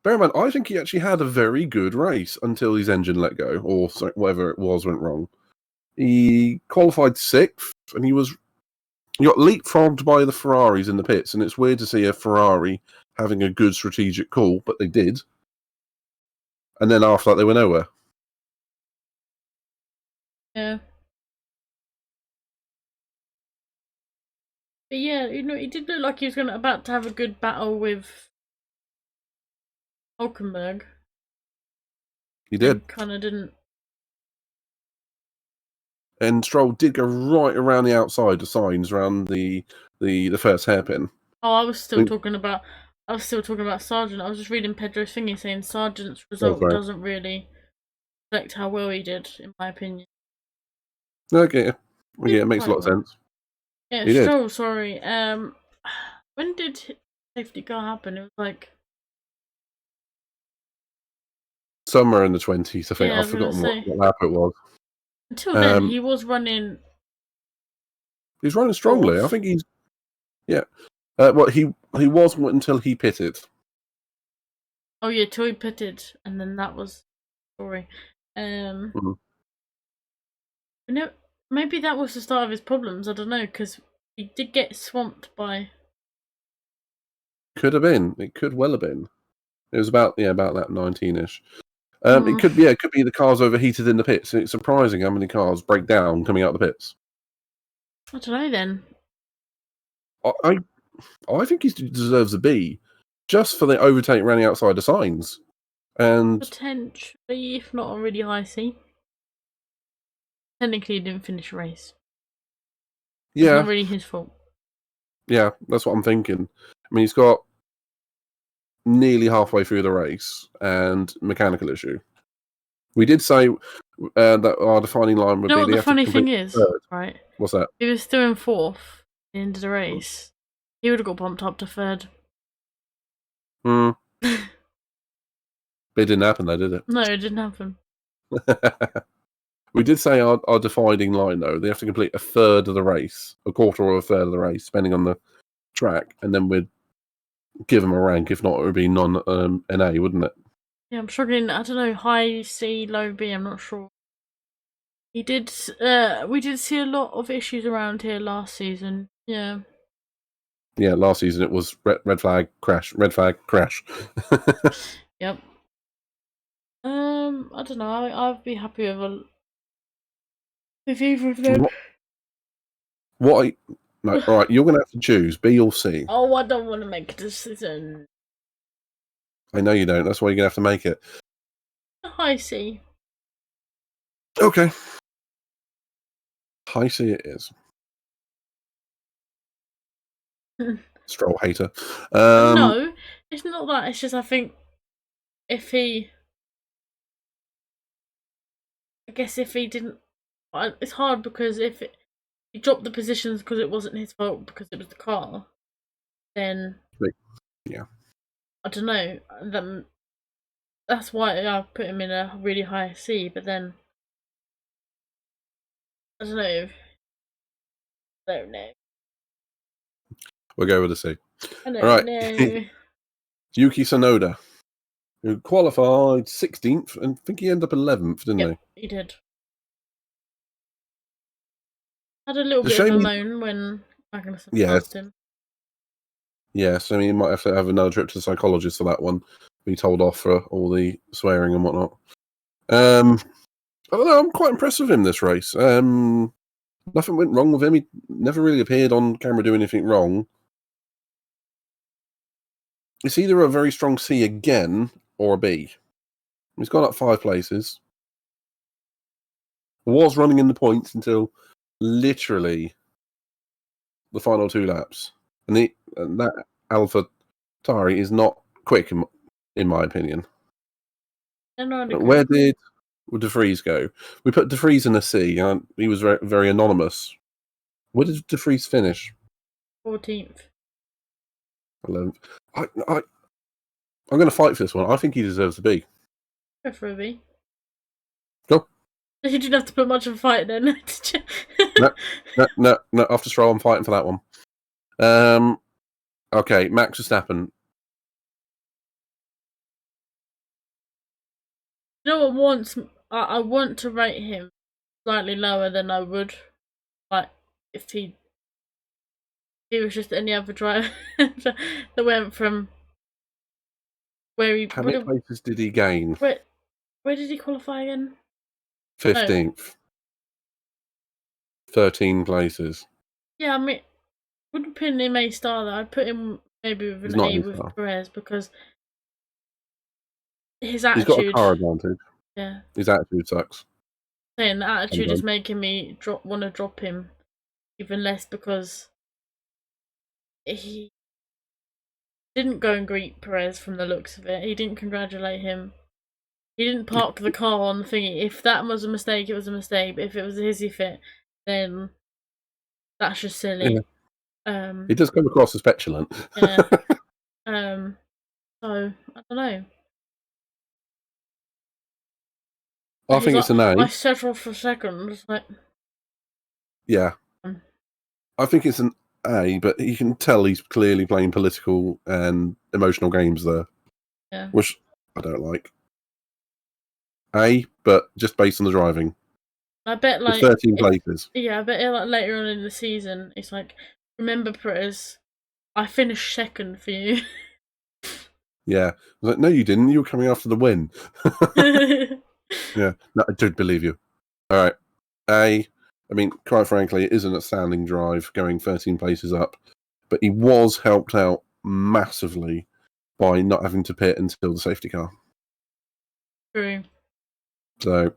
Bear in mind, I think he actually had a very good race until his engine let go, or whatever it was went wrong. He qualified 6th, and he got leapfrogged by the Ferraris in the pits, and it's weird to see a Ferrari having a good strategic call, but they did. And then after that, they were nowhere. Yeah. But yeah, he did look like he was about to have a good battle with Hulkenberg. He did. Kind of didn't. And Stroll did go right around the outside of signs around the first hairpin. Oh, I was still talking about Sargent. I was just reading Pedro's thingy saying Sargent's result doesn't really reflect how well he did, in my opinion. Okay, yeah, it makes a lot of sense. Yeah, he Stroll. did. Sorry. When did safety car happen? It was like somewhere in the 20s, I think. Yeah, I've forgotten what lap it was. Until then, he was running. He's running strongly. I think he's. Yeah. Well, he was until he pitted. Oh yeah, till he pitted, and then that was story. Maybe that was the start of his problems. I don't know, because he did get swamped by. Could have been. It could well have been. It was about that 19ish. It could be the cars overheated in the pits. It's surprising how many cars break down coming out of the pits. I don't know then. I think he deserves a B, just for the overtake running outside the signs, and potentially, if not a really high C. Technically, he didn't finish a race. Yeah, it's not really his fault. Yeah, that's what I'm thinking. I mean, he's got nearly halfway through the race and mechanical issue. We did say that our defining line would be. What the funny thing is, third. right? What's that? He was still in 4th at the end of the race. He would have got bumped up to 3rd. But it didn't happen, though, did it? No, it didn't happen. We did say our defining line, though. They have to complete a third of the race, a quarter or a third of the race, depending on the track, and then we'd give them a rank. If not, it would be non-NA, wouldn't it? Yeah, I'm struggling. I don't know, high C, low B. I'm not sure. We did see a lot of issues around here last season. Yeah. Yeah, last season it was red flag, crash, red flag, crash. Yep. I don't know. I'd be happy with either of them. All right, you're going to have to choose B or C. Oh, I don't want to make a decision. I know you don't. That's why you're going to have to make it. High C. Okay. High C it is. Stroll hater. No, it's not that. It's just I think if he didn't, it's hard because if he dropped the positions because it wasn't his fault because it was the car, then yeah, I don't know. That's why I put him in a really high C. But then I don't know. We'll go with a C. I don't know. Yuki Tsunoda, who qualified 16th, and I think he ended up 11th, didn't he? He did. Had a little bit of a moan when Magnussen passed him. Yes, I mean, he might have to have another trip to the psychologist for that one. Be told off for all the swearing and whatnot. I don't know, I'm quite impressed with him this race. Nothing went wrong with him. He never really appeared on camera doing anything wrong. It's either a very strong C again or a B. He's gone up 5 places. Was running in the points until literally the final 2 laps. And that Alpha Tauri is not quick, in my opinion. Where did De Vries go? We put De Vries in a C, and he was very, very anonymous. Where did De Vries finish? 14th. 11th. I'm going to fight for this one. I think he deserves a B. Go for a B. Go. You didn't have to put much of a fight then, did you? No. After Stroll, I'm fighting for that one. Okay, Max Verstappen. You know what? I want to rate him slightly lower than I would, like if he was just any other driver that went from where he. How many places did he gain? Where did he qualify again? 15th. 13 places. Yeah, I mean, wouldn't put him in A-star though. I'd put him maybe with He's an not A an with A-star. Perez because his He's got a attitude. car advantage. Yeah, His attitude sucks. saying the attitude is Sometimes. making me want to drop him even less because he didn't go and greet Perez from the looks of it. He didn't congratulate him. He didn't park the car on the thingy. If that was a mistake, it was a mistake. But if it was a hissy fit, then that's just silly. Yeah. He does come across as petulant. Yeah. So I don't know. I think it's an A. I settled for second. Like, Yeah. I think it's an A, but you can tell he's clearly playing political and emotional games there. Yeah. Which I don't like. A, but just based on the driving. I bet like 13 places. Yeah, I bet like later on in the season, it's like, remember Perez, I finished second for you. Yeah. I was like, no, you didn't. You were coming after the win. Yeah. No, I don't believe you. All right. A. I mean, quite frankly, it is an outstanding drive going 13 places up, but he was helped out massively by not having to pit until the safety car. True. So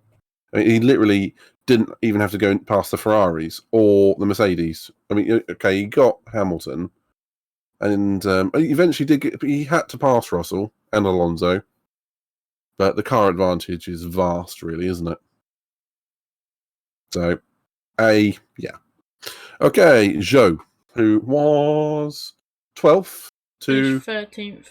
I mean, he literally didn't even have to go past the Ferraris or the Mercedes. I mean, okay, he got Hamilton, and he eventually did get. He had to pass Russell and Alonso, but the car advantage is vast, really, isn't it? So, yeah. Okay, Joe, who was 12th to 13th.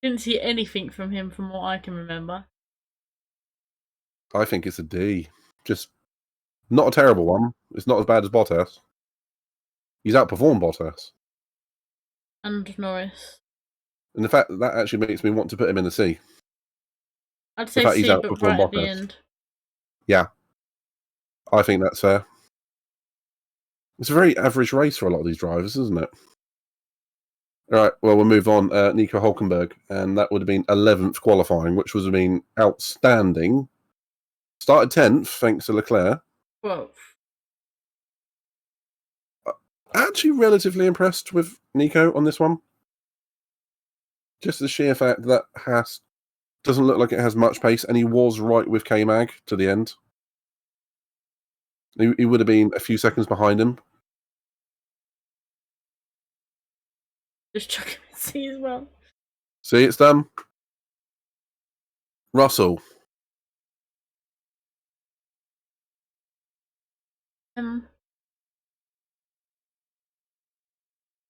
Didn't see anything from him from what I can remember. I think it's a D. Just not a terrible one. It's not as bad as Bottas. He's outperformed Bottas. And Norris. And the fact that actually makes me want to put him in the C. I'd say C, but right at the end. Yeah. I think that's fair. It's a very average race for a lot of these drivers, isn't it? All right, well, we'll move on. Nico Hülkenberg, and that would have been 11th qualifying, which would have been outstanding. Started 10th, thanks to Leclerc. 12th. Actually, relatively impressed with Nico on this one. Just the sheer fact that Haas doesn't look like it has much pace, and he was right with K-Mag to the end. He would have been a few seconds behind him. Just chuck him in C as well. See, it's done. Russell.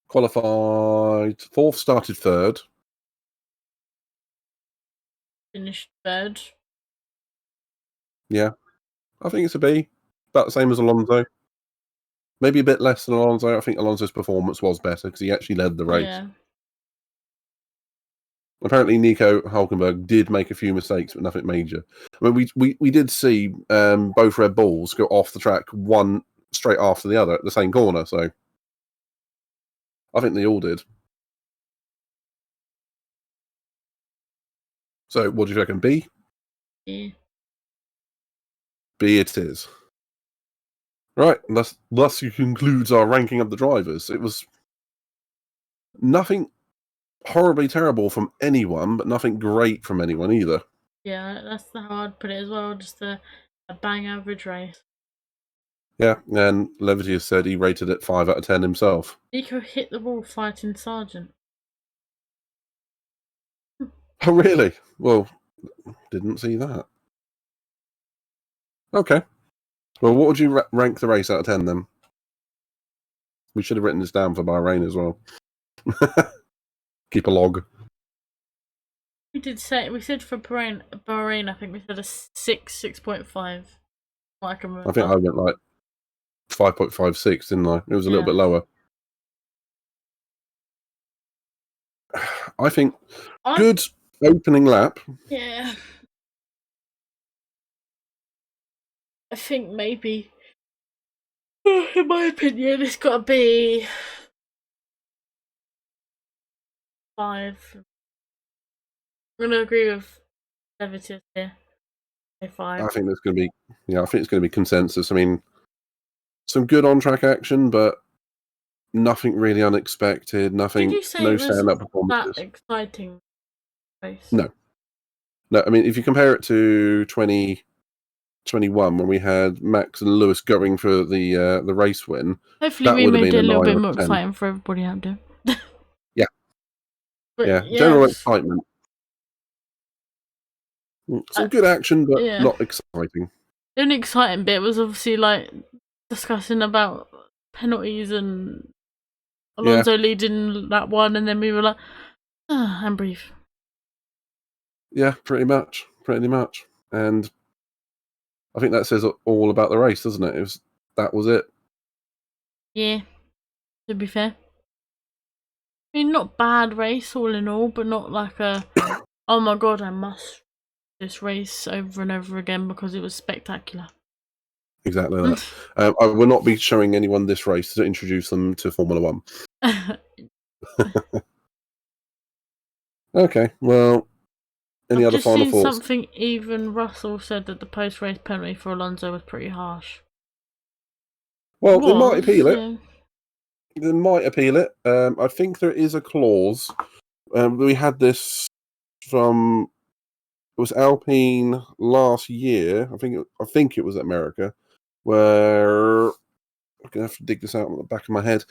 Qualified 4th, started 3rd. Finished 3rd. Yeah. I think it's a B. About the same as Alonso. Maybe a bit less than Alonso. I think Alonso's performance was better because he actually led the race. Yeah. Apparently, Nico Hülkenberg did make a few mistakes, but nothing major. I mean, we did see both Red Bulls go off the track one straight after the other at the same corner, so I think they all did. So, what do you reckon? B? Yeah. B it is. Right, thus concludes our ranking of the drivers. It was nothing horribly terrible from anyone, but nothing great from anyone either. Yeah, that's how I'd put it as well. Just a bang average race. Yeah, and Levity has said he rated it 5 out of 10 himself. Nico hit the wall fighting Sargent. Oh, really? Well, didn't see that. Okay. Well, what would you rank the race out of 10 then? We should have written this down for Bahrain as well. Keep a log. We said for Bahrain, I think we said a 6.5. I can remember. I think I went like 5.56, didn't I? It was a little bit lower. I think good opening lap. Yeah. I think maybe, in my opinion, it's got to be 5. I'm gonna agree with Levitus here. Say 5. I think there's going to be, I think it's going to be consensus. I mean, some good on-track action, but nothing really unexpected. Nothing, Did you say no it was stand-up that performances. exciting race? No. I mean, if you compare it to 2021 when we had Max and Lewis going for the race win, Hopefully, that we would have made been it a little 9 bit or more 10. exciting for everybody out there. Yeah. But Yeah, yes, general excitement. Some good action, but yeah. not exciting. The only exciting bit was obviously like discussing about penalties and Alonso leading that one, and then we were like, and breathe. Yeah, pretty much. And I think that says all about the race, doesn't it? That was it. Yeah, to be fair. I mean, not bad race all in all, but not like a, oh my god, I must this race over and over again because it was spectacular. Exactly that. I will not be showing anyone this race to introduce them to Formula One. Okay, well, any other final thoughts? I've just seen something, even Russell said that the post-race penalty for Alonso was pretty harsh. Well, they might appeal it. Yeah. They might appeal it. I think there is a clause. We had this from, it was Alpine last year. I think it was America, where I'm gonna have to dig this out on the back of my head.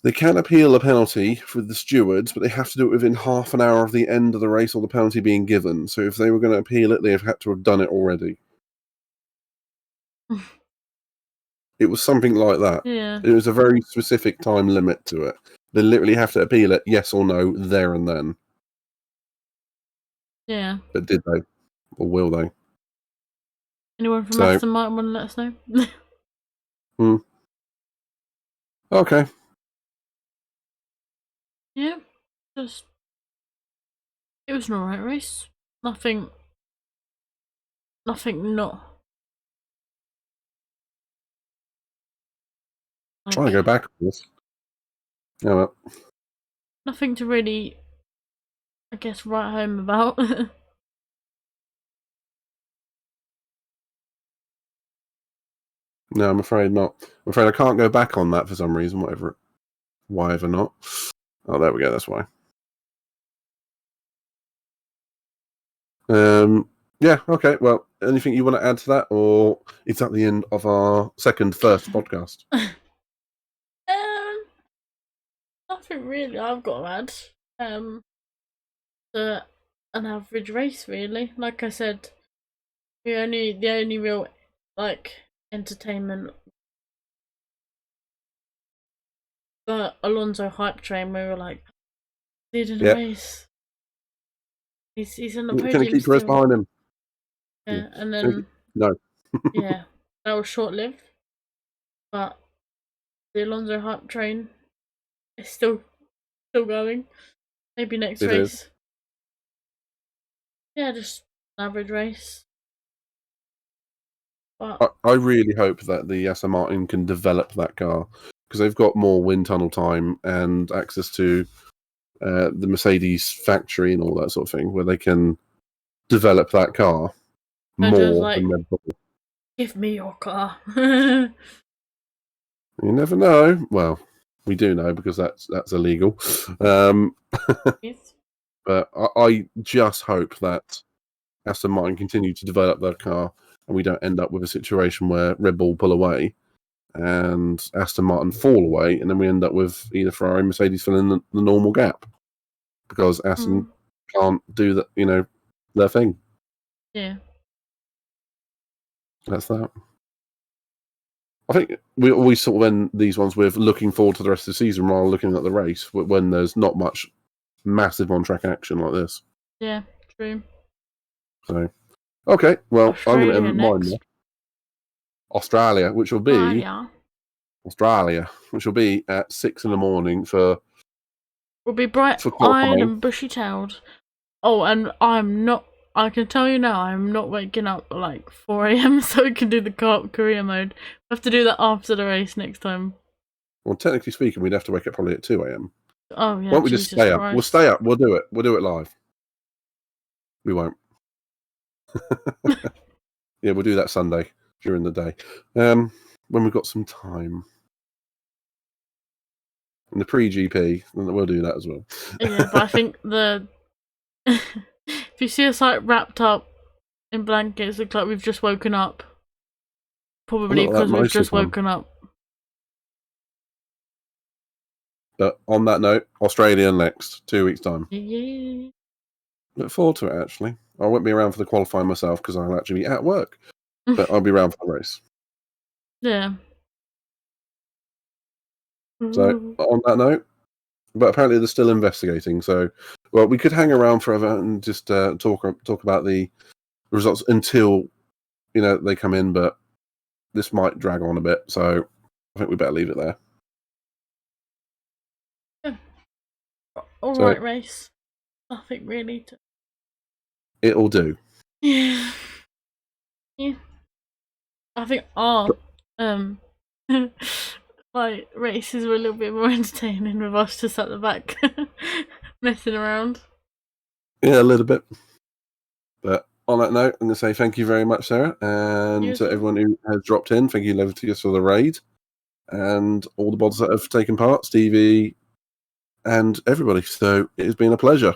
They can appeal a penalty for the stewards, but they have to do it within half an hour of the end of the race or the penalty being given. So if they were going to appeal it, they have had to have done it already. It was something like that. Yeah. It was a very specific time limit to it. They literally have to appeal it, yes or no, there and then. Yeah. But did they? Or will they? Anyone from Aston Martin want to let us know? Okay. Yeah. It was an alright race. Nothing not. Trying to go back on this. Yeah, well. Nothing to really, I guess, write home about. No, I'm afraid not. I'm afraid I can't go back on that for some reason, why ever not. Oh, there we go, that's why. Yeah, okay, well, anything you want to add to that, or is that the end of our first podcast? Nothing really I've got to add. An average race, really. Like I said, the only real, like, entertainment, the Alonso hype train, we were like, leading the race. He's on the podium. Can he keep Perez behind him? Yeah, and then no. yeah, that was short-lived. But the Alonso hype train is still going. Maybe next race. Is. Yeah, just an average race. But I really hope that the Aston Martin can develop that car, because they've got more wind tunnel time and access to the Mercedes factory and all that sort of thing, where they can develop that car more than Red Bull. Give me your car. You never know. Well, we do know because that's illegal. Yes. But I just hope that Aston Martin continue to develop their car, and we don't end up with a situation where Red Bull pull away and Aston Martin fall away, and then we end up with either Ferrari and Mercedes filling the normal gap because Aston can't do that, their thing. Yeah. That's that. I think we always sort of end these ones with looking forward to the rest of the season rather than looking at the race when there's not much massive on-track action like this. Yeah, true. So, okay, well, I'm going to end mine now. Australia, which will be at 6 a.m. for. Will be bright-eyed and bushy-tailed. Oh, and I'm I can tell you now, I'm not waking up at like 4 AM so we can do the co-op career mode. I have to do that after the race next time. Well, technically speaking, we'd have to wake up probably at 2 AM. Oh yeah, Why don't we Jesus just stay Christ. up? We'll stay up. We'll do it. We'll do it live. We won't. Yeah, we'll do that Sunday during the day. When we've got some time. In the pre-GP, we'll do that as well. Yeah, but I think if you see us like wrapped up in blankets, look like we've just woken up. Probably Not that because we've nice just of one. woken up. But on that note, Australia next, 2 weeks' time. Yeah. Look forward to it, actually. I won't be around for the qualifying myself because I'll actually be at work. But I'll be around for the race. Yeah. So, on that note, but apparently they're still investigating. So, well, we could hang around forever and just talk about the results until, they come in, but this might drag on a bit. So, I think we better leave it there. Yeah. Alright, race. Nothing really to... It'll do. Yeah. Yeah. I think like races were a little bit more entertaining with us just at the back messing around. Yeah, a little bit. But on that note, I'm going to say thank you very much, Sarah, and to everyone who has dropped in. Thank you, Leviticus, for the raid, and all the bods that have taken part, Stevie, and everybody. So it has been a pleasure.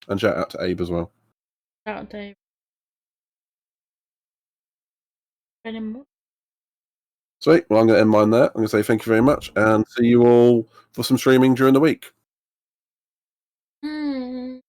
And shout out to Abe as well. Shout out to Abe. Sweet. Well, I'm going to end mine there. I'm going to say thank you very much, and see you all for some streaming during the week. Bye.